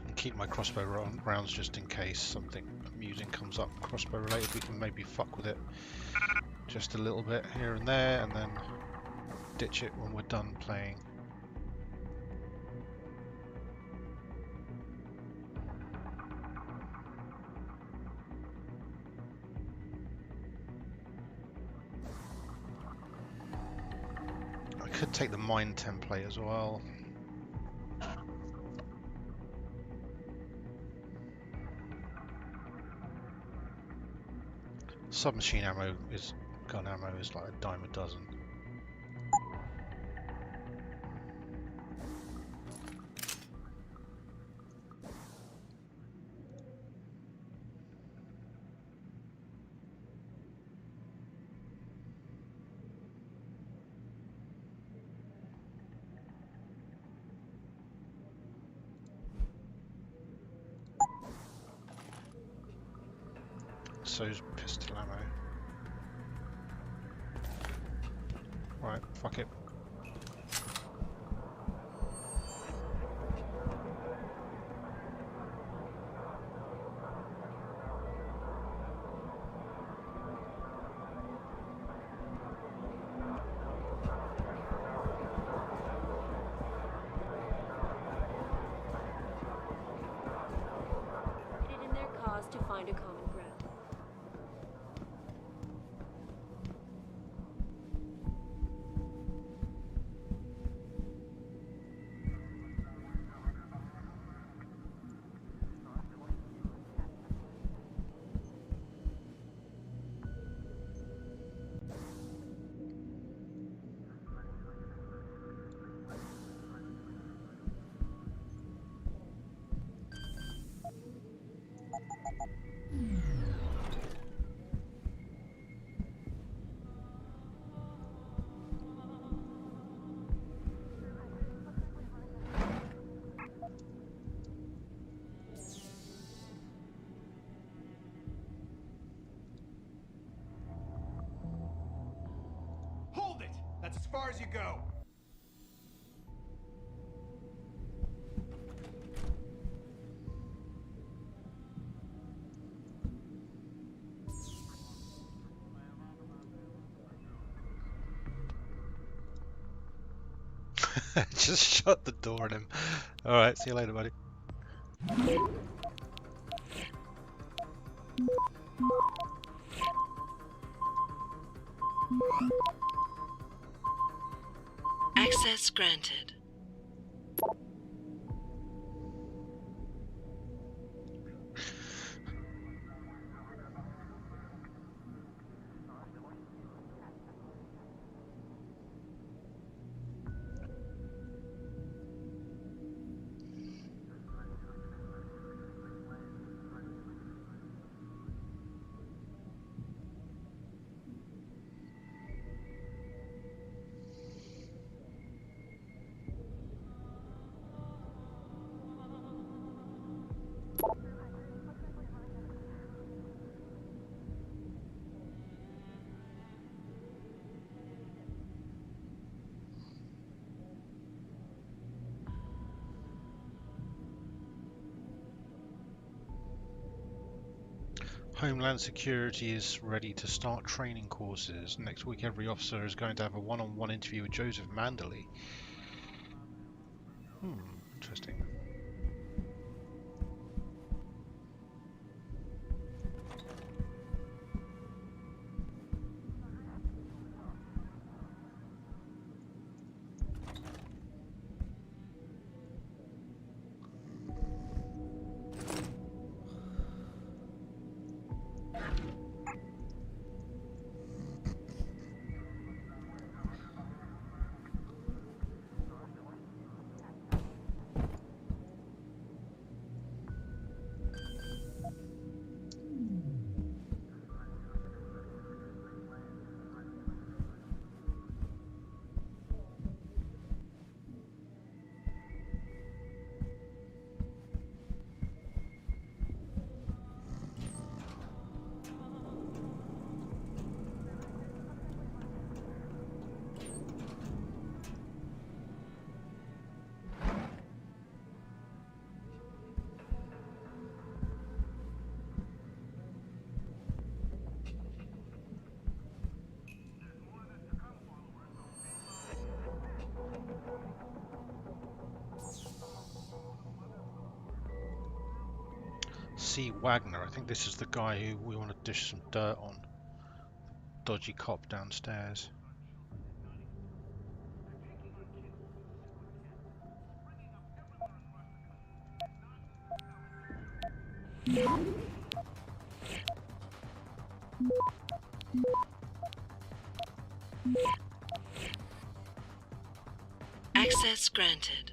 And keep my crossbow rounds just in case something amusing comes up crossbow related. We can maybe fuck with it just a little bit here and there and then ditch it when we're done playing. Could take the mine template as well. Submachine ammo is gun ammo is like a dime a dozen. So's pistol ammo. Right, fuck it. Put it in their cause to find a common ground. Hold it! That's as far as you go. Just shut the door on him. Alright, see you later, buddy. Access granted. Homeland Security is ready to start training courses. Next week, every officer is going to have a one-on-one interview with Joseph Manderley. Interesting. C. Wagner, I think this is the guy who we want to dish some dirt on. Dodgy cop downstairs. Access granted.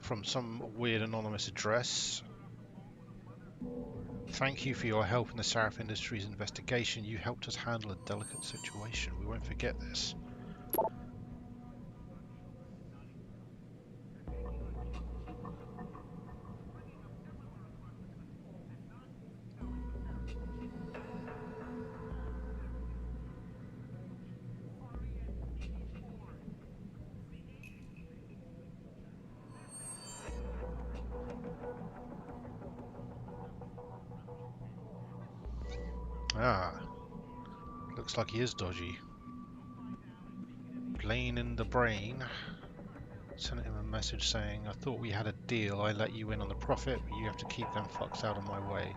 From some weird anonymous address. Thank you for your help in the Sarif Industries investigation. You helped us handle a delicate situation. We won't forget this. Ah, looks like he is dodgy. Blaine in the brain. Sent him a message saying, I thought we had a deal. I let you in on the profit, but you have to keep them fucks out of my way.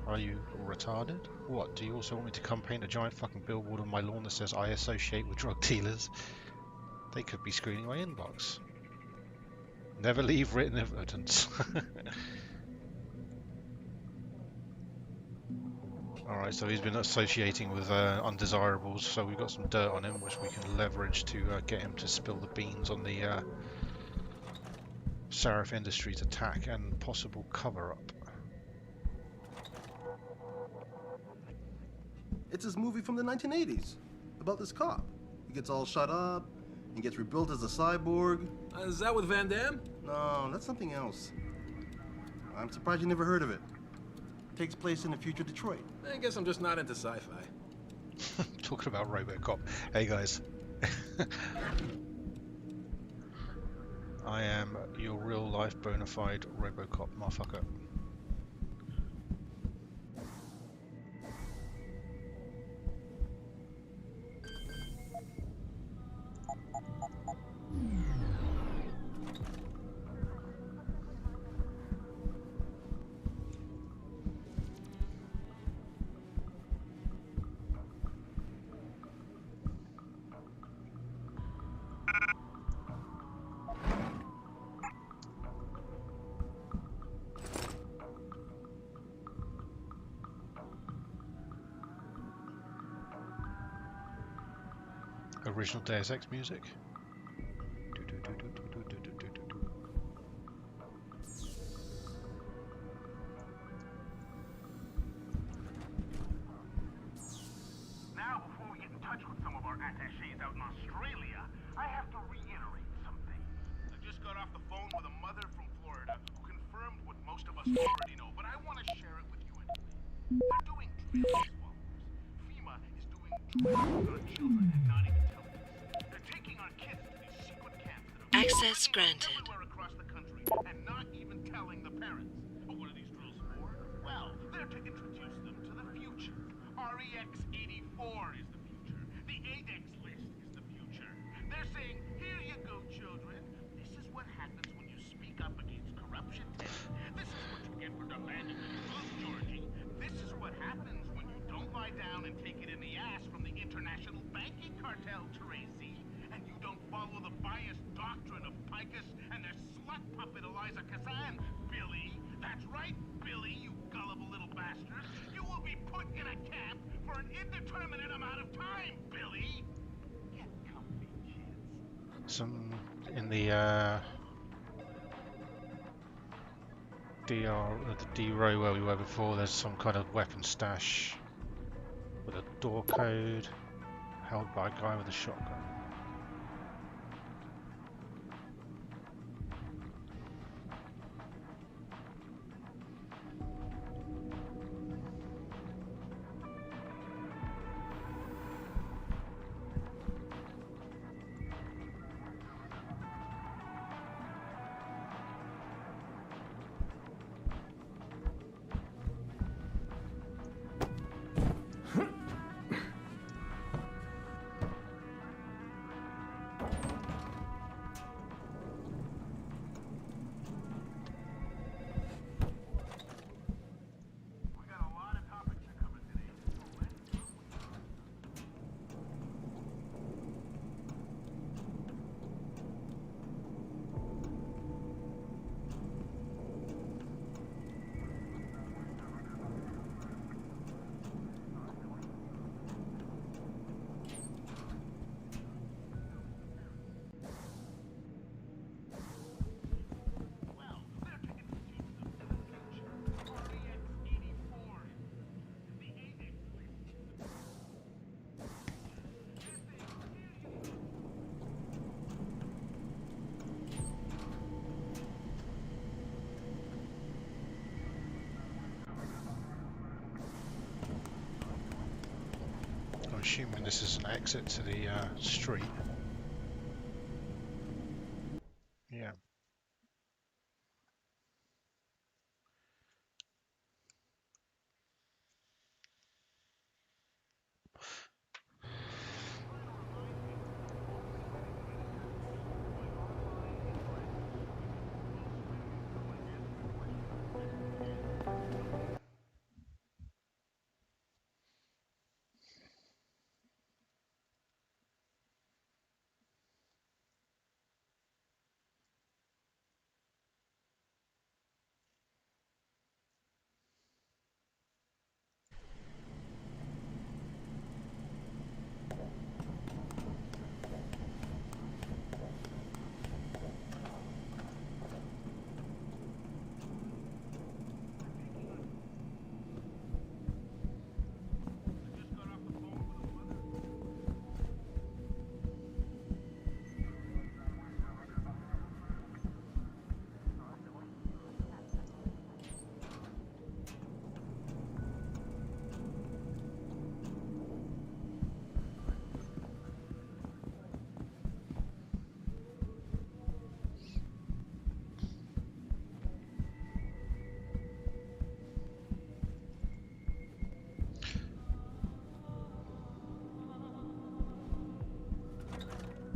Are you retarded? What, do you also want me to come paint a giant fucking billboard on my lawn that says I associate with drug dealers? They could be screening my inbox. Never leave written evidence. Alright, so he's been associating with undesirables, so we've got some dirt on him, which we can leverage to get him to spill the beans on the Sarif Industries attack and possible cover-up. It's this movie from the 1980s about this cop. He gets all shut up and gets rebuilt as a cyborg. Is that with Van Damme? No, that's something else. I'm surprised you never heard of it. Takes place in the future Detroit. I guess I'm just not into sci-fi. Talking about RoboCop. Hey guys. I am your real life bona fide RoboCop, motherfucker. Original Deus Ex music. Now, before we get in touch with some of our attachés out in Australia, I have to reiterate something. I just got off the phone with a mother from Florida who confirmed what most of us already know, but I want to share it with you anyway. They're doing drills, followers. FEMA is doing drills on children and not even telling us. They're taking our kids to these secret camps that are Access granted. everywhere across the country and not even telling the parents. But what are these drills for? Well, they're to introduce them to the future. REX-84 is the future. The ADEX list is the future. They're saying, here you go, children. This is what happens when you speak up against corruption, Teddy. This is what you get for demanding the truth, Georgie. This is what happens when you don't lie down and take it in the ass from the international banking cartel, Tracy. And you don't follow the biased doctrine of Picus and their slut puppet Eliza Kazan, Billy. That's right, Billy, you gullible little bastard. You will be put in a camp for an indeterminate amount of time, Billy. Get comfy, kids. Some in the the D row where we were before, there's some kind of weapon stash with a door code held by a guy with a shotgun. assuming this is an exit to the street. Yeah.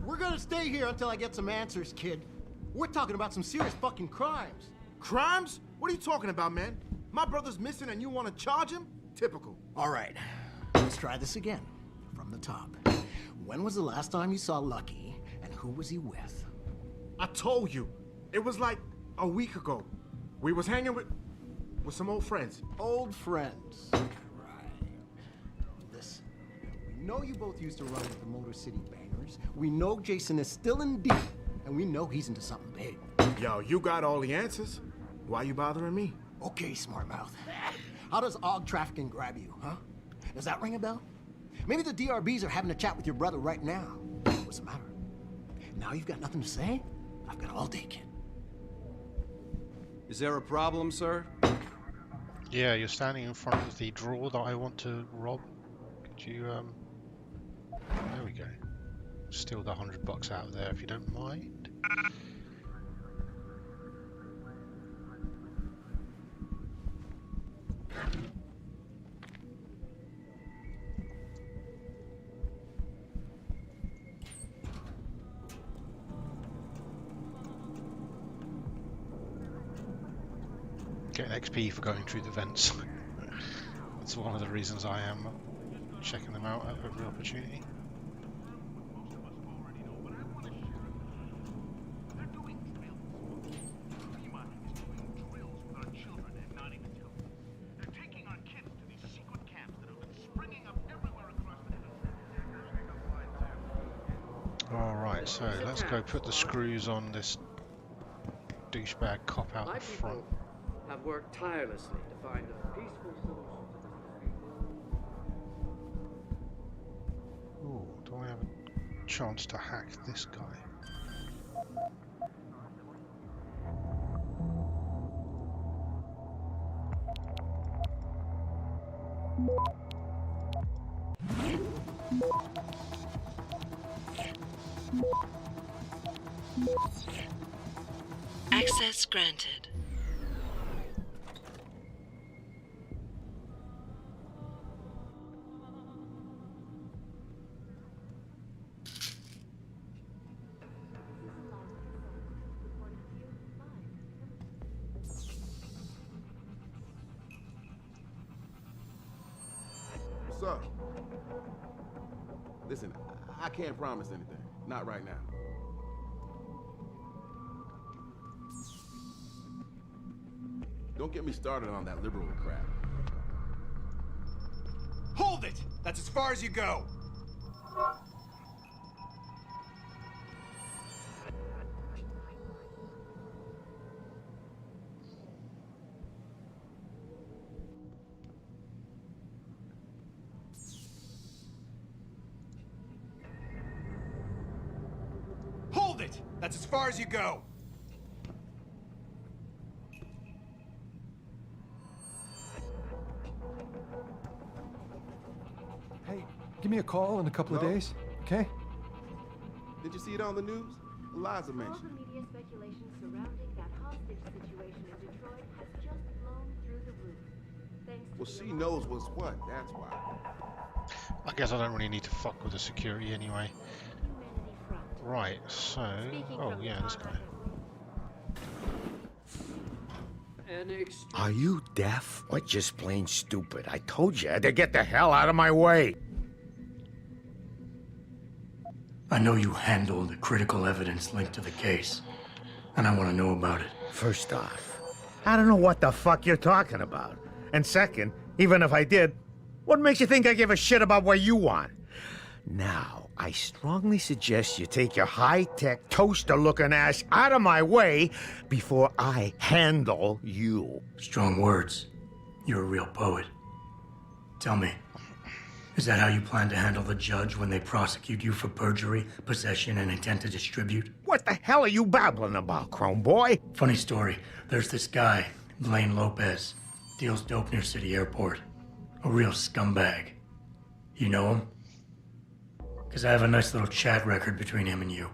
We're gonna stay here until I get some answers, kid. We're talking about some serious fucking crimes. Crimes? What are you talking about, man? My brother's missing and you want to charge him? Typical. All right, let's try this again. From the top. When was the last time you saw Lucky, and who was he with? I told you. It was like a week ago. We was hanging with some old friends. Old friends. Right. Listen, we know you both used to run with the Motor City Bangers. We know Jason is still in deep, and we know he's into something big. Yo, you got all the answers. Why you bothering me? Okay, smart mouth. How does AUG trafficking grab you, huh? Does that ring a bell? Maybe the DRBs are having a chat with your brother right now. What's the matter? Now you've got nothing to say? I've got all day, kid. Is there a problem, sir? Yeah, you're standing in front of the drawer that I want to rob. Could you, there we go. Steal the $100 out of there if you don't mind. Get an XP for going through the vents. That's one of the reasons I am checking them out at every opportunity. Alright, so let's go put the screws on this douchebag cop out the front. Have worked tirelessly to find a peaceful solution to this dispute. Ooh, do I have a chance to hack this guy? Access granted. What's up? Listen, I can't promise anything. Not right now. Don't get me started on that liberal crap. Hold it! That's as far as you go! Hold it! That's as far as you go! Hey, Give me a call in a couple of days, okay? Did you see it on the news? Eliza All mentioned the media speculation surrounding that hostage situation in Detroit has just blown through the roof. Thanks to Well, the she alarm knows what's what, that's why. I guess I don't really need to fuck with the security anyway. Humanity Front. Right, so... Speaking Oh, from the yeah, this guy. Are you deaf or just plain stupid? I told you to get the hell out of my way. I know you handled the critical evidence linked to the case, and I want to know about it. First off, I don't know what the fuck you're talking about. And second, even if I did, what makes you think I give a shit about what you want? Now, I strongly suggest you take your high-tech, toaster-looking ass out of my way before I handle you. Strong words. You're a real poet. Tell me, is that how you plan to handle the judge when they prosecute you for perjury, possession, and intent to distribute? What the hell are you babbling about, Chrome Boy? Funny story. There's this guy, Blaine Lopez, deals dope near City Airport. A real scumbag. You know him? Because I have a nice little chat record between him and you.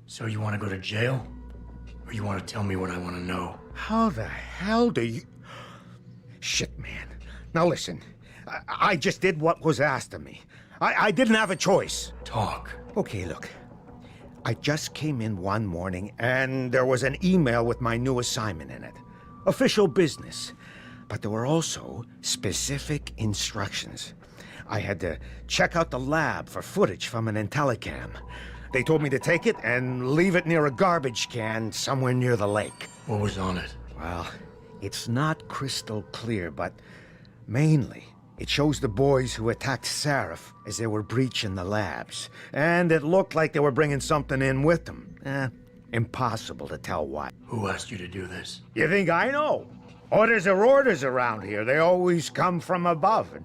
So you want to go to jail? Or you want to tell me what I want to know? How the hell do you... Shit, man. Now listen, I just did what was asked of me. I didn't have a choice. Talk. Okay, look. I just came in one morning and there was an email with my new assignment in it. Official business. But there were also specific instructions. I had to check out the lab for footage from an Intellicam. They told me to take it and leave it near a garbage can somewhere near the lake. What was on it? Well, it's not crystal clear, but mainly it shows the boys who attacked Sarif as they were breaching the labs. And it looked like they were bringing something in with them. Impossible to tell what. Who asked you to do this? You think I know? Orders are orders around here. They always come from above. And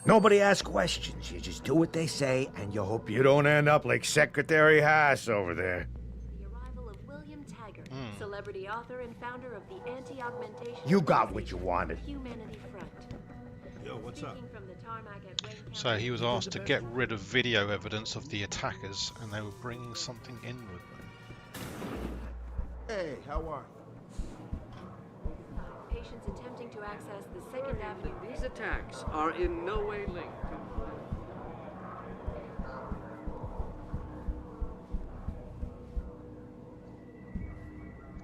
nobody asks questions. You just do what they say, and you hope you don't end up like Secretary Haas over there. The arrival of William Taggart, celebrity author and founder of the anti-augmentation... You got what you wanted. Humanity Front. Yo, what's up? Speaking from the tarmac at Wayne County- So he was asked to get rid of video evidence of the attackers, and they were bringing something in with them. Hey, how are you? Patients attempting to access the 2nd Avenue... These attacks are in no way linked to...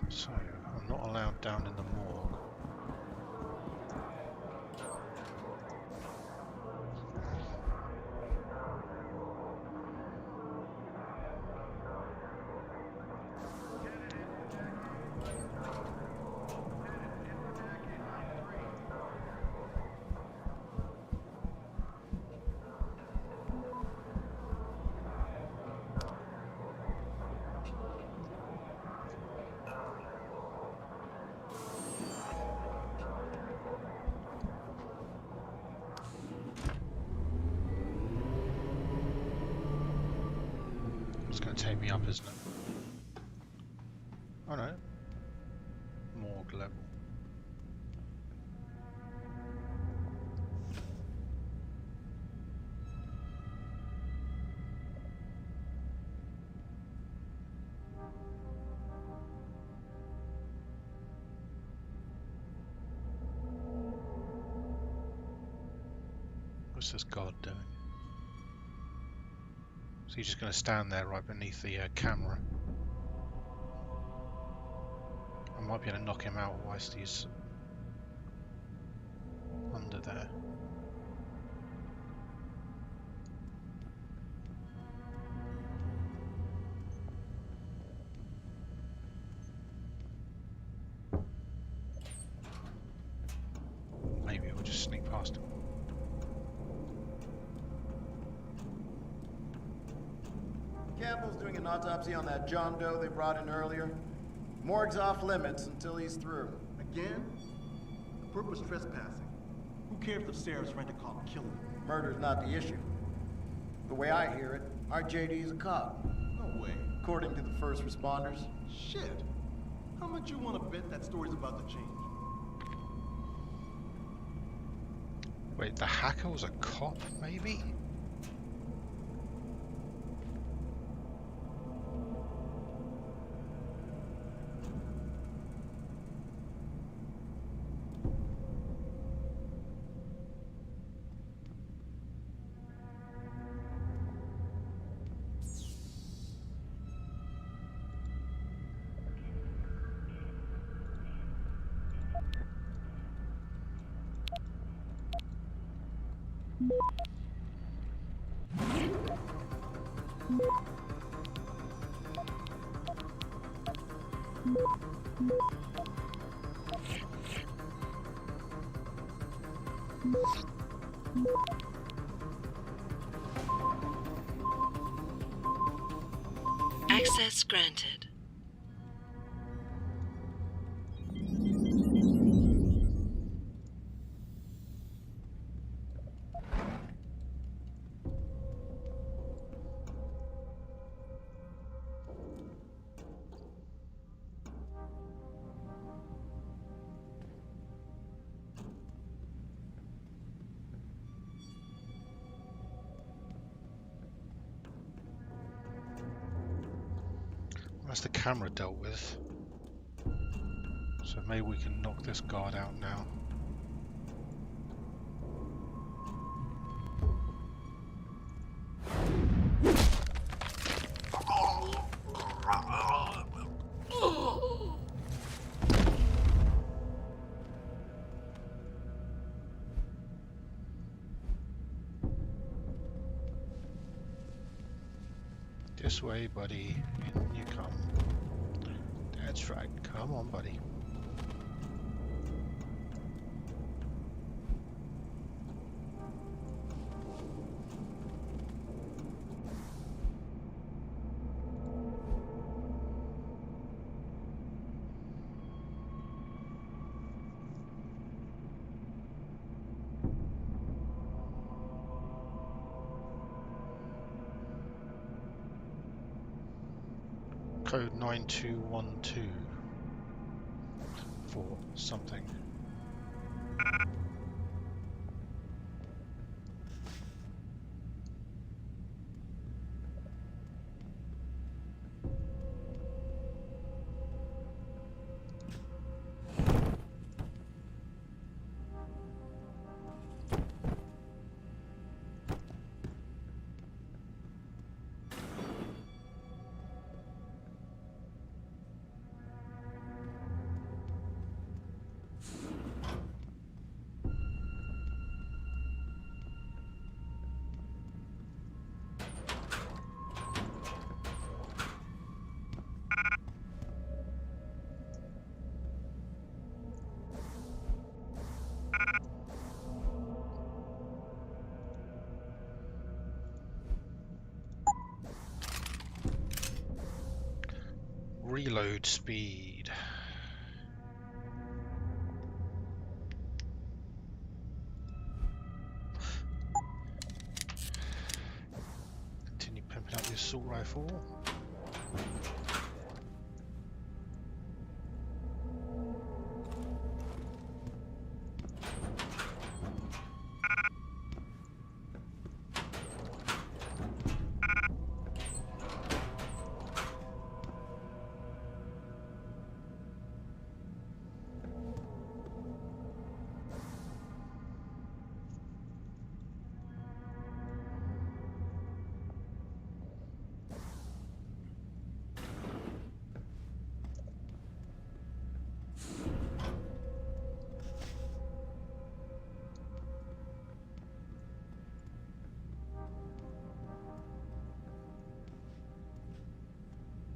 So, I'm not allowed down in the morgue. It's going to take me up, isn't it? Oh no. Morgue level. What's this guard doing? So he's just going to stand there right beneath the camera. I might be able to knock him out whilst he's under there. Maybe we'll just sneak past him. Campbell's doing an autopsy on that John Doe they brought in earlier. Morgue's off limits until he's through. Again? The purpose trespassing. Who cares if Sarah's rent-a-cop killing him? Murder's not the issue. The way I hear it, our JD is a cop. No way. According to the first responders. Shit. How much you want to bet that story's about to change? Wait, the hacker was a cop, maybe? Access granted. That's the camera dealt with. So maybe we can knock this guard out now. This way, buddy. In you come. That's right. Come on, buddy. Code 9212 for something. Reload speed. Continue pumping out the assault rifle.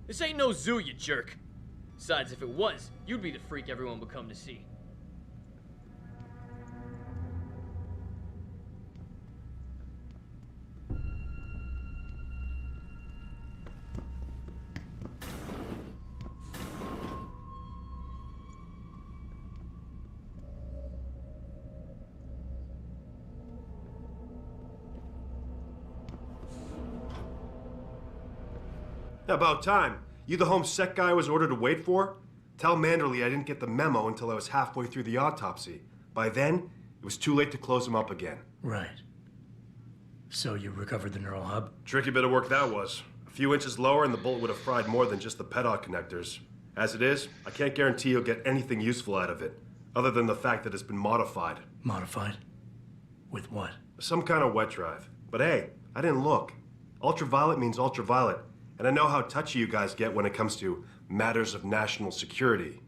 This ain't no zoo, you jerk. Besides, if it was, you'd be the freak everyone would come to see. About time. You the home sec guy I was ordered to wait for? Tell Manderley I didn't get the memo until I was halfway through the autopsy. By then, It was too late to close him up again. Right. So you recovered the neural hub? Tricky bit of work that was. A few inches lower and the bullet would have fried more than just the pedal connectors. As it is, I can't guarantee you'll get anything useful out of it, other than the fact that it's been modified. Modified? With what? Some kind of wet drive. But hey, I didn't look. Ultraviolet means ultraviolet, and I know how touchy you guys get when it comes to matters of national security.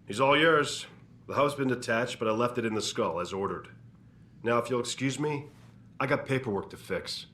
He's all yours. The hub's been detached, but I left it in the skull as ordered. Now, if you'll excuse me, I got paperwork to fix.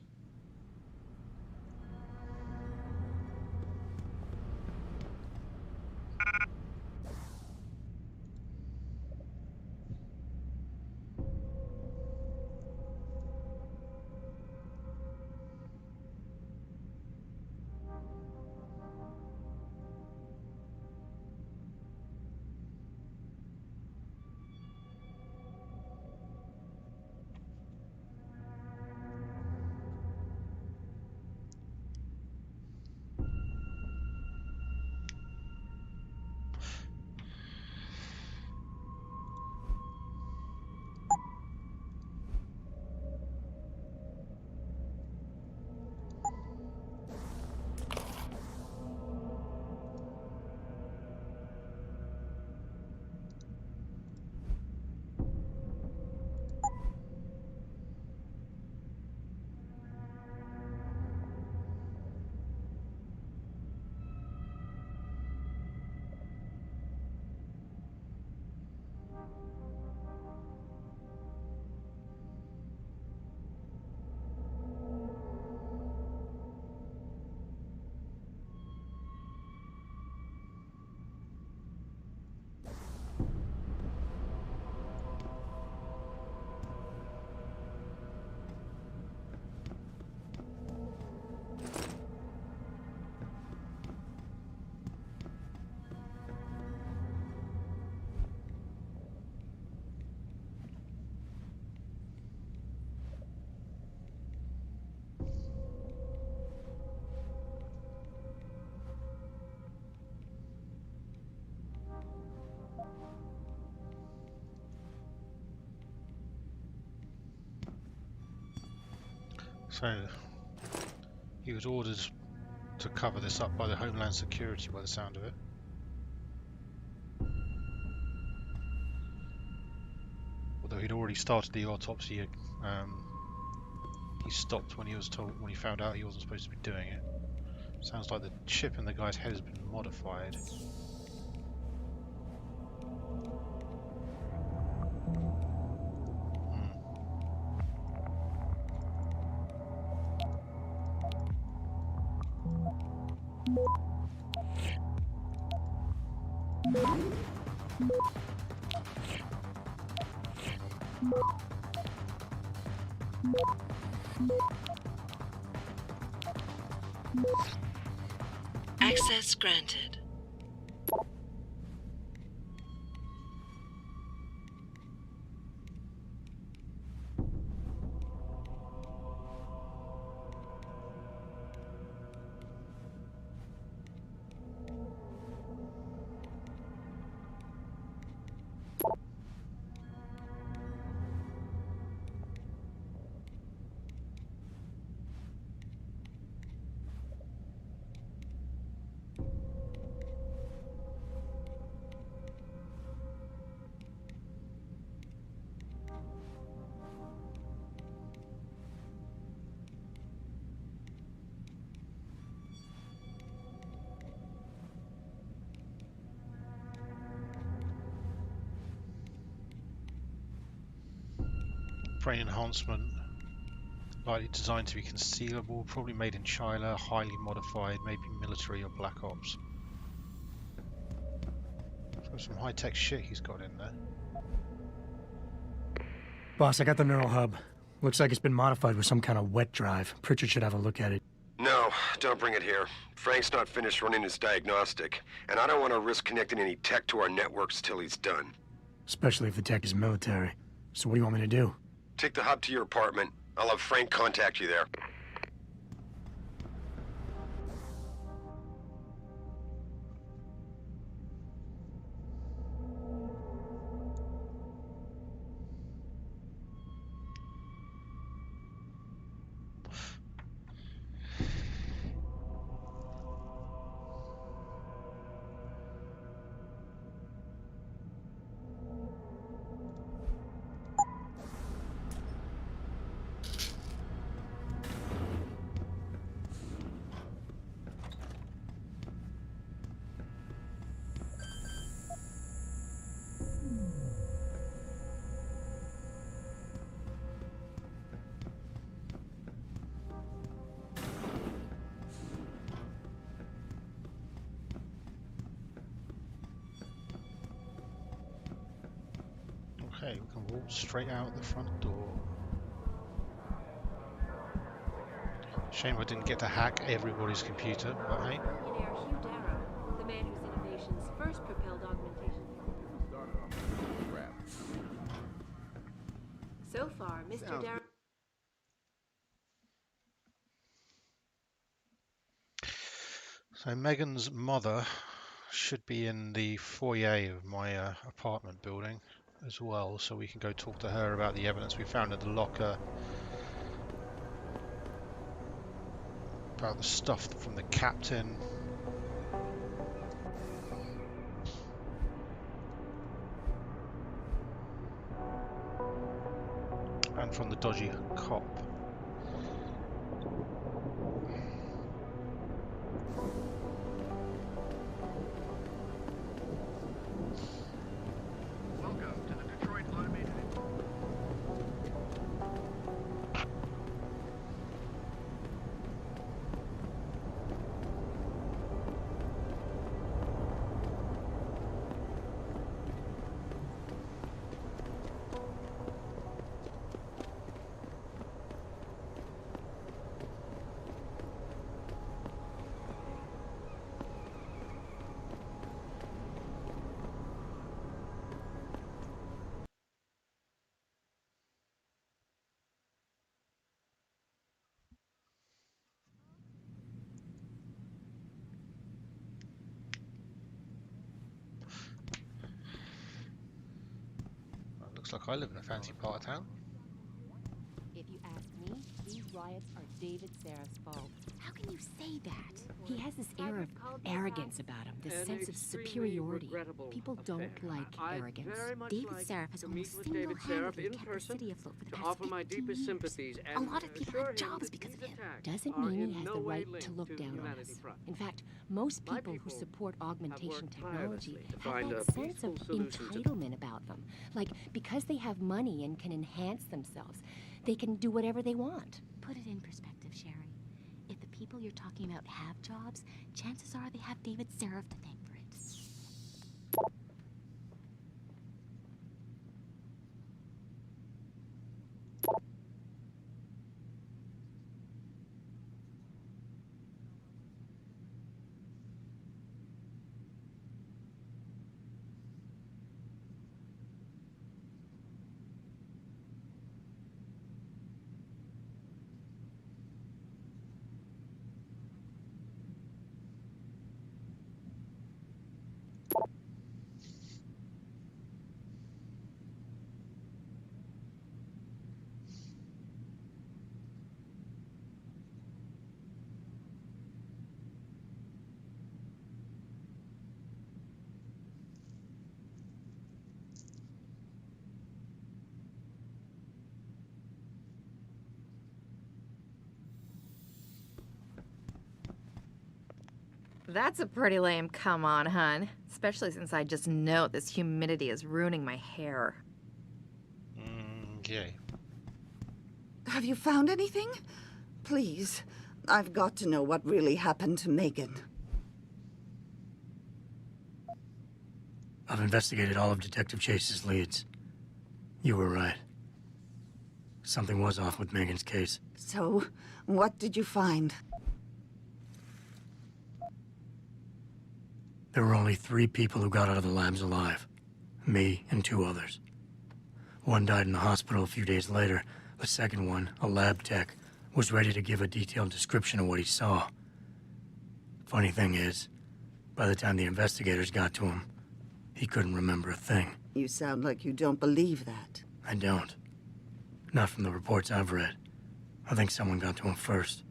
So, he was ordered to cover this up by the Homeland Security by the sound of it. Although he'd already started the autopsy, he stopped when he was told, when he found out he wasn't supposed to be doing it. Sounds like the chip in the guy's head has been modified. Access granted. Brain enhancement, likely designed to be concealable, probably made in China, highly modified, maybe military or black ops. So some high-tech shit he's got in there. Boss, I got the neural hub. Looks like it's been modified with some kind of wet drive. Pritchard should have a look at it. No, don't bring it here. Frank's not finished running his diagnostic, and I don't want to risk connecting any tech to our networks till he's done. Especially if the tech is military. So what do you want me to do? Take the hub to your apartment. I'll have Frank contact you there. walked straight out the front door. Shame I didn't get to hack everybody's computer, but hey. Billionaire Hugh Darrow, the man whose innovations first propelled augmentation. So far, Mr. Darrow. So Megan's mother should be in the foyer of my apartment building as well, so we can go talk to her about the evidence we found in the locker, about the stuff from the captain, and from the dodgy cop. Looks like I live in a fancy part of town. If you ask me, these riots are David Seraf's fault. How can you say that? He has this air of arrogance about him, this sense of superiority. People don't like arrogance. David Seraf has almost Meet with David Seraf single-handedly in kept the person city afloat for the to past offer my 15 deepest years. sympathies A and lot of people assure have him jobs that because these of him. attacks Doesn't are mean in he has no the way right to linked look to down on Humanity us. Front. In fact, most My people who people support augmentation worked technology tirelessly to have find that a sense of peaceful solution to- entitlement about them. Like, because they have money and can enhance themselves, they can do whatever they want. Put it in perspective, Sherry. If the people you're talking about have jobs, chances are they have David Seraf to thank for it. That's a pretty lame come on, hun. Especially since I just know this humidity is ruining my hair. Okay. Have you found anything? Please, I've got to know what really happened to Megan. I've investigated all of Detective Chase's leads. You were right. Something was off with Megan's case. So, what did you find? There were only 3 people who got out of the labs alive. Me and 2 others. One died in the hospital a few days later. The second one, a lab tech, was ready to give a detailed description of what he saw. Funny thing is, by the time the investigators got to him, he couldn't remember a thing. You sound like you don't believe that. I don't. Not from the reports I've read. I think someone got to him first.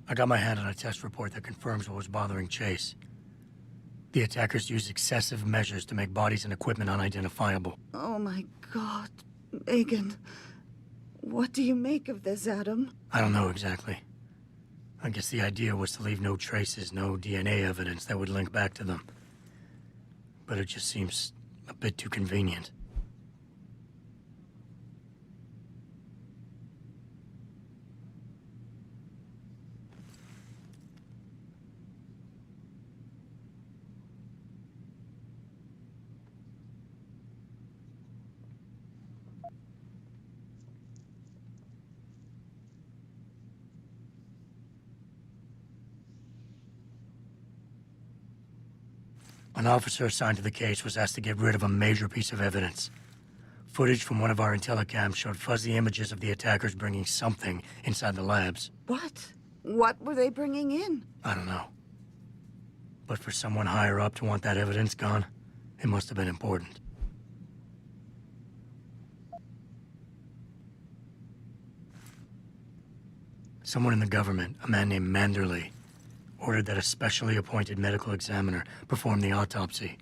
I got my hand on a test report that confirms what was bothering Chase. The attackers used excessive measures to make bodies and equipment unidentifiable. Oh my God, Megan. What do you make of this, Adam? I don't know exactly. I guess the idea was to leave no traces, no DNA evidence that would link back to them. But it just seems a bit too convenient. An officer assigned to the case was asked to get rid of a major piece of evidence. Footage from one of our intellicams showed fuzzy images of the attackers bringing something inside the labs. What? What were they bringing in? I don't know. But for someone higher up to want that evidence gone, it must have been important. Someone in the government, a man named Manderley, ordered that a specially appointed medical examiner perform the autopsy.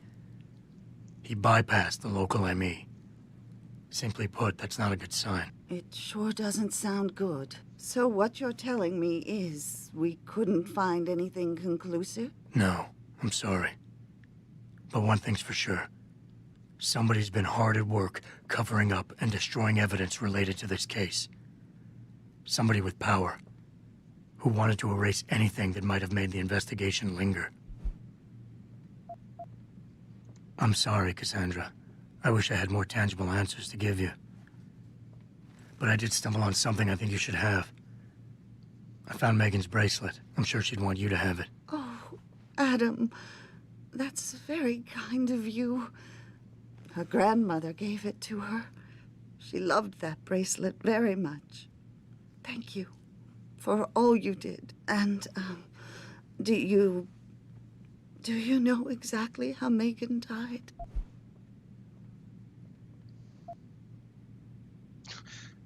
He bypassed the local ME. Simply put, that's not a good sign. It sure doesn't sound good. So what you're telling me is we couldn't find anything conclusive? No, I'm sorry. But one thing's for sure. Somebody's been hard at work covering up and destroying evidence related to this case. Somebody with power, who wanted to erase anything that might have made the investigation linger. I'm sorry, Cassandra. I wish I had more tangible answers to give you. But I did stumble on something I think you should have. I found Megan's bracelet. I'm sure she'd want you to have it. Oh, Adam, that's very kind of you. Her grandmother gave it to her. She loved that bracelet very much. Thank you for all you did. And, do you know exactly how Megan died?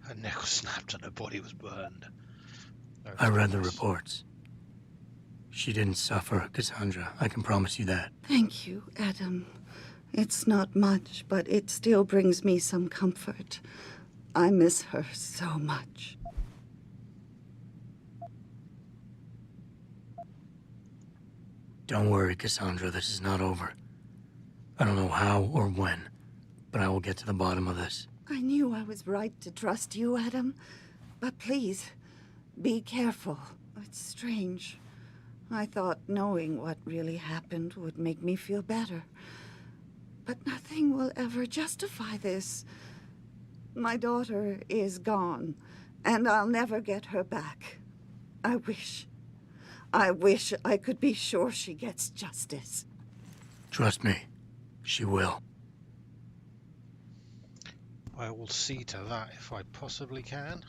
Her neck was snapped and her body was burned. I read the reports. She didn't suffer, Cassandra. I can promise you that. Thank you, Adam. It's not much, but it still brings me some comfort. I miss her so much. Don't worry, Cassandra. This is not over. I don't know how or when, but I will get to the bottom of this. I knew I was right to trust you, Adam. But please, be careful. It's strange. I thought knowing what really happened would make me feel better. But nothing will ever justify this. My daughter is gone, and I'll never get her back. I wish I could be sure she gets justice. Trust me, she will. I will see to that if I possibly can.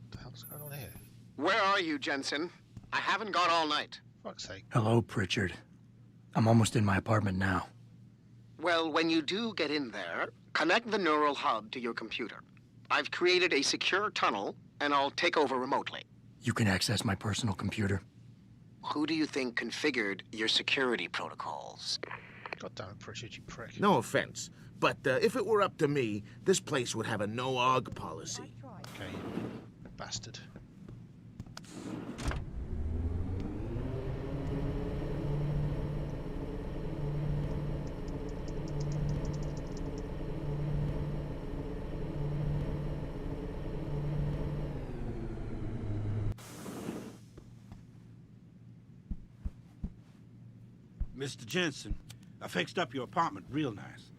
What the hell's going on here? Where are you, Jensen? I haven't gone all night. Fuck's sake. Hello, Pritchard. I'm almost in my apartment now. Well, when you do get in there, connect the neural hub to your computer. I've created a secure tunnel, and I'll take over remotely. You can access my personal computer. Who do you think configured your security protocols? God damn it, Pritchard, you prick. No offense, but if it were up to me, this place would have a no-AUG policy. Okay, bastard. Mr. Jensen, I fixed up your apartment real nice.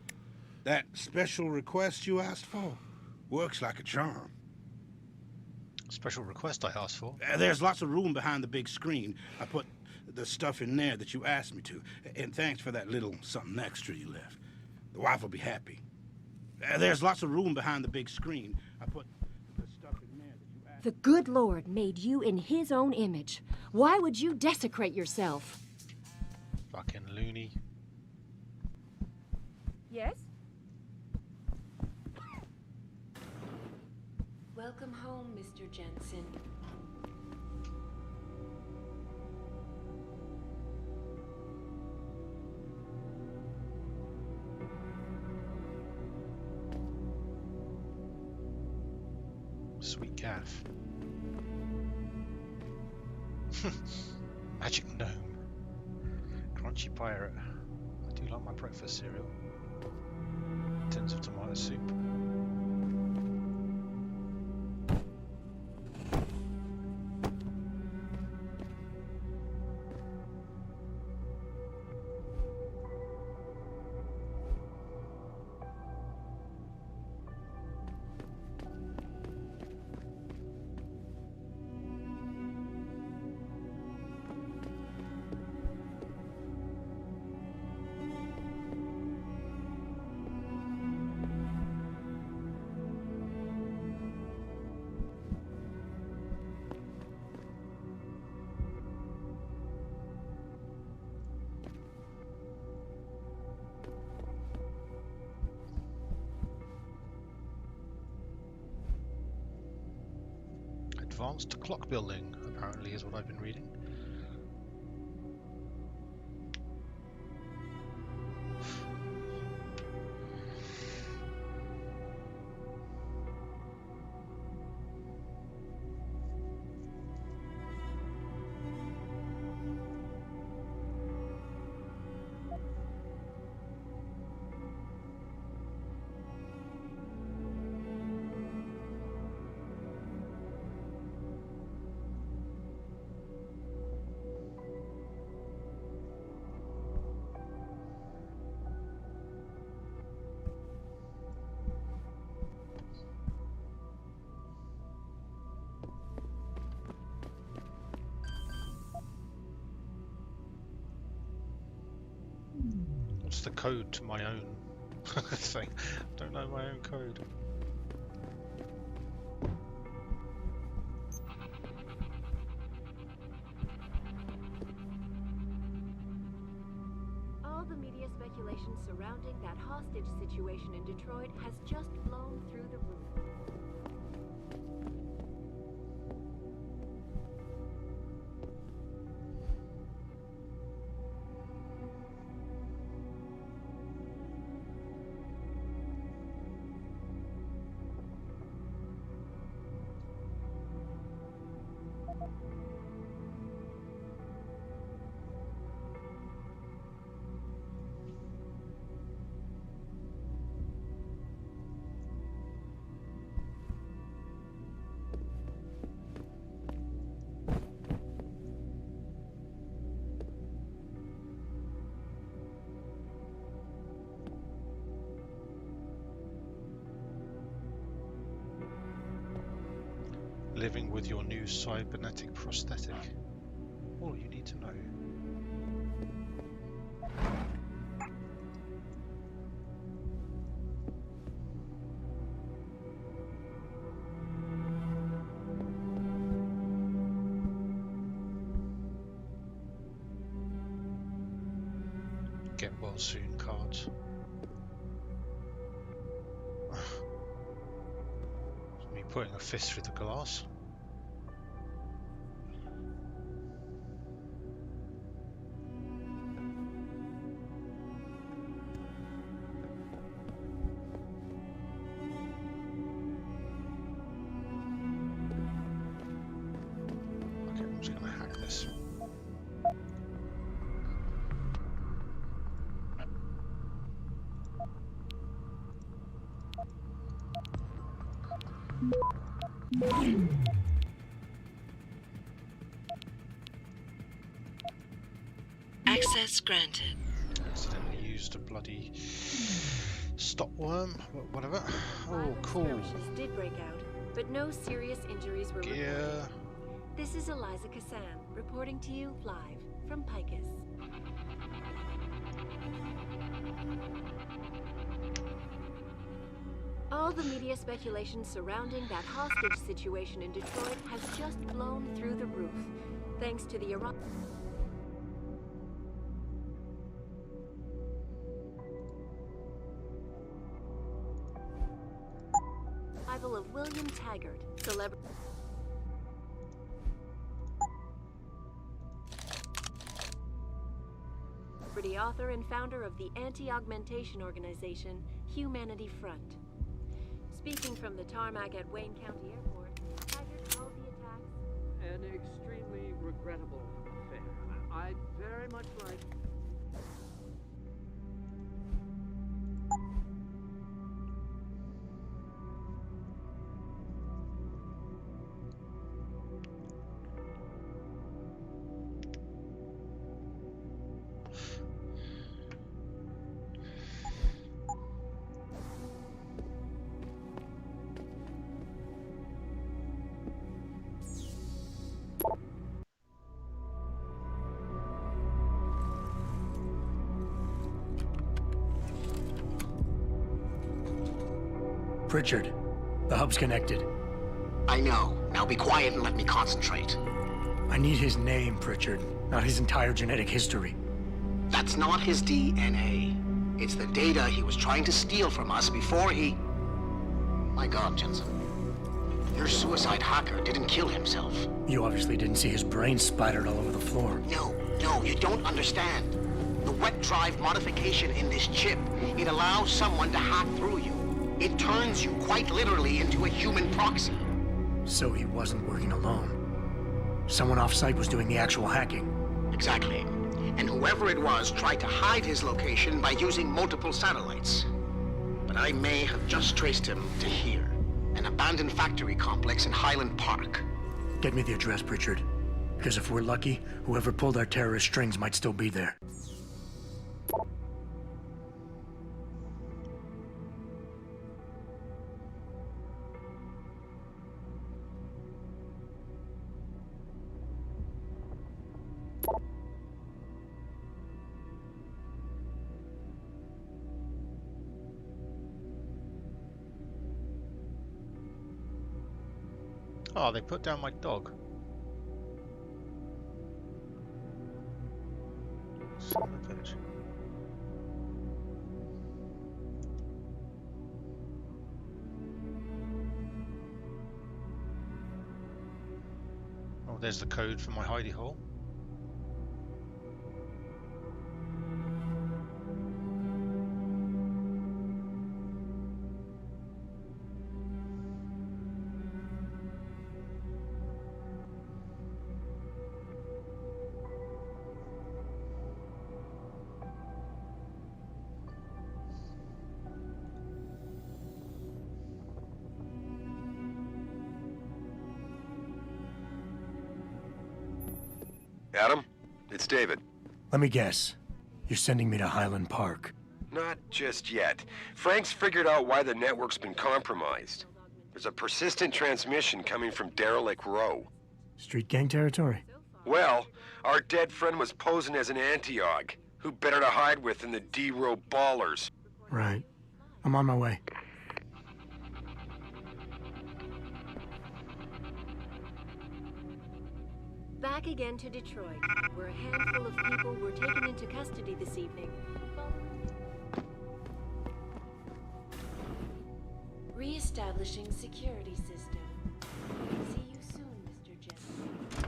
That special request you asked for works like a charm. Special request I asked for? There's lots of room behind the big screen. I put the stuff in there that you asked me to. And thanks for that little something extra you left. The wife will be happy. There's lots of room behind the big screen. I put the stuff in there that you asked me to. The good Lord made you in his own image. Why would you desecrate yourself? Fucking loony. Yes? Welcome home, Mr. Jensen. Sweet calf. Magic gnome. Crunchy pirate. I do like my breakfast cereal. Tins of tomato soup. advanced clock building, apparently, is what I've been reading. What's the code to my own thing? Don't know my own code. All the media speculation surrounding that hostage situation in Detroit has just blown through the roof. Living with your new cybernetic prosthetic. All you need to know. Get well soon cards. Me putting a fist through the glass. Okay, I'm just gonna hack this. Access granted. Accidentally used a bloody stop worm, whatever. Oh, cool. Skirmishes did break out, but no serious injuries were Gear. reported. This is Eliza Kassan, reporting to you live from Picus. All the media speculation surrounding that hostage situation in Detroit has just blown through the roof, thanks to the arrival of William Taggart, celebrity author and founder of the anti-augmentation organization Humanity Front. Speaking from the tarmac at Wayne County Airport, Taggart called the attacks an extremely regrettable affair. I'd very much like... Pritchard, the hub's connected. I know. Now be quiet and let me concentrate. I need his name, Pritchard, not his entire genetic history. That's not his DNA. It's the data he was trying to steal from us before he... My God, Jensen. Your suicide hacker didn't kill himself. You obviously didn't see his brain splattered all over the floor. No, you don't understand. The wet drive modification in this chip, it allows someone to hack through you. It turns you quite literally into a human proxy. So he wasn't working alone. Someone off-site was doing the actual hacking. Exactly. And whoever it was tried to hide his location by using multiple satellites. But I may have just traced him to here, an abandoned factory complex in Highland Park. Get me the address, Pritchard. Because if we're lucky, whoever pulled our terrorist strings might still be there. Oh, they put down my dog. Son of a bitch. Oh, there's the code for my hidey hole. Adam, it's David. Let me guess. You're sending me to Highland Park. Not just yet. Frank's figured out why the network's been compromised. There's a persistent transmission coming from Derelict Row. Street gang territory? Well, our dead friend was posing as an anti-aug. Who better to hide with than the D-Row ballers? Right. I'm on my way. Back again to Detroit, where a handful of people were taken into custody this evening. Re-establishing security system. See you soon, Mr. Jensen.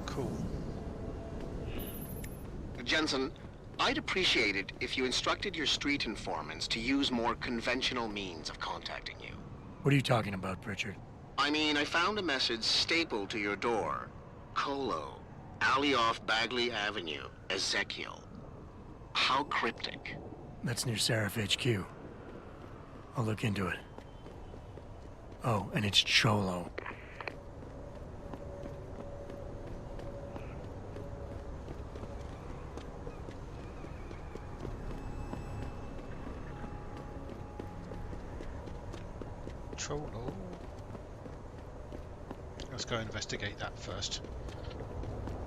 Cool. Jensen, I'd appreciate it if you instructed your street informants to use more conventional means of contacting you. What are you talking about, Pritchard? I mean, I found a message stapled to your door. Colo, alley off Bagley Avenue, Ezekiel. How cryptic. That's near Seraph HQ. I'll look into it. Oh, and it's Cholo. Cholo. Let's go investigate that first.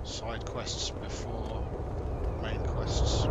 Side quests before main quests.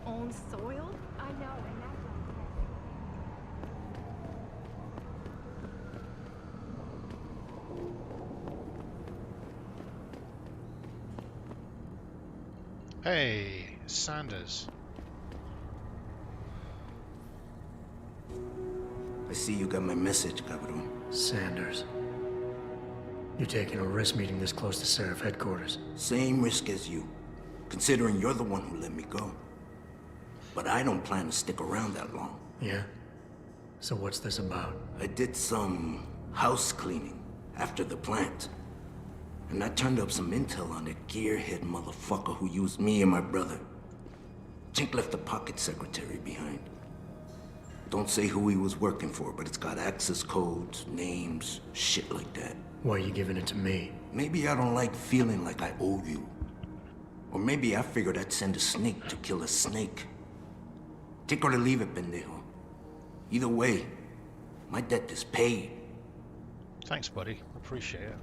own soil? I know, and that's Hey, Sanders. I see you got my message, Cabrón. Sanders. You're taking a risk meeting this close to Seraph headquarters. Same risk as you, considering you're the one who let me go. But I don't plan to stick around that long. Yeah? So what's this about? I did some house cleaning after the plant. And I turned up some intel on that gearhead motherfucker who used me and my brother. Chink left the pocket secretary behind. Don't say who he was working for, but it's got access codes, names, shit like that. Why are you giving it to me? Maybe I don't like feeling like I owe you. Or maybe I figured I'd send a snake to kill a snake. Take or to leave it, pendejo. Either way, my debt is paid. Thanks, buddy. Appreciate it.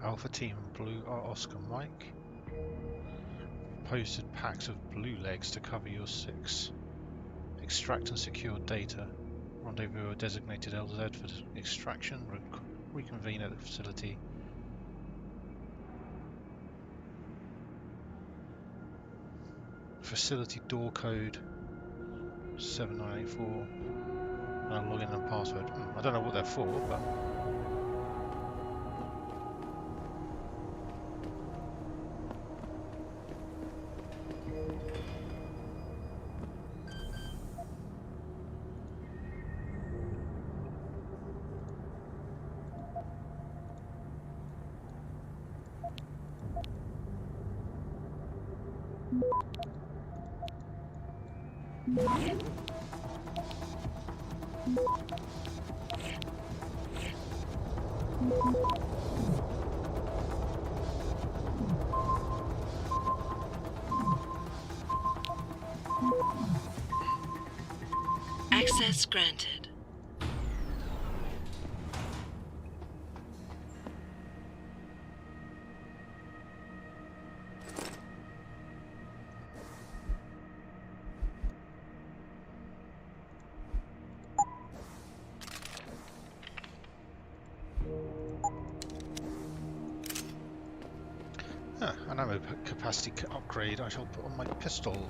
Alpha Team Blue Oscar Mike. Posted packs of blue legs to cover your 6. Extract and secure data. Rendezvous a designated LZ for extraction. Reconvene at the facility. Facility door code 7984. And login and password. I don't know what they're for, but. Access granted. An ammo capacity upgrade I shall put on my pistol.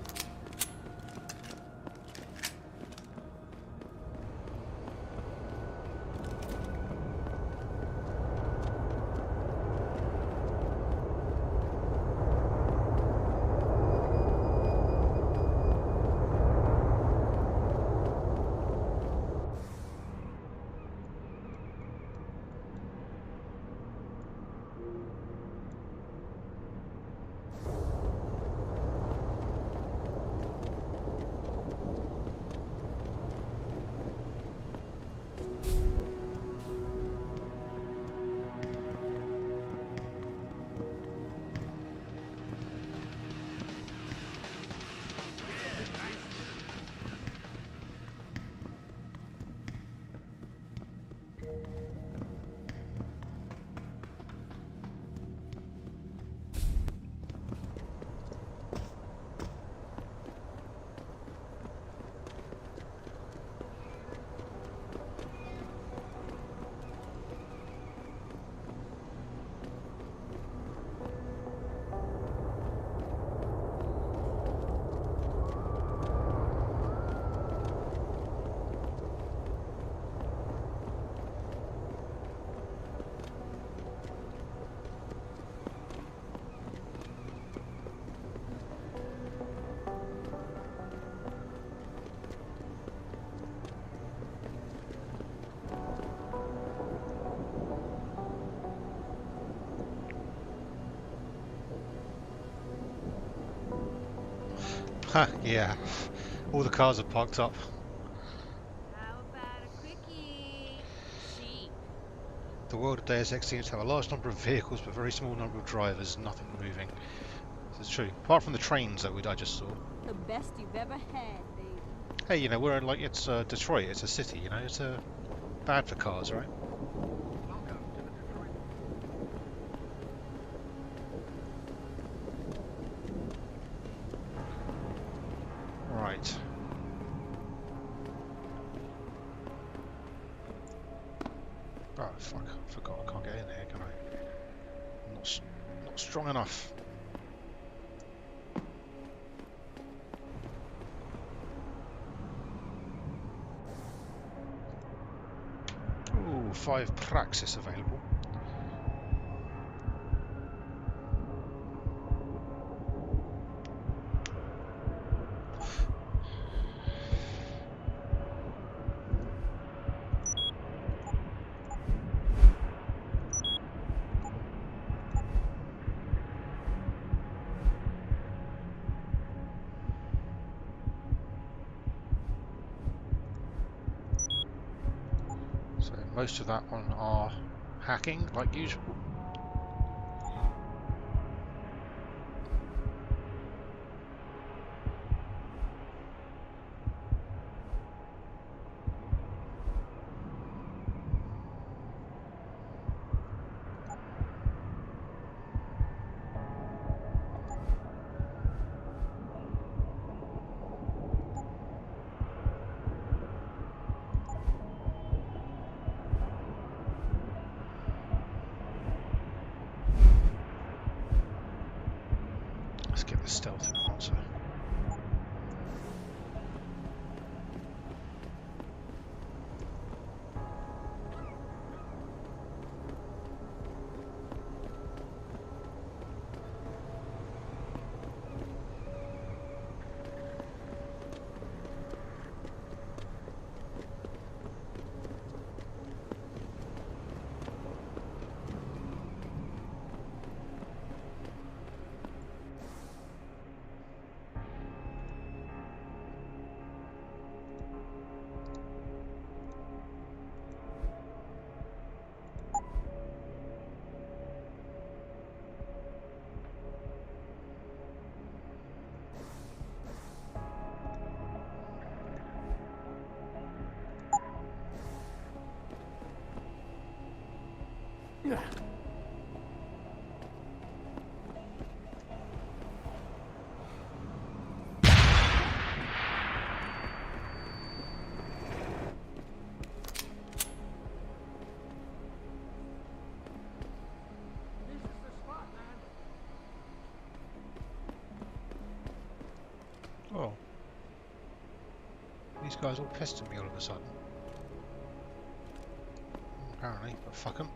Yeah. All the cars are parked up. How about a quickie? Sheep. The world of Deus Ex seems to have a large number of vehicles, but a very small number of drivers. Nothing moving. This is true. Apart from the trains that I just saw. The best you've ever had, baby. Hey, you know, we're in, like, it's Detroit. It's a city, you know. It's bad for cars, right? Right. Oh fuck! I forgot I can't get in here, can I? I'm not strong enough. Ooh, 5 Praxis available. So most of that one are hacking, like usual. Let's get the stealth enhancer. Oh. These guys all pissed at me all of a sudden. Apparently, but fuck them.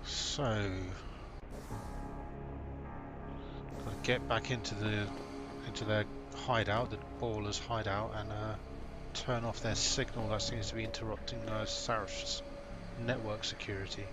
So, gotta get back into their hideout, the Ballers' hideout, and turn off their signal that seems to be interrupting Seraph's network security.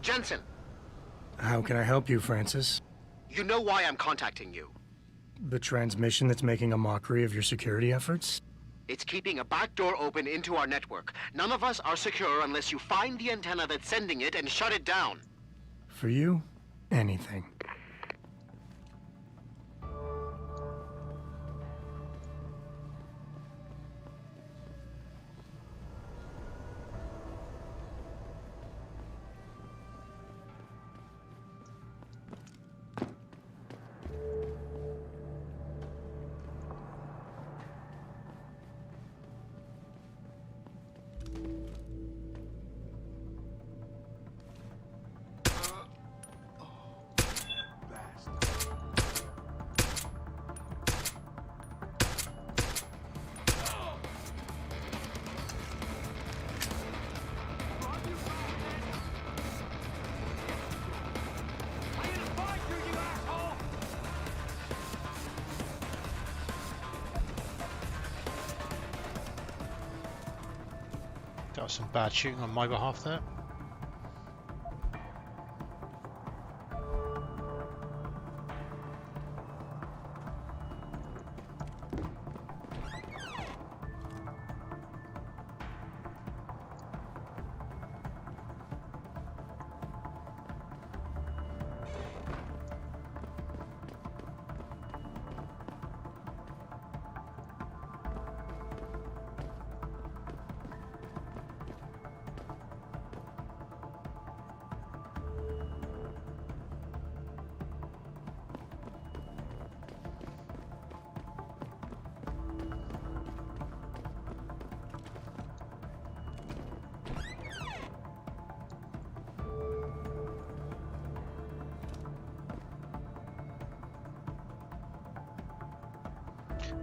Jensen, How can I help you, Francis? you know why I'm contacting you. The transmission that's making a mockery of your security efforts? It's keeping a back door open into our network. None of us are secure unless you find the antenna that's sending it and shut it down. For you, anything. That was some bad shooting on my behalf there.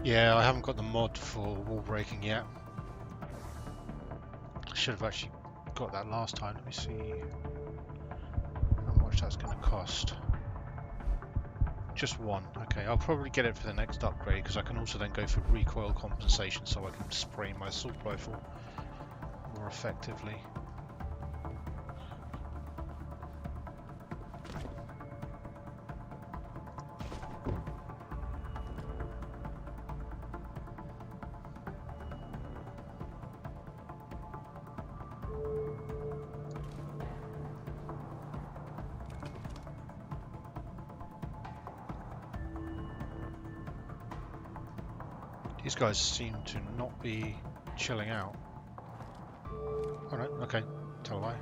Yeah, I haven't got the mod for wall breaking yet. I should have actually got that last time. Let me see how much that's going to cost. Just one. Okay, I'll probably get it for the next upgrade because I can also then go for recoil compensation so I can spray my assault rifle more effectively. These guys seem to not be chilling out. Alright, okay, tell a lie.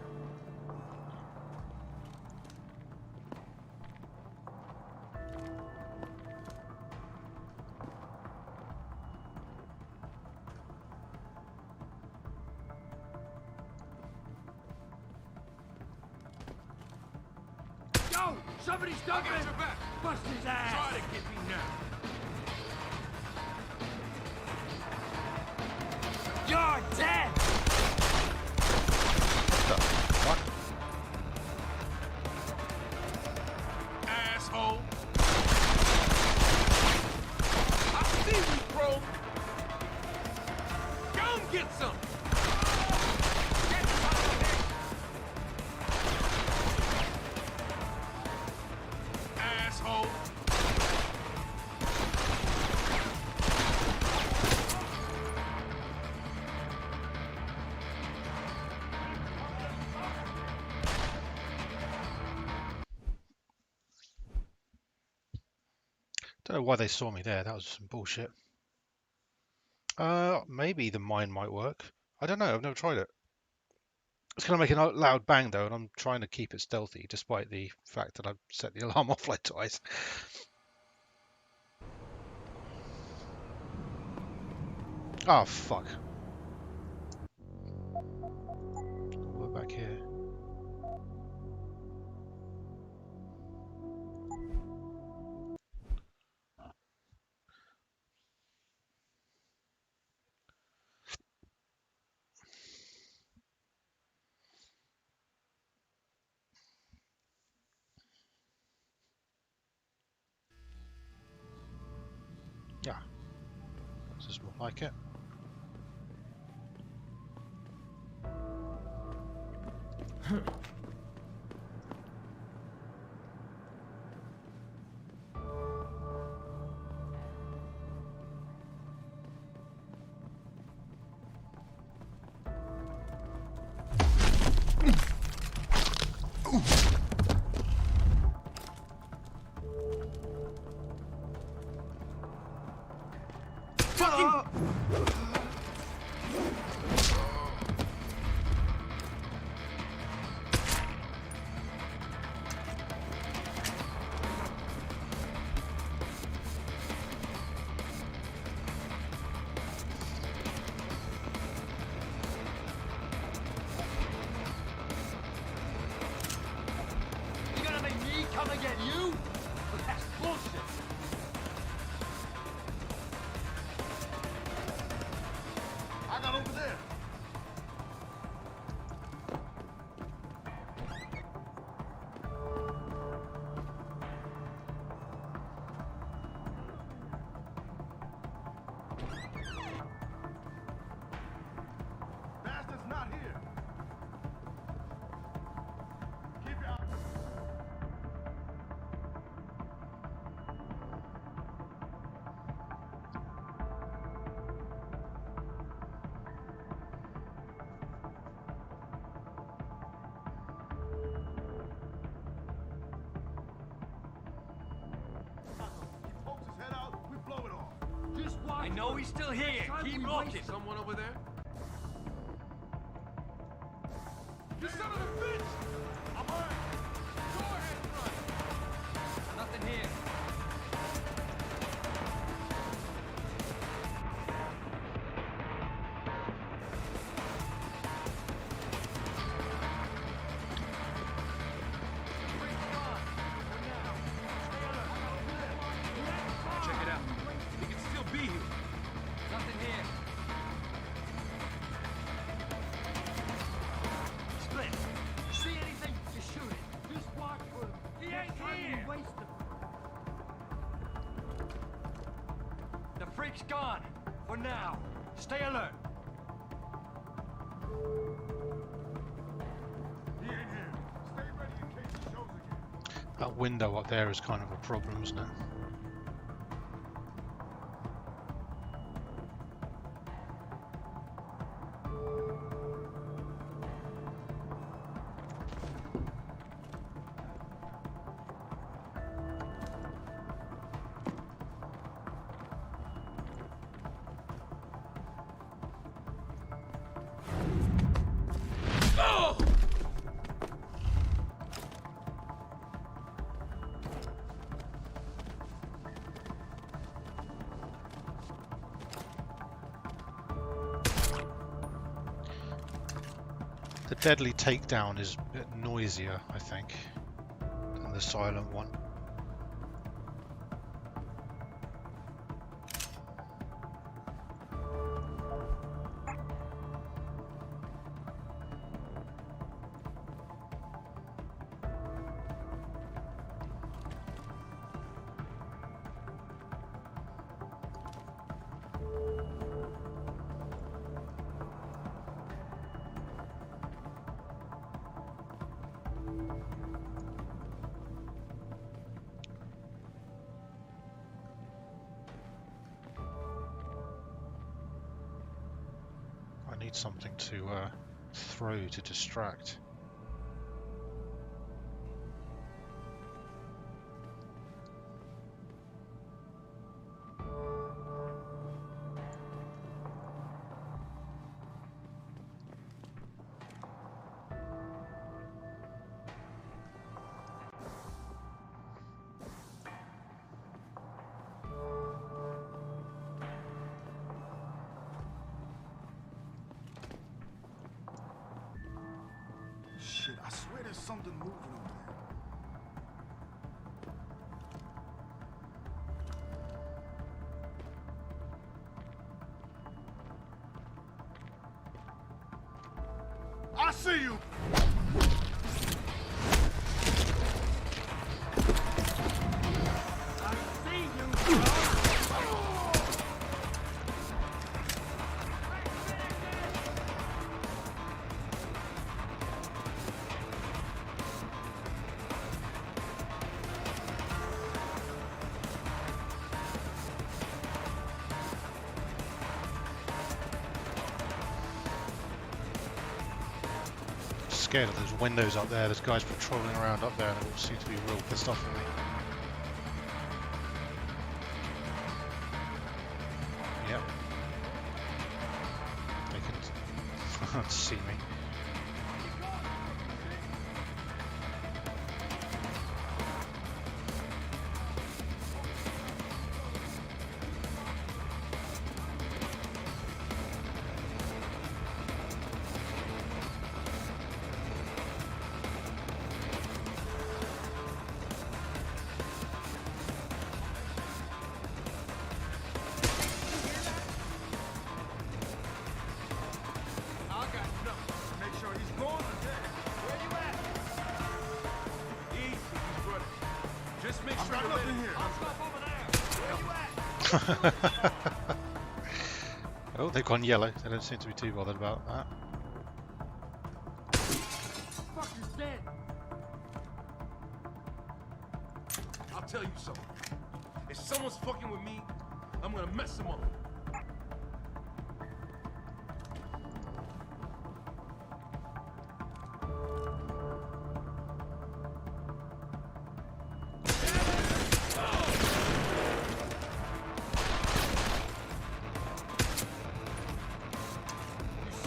Yo! Somebody's dug in! Bust his ass! Try to get me now! You're dead! What? Asshole! I see you, bro! Come get some! Get some! Asshole! Don't know why they saw me there. That was some bullshit. Maybe the mine might work. I don't know. I've never tried it. It's going to make a loud bang though, and I'm trying to keep it stealthy, despite the fact that I've set the alarm off like twice. Oh fuck! We're back here. Yeah, this is more like it. fucking... You gonna make me come and get you? But that's bullshit. I got over there. Bastard's not here. Keep your eye. He pokes his head out, we blow it off. Just watch. I know he's still here. Keep looking. Someone over there? You son of a bitch! I'm on. Go ahead, run. Nothing here. Check it out. He can still be here. Nothing here. Split. See anything? You shoot it. Just watch for him. He ain't here. Waste him. The freak's gone. For now. Stay alert. He ain't here. Stay ready in case he shows again. That window up there is kind of a problem, isn't it? The deadly takedown is a bit noisier, I think, than the silent one. I need something to throw to distract. Shit, I swear there's something moving over there. I see you! I see you, bro! Scared of those windows up there. There's guys patrolling around up there and they all seem to be real pissed off at me. Yep. They can see me. Just make sure you're ready. I'll stop over there. Where you at? Oh, they've gone yellow. They don't seem to be too bothered about that. Fucker's dead. I'll tell you something. If someone's fucking with me, I'm gonna mess them up.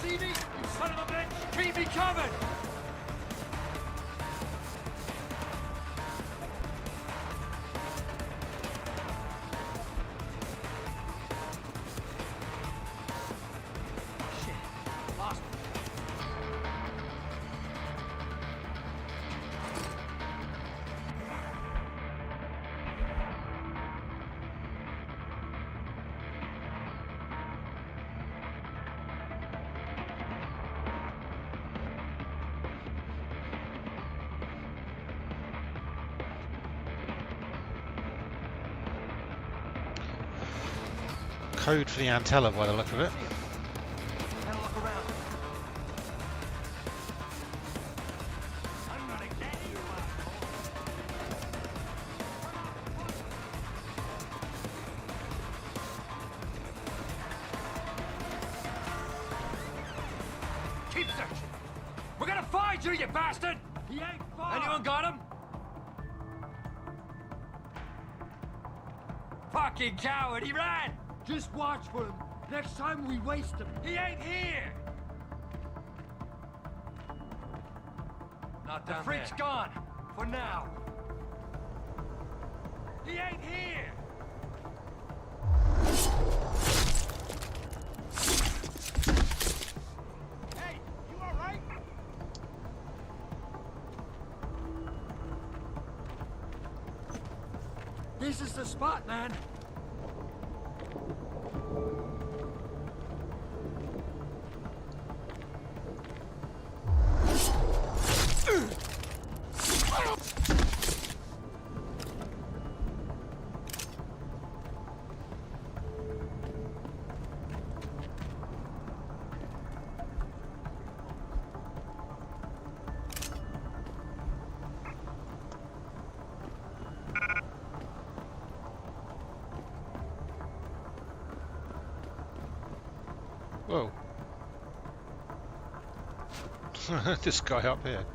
See me? You son of a bitch! Keep me covered! Shit. Lost me. Code for the antella by the look of it. Have a look around. I'm gonna get you, keep searching. We're gonna find you, you bastard! He ain't far. Anyone got him? Fucking coward, he ran! Just watch for him. Next time we waste him. He ain't here! Not down the freak's gone. For now. He ain't here! Hey, you alright? This is the spot, man. Whoa. This guy up here.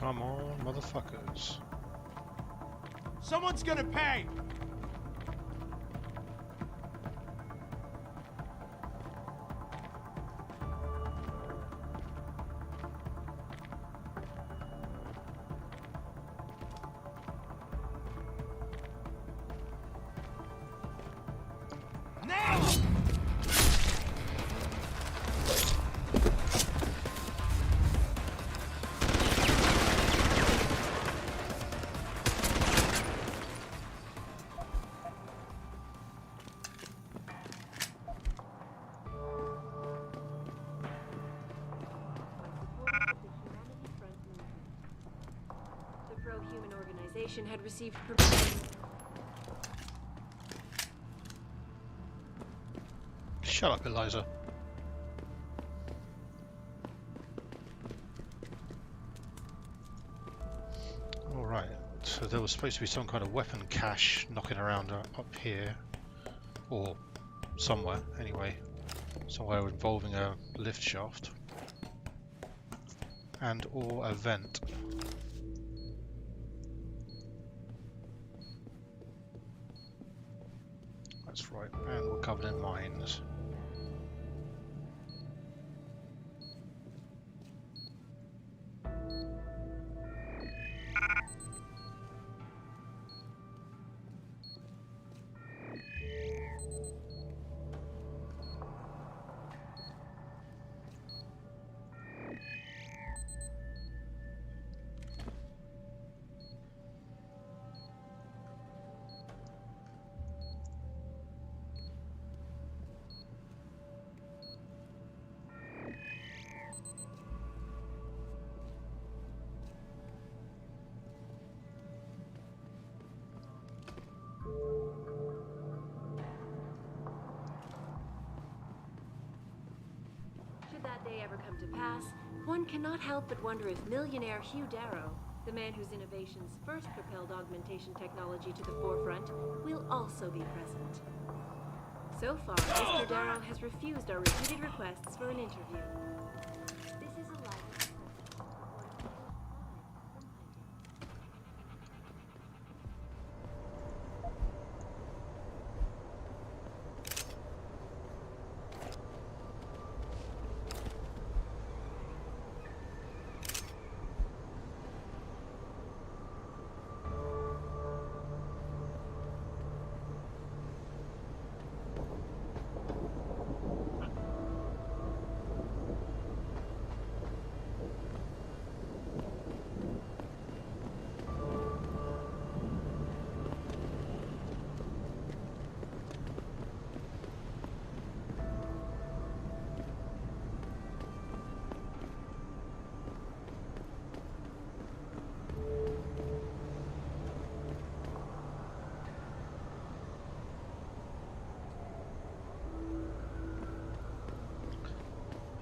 Come on, motherfuckers. Someone's gonna pay! The pro-human organization had received permission. Shut up, Eliza. Alright, so there was supposed to be some kind of weapon cache knocking around up here. Or somewhere, anyway. Somewhere involving a lift shaft. And or a vent. That's right, and we're covered in mines. Should that day ever come to pass, one cannot help but wonder if millionaire Hugh Darrow, the man whose innovations first propelled augmentation technology to the forefront, will also be present. So far, Mr. Darrow has refused our repeated requests for an interview. This is a live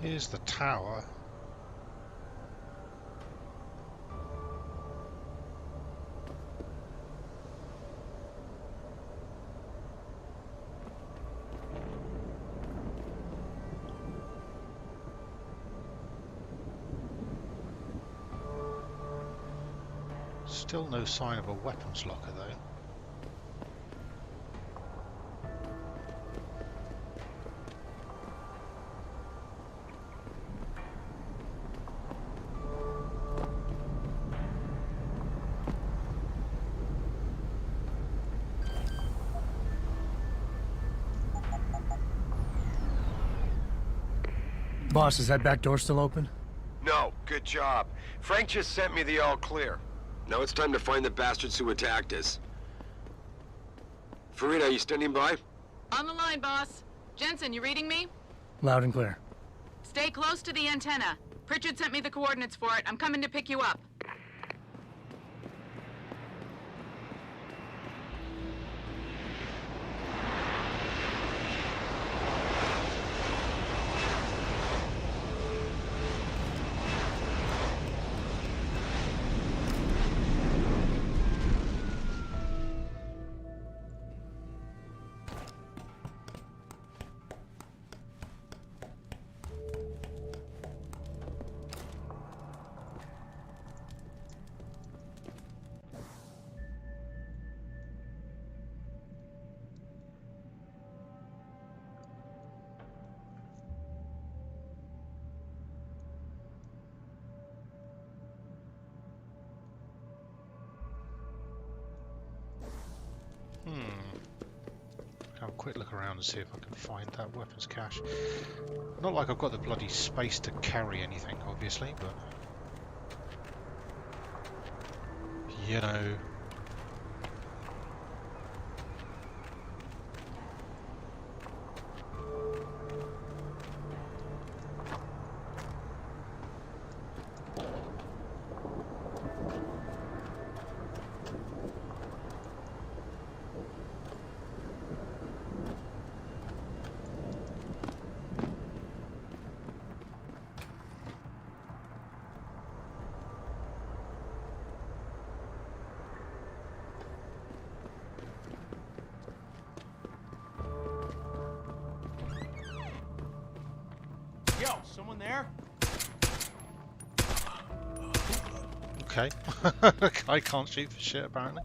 Here's the tower. Still no sign of a weapons locker though. Boss, is that back door still open? No, good job. Frank just sent me the all clear. Now it's time to find the bastards who attacked us. Farida, are you standing by? On the line, boss. Jensen, you reading me? Loud and clear. Stay close to the antenna. Pritchard sent me the coordinates for it. I'm coming to pick you up. Have a quick look around and see if I can find that weapons cache. Not like I've got the bloody space to carry anything, obviously, but you know. Yo, someone there? Okay. I can't shoot for shit, apparently.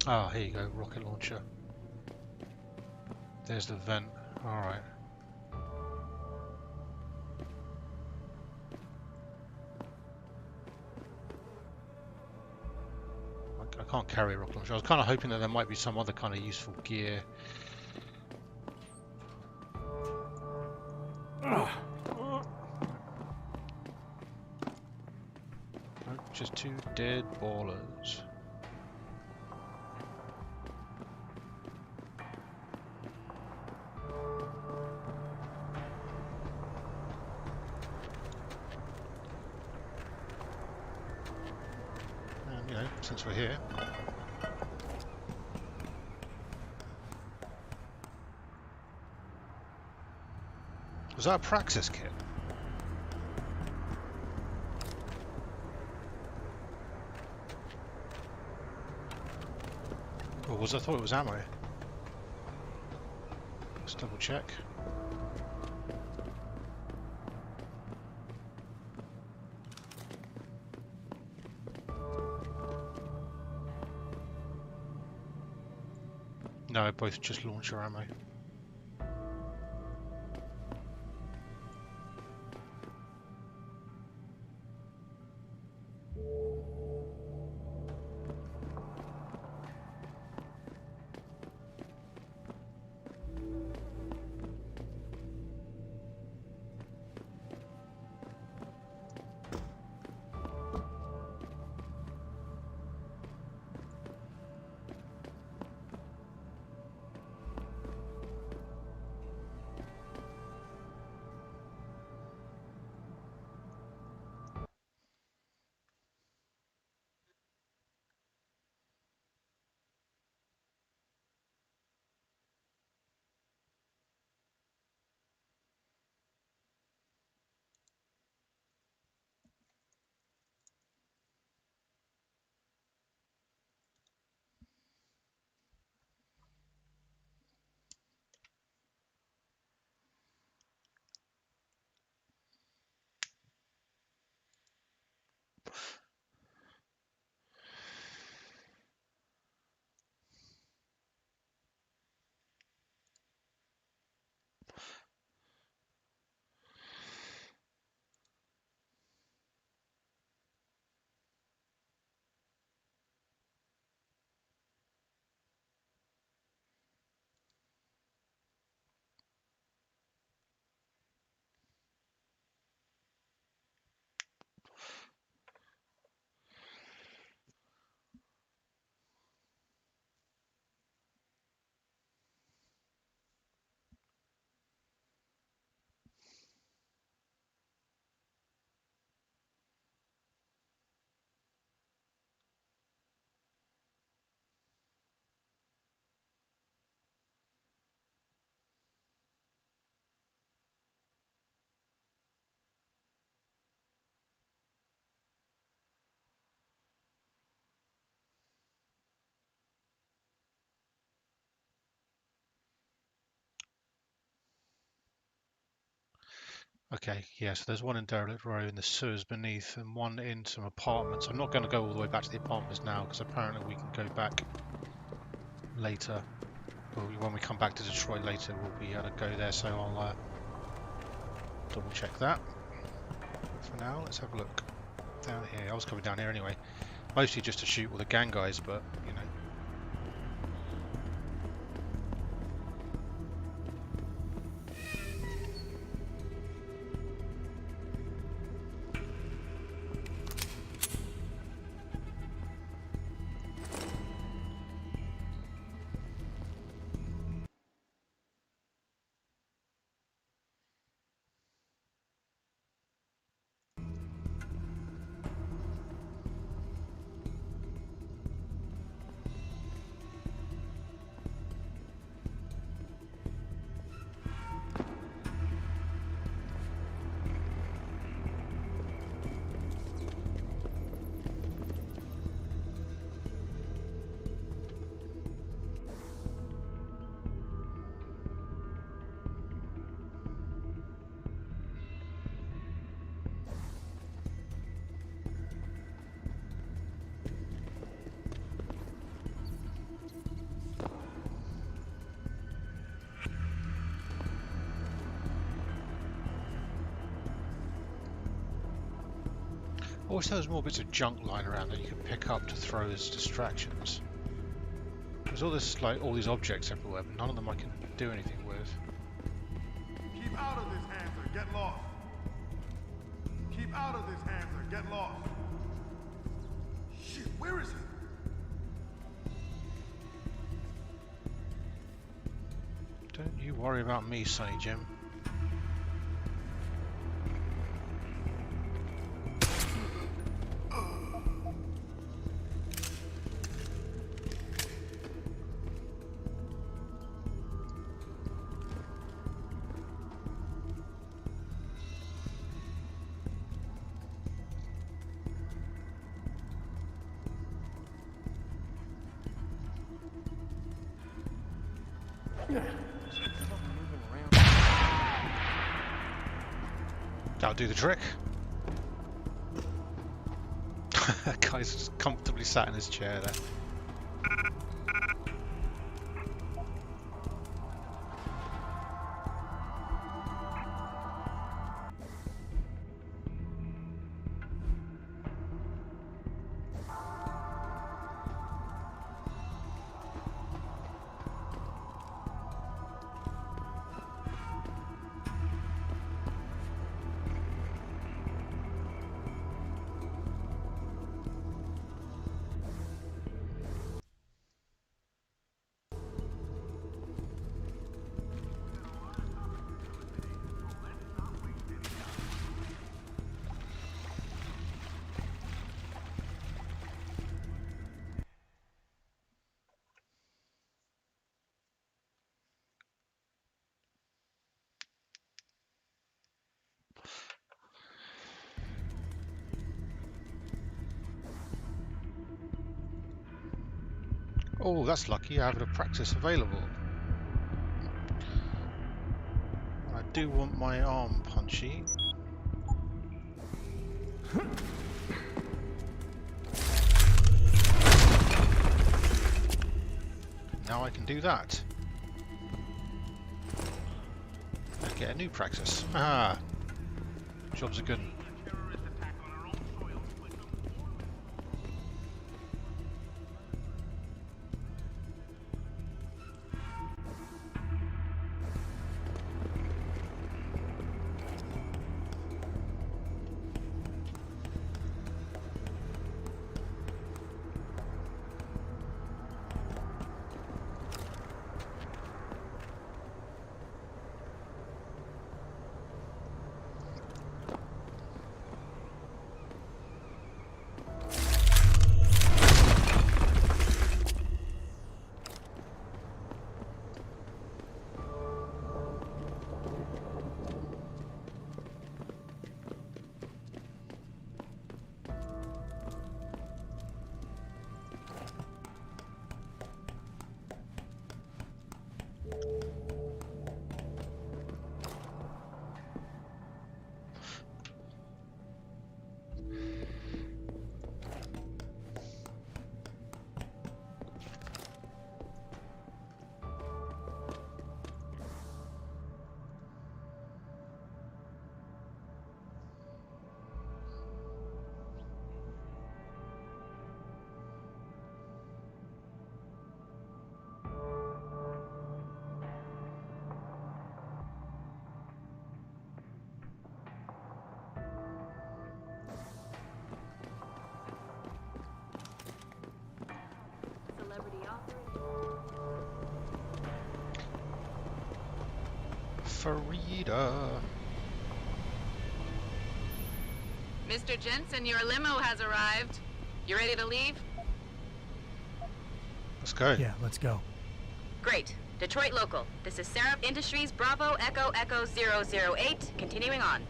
Ah, here you go, rocket launcher. There's the vent. Alright. I can't carry a rocket launcher. I was kind of hoping that there might be some other kind of useful gear. Oh, just two dead ballers. Since we're here. Was that a Praxis kit? Or was I thought it was ammo? Let's double check. No, both just launcher ammo. Okay, yeah, so there's one in Derelict Row in the sewers beneath and one in some apartments. I'm not going to go all the way back to the apartments now because apparently we can go back later. Well, when we come back to Detroit later, we'll be able to go there, so I'll double check that. For now, let's have a look down here. I was coming down here anyway, mostly just to shoot all the gang guys, but you know. I wish there was more bits of junk lying around that you could pick up to throw as distractions. There's all this, like, all these objects everywhere, but none of them I can do anything with. Keep out of this, Hanser. Get lost. Keep out of this, Hanser. Get lost. Shit, where is he? Don't you worry about me, Sonny Jim. That'll do the trick. That guy's just comfortably sat in his chair there. Oh, that's lucky. I have a practice available. I do want my arm punchy. Now I can do that. And get a new practice. Ah, job's a good one. Farida. Mr. Jensen, your limo has arrived. You ready to leave? Let's go. Yeah, let's go. Great. Detroit local. This is Seraph Industries Bravo Echo Echo 008. Continuing on.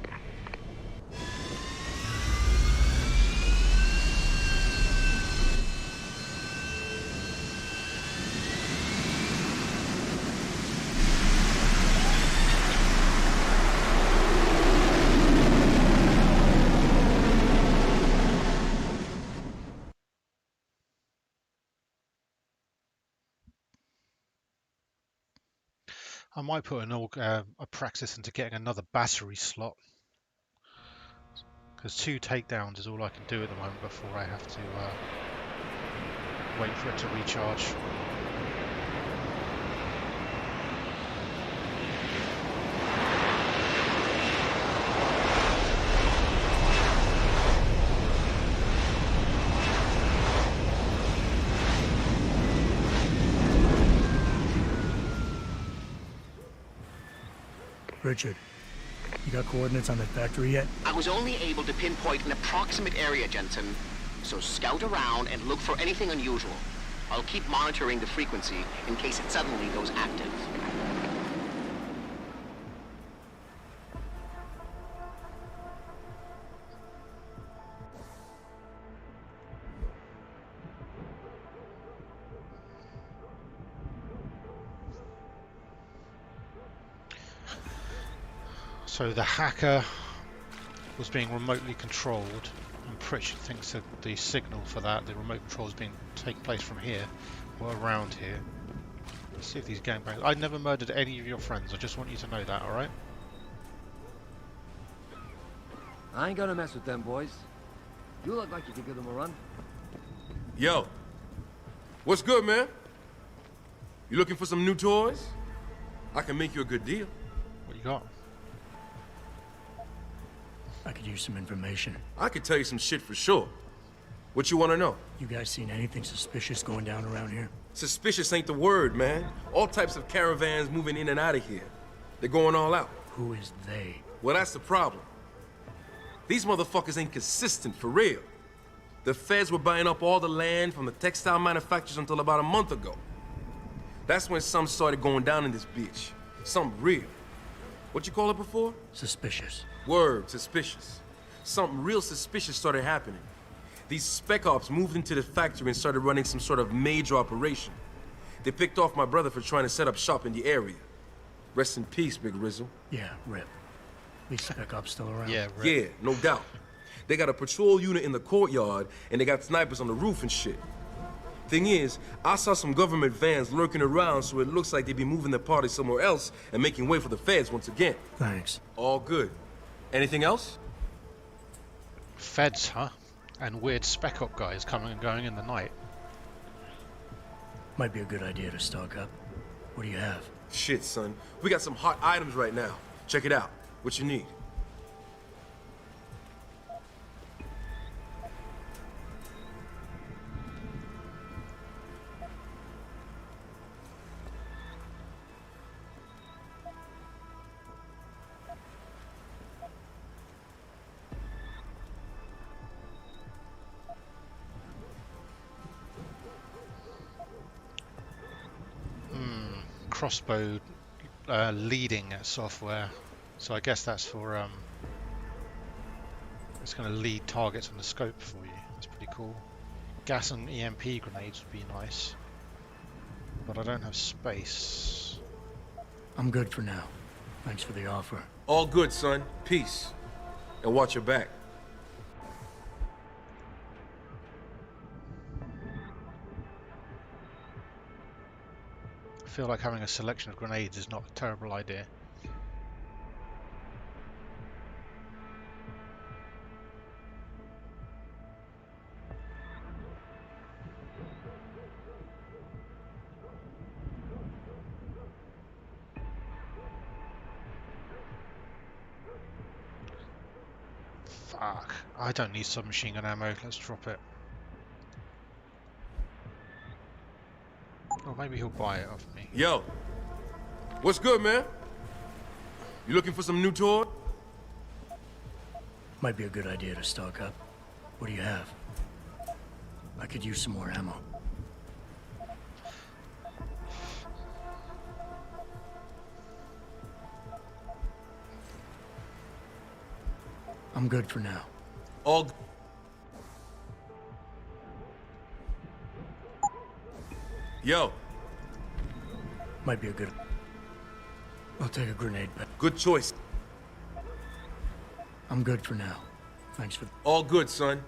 I might put a practice into getting another battery slot, because 2 takedowns is all I can do at the moment before I have to wait for it to recharge. Richard, you got coordinates on that factory yet? I was only able to pinpoint an approximate area, Jensen. So scout around and look for anything unusual. I'll keep monitoring the frequency in case it suddenly goes active. So the hacker was being remotely controlled, and Pritchard thinks that the signal for that, the remote control, is being take place from here or around here. Let's see if these gangbangs. I never murdered any of your friends. I just want you to know that, all right? I ain't gonna mess with them boys. You look like you could give them a run. Yo, what's good, man? You looking for some new toys? I can make you a good deal. What you got? I could use some information. I could tell you some shit for sure. What you want to know? You guys seen anything suspicious going down around here? Suspicious ain't the word, man. All types of caravans moving in and out of here. They're going all out. Who is they? Well, that's the problem. These motherfuckers ain't consistent for real. The feds were buying up all the land from the textile manufacturers until about a month ago. That's when some started going down in this bitch. Something real. What you call it before? Suspicious. Word, suspicious. Something real suspicious started happening. These spec ops moved into the factory and started running some sort of major operation. They picked off my brother for trying to set up shop in the area. Rest in peace, Big Rizzle. Yeah, rip. These spec ops still around? Yeah, rip. Yeah, no doubt. They got a patrol unit in the courtyard, and they got snipers on the roof and shit. Thing is, I saw some government vans lurking around, so it looks like they'd be moving their party somewhere else and making way for the feds once again. Thanks. All good. Anything else? Feds, huh? And weird spec op guys coming and going in the night. Might be a good idea to stock up. What do you have? Shit, son. We got some hot items right now. Check it out. What you need? Crossbow leading software, so I guess that's for it's going to lead targets on the scope for you. That's pretty cool. Gas and EMP grenades would be nice, but I don't have space. I'm good for now. Thanks for the offer. All good, son. Peace. And watch your back. I feel like having a selection of grenades is not a terrible idea. Fuck. I don't need submachine gun ammo. Let's drop it. Or maybe he'll buy it off me. Yo, what's good, man? You looking for some new toy? Might be a good idea to stock up. What do you have? I could use some more ammo. I'm good for now. All. Yo. Might be a good... I'll take a grenade back. Good choice. I'm good for now. Thanks for... All good, son.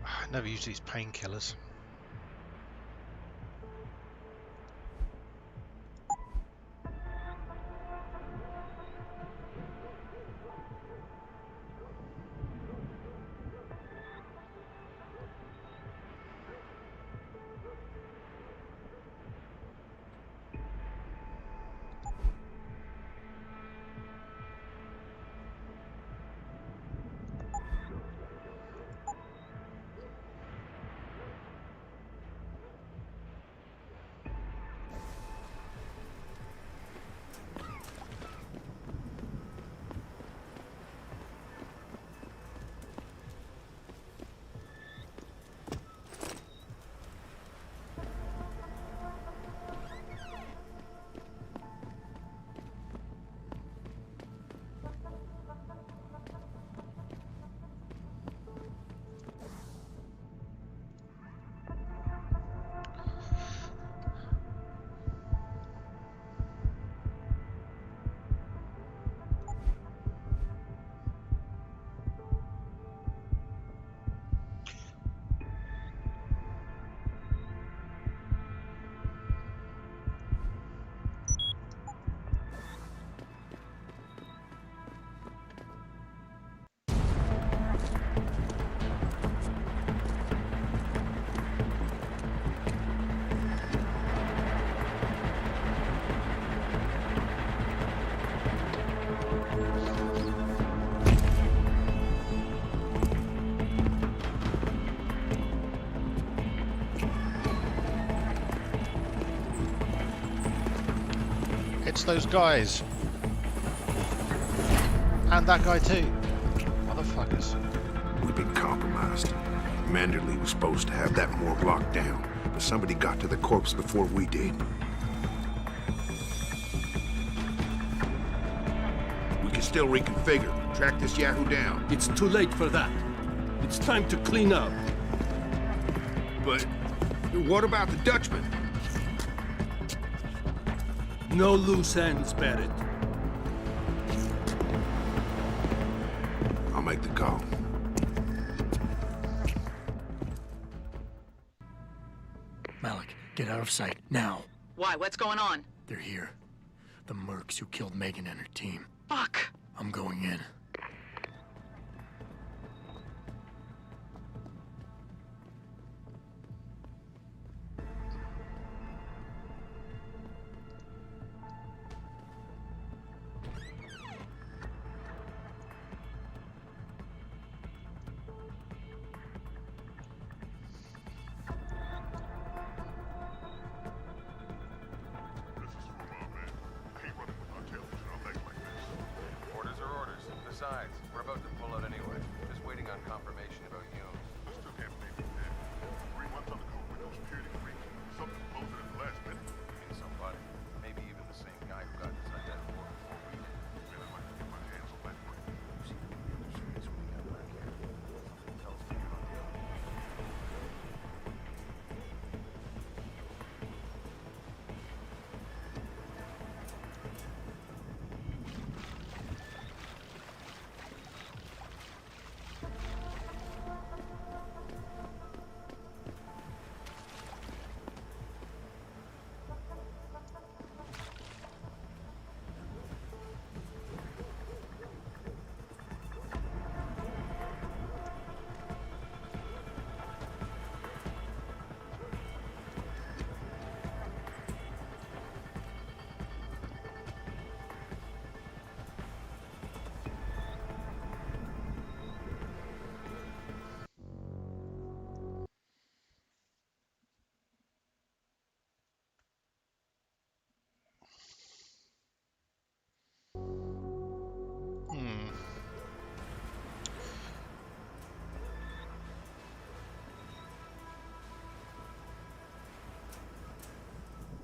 I never use these painkillers. It's those guys. And that guy too. Motherfuckers. We've been compromised. Manderley was supposed to have that morgue locked down, but somebody got to the corpse before we did. We can still reconfigure. Track this Yahoo down. It's too late for that. It's time to clean up. But what about the Dutchman? No loose ends, Barrett. I'll make the call. Malik, get out of sight, now. Why? What's going on? They're here. The mercs who killed Megan and her team. Fuck! I'm going in.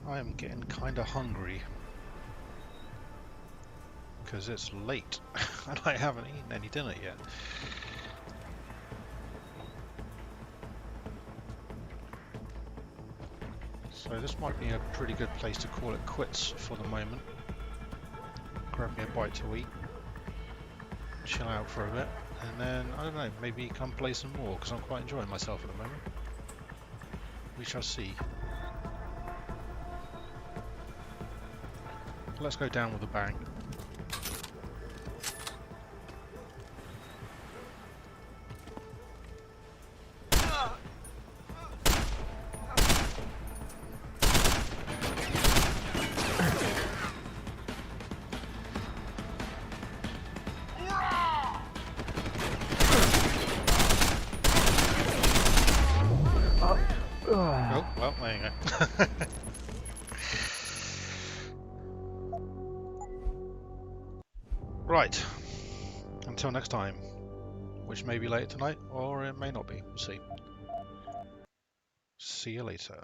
I am getting kind of hungry because it's late and I haven't eaten any dinner yet. So this might be a pretty good place to call it quits for the moment. Grab me a bite to eat, chill out for a bit, and then, I don't know, maybe come play some more because I'm quite enjoying myself at the moment. We shall see. Let's go down with a bang. Oh, well, there you go. Right, until next time, which may be late tonight, or it may not be, we'll see. See you later.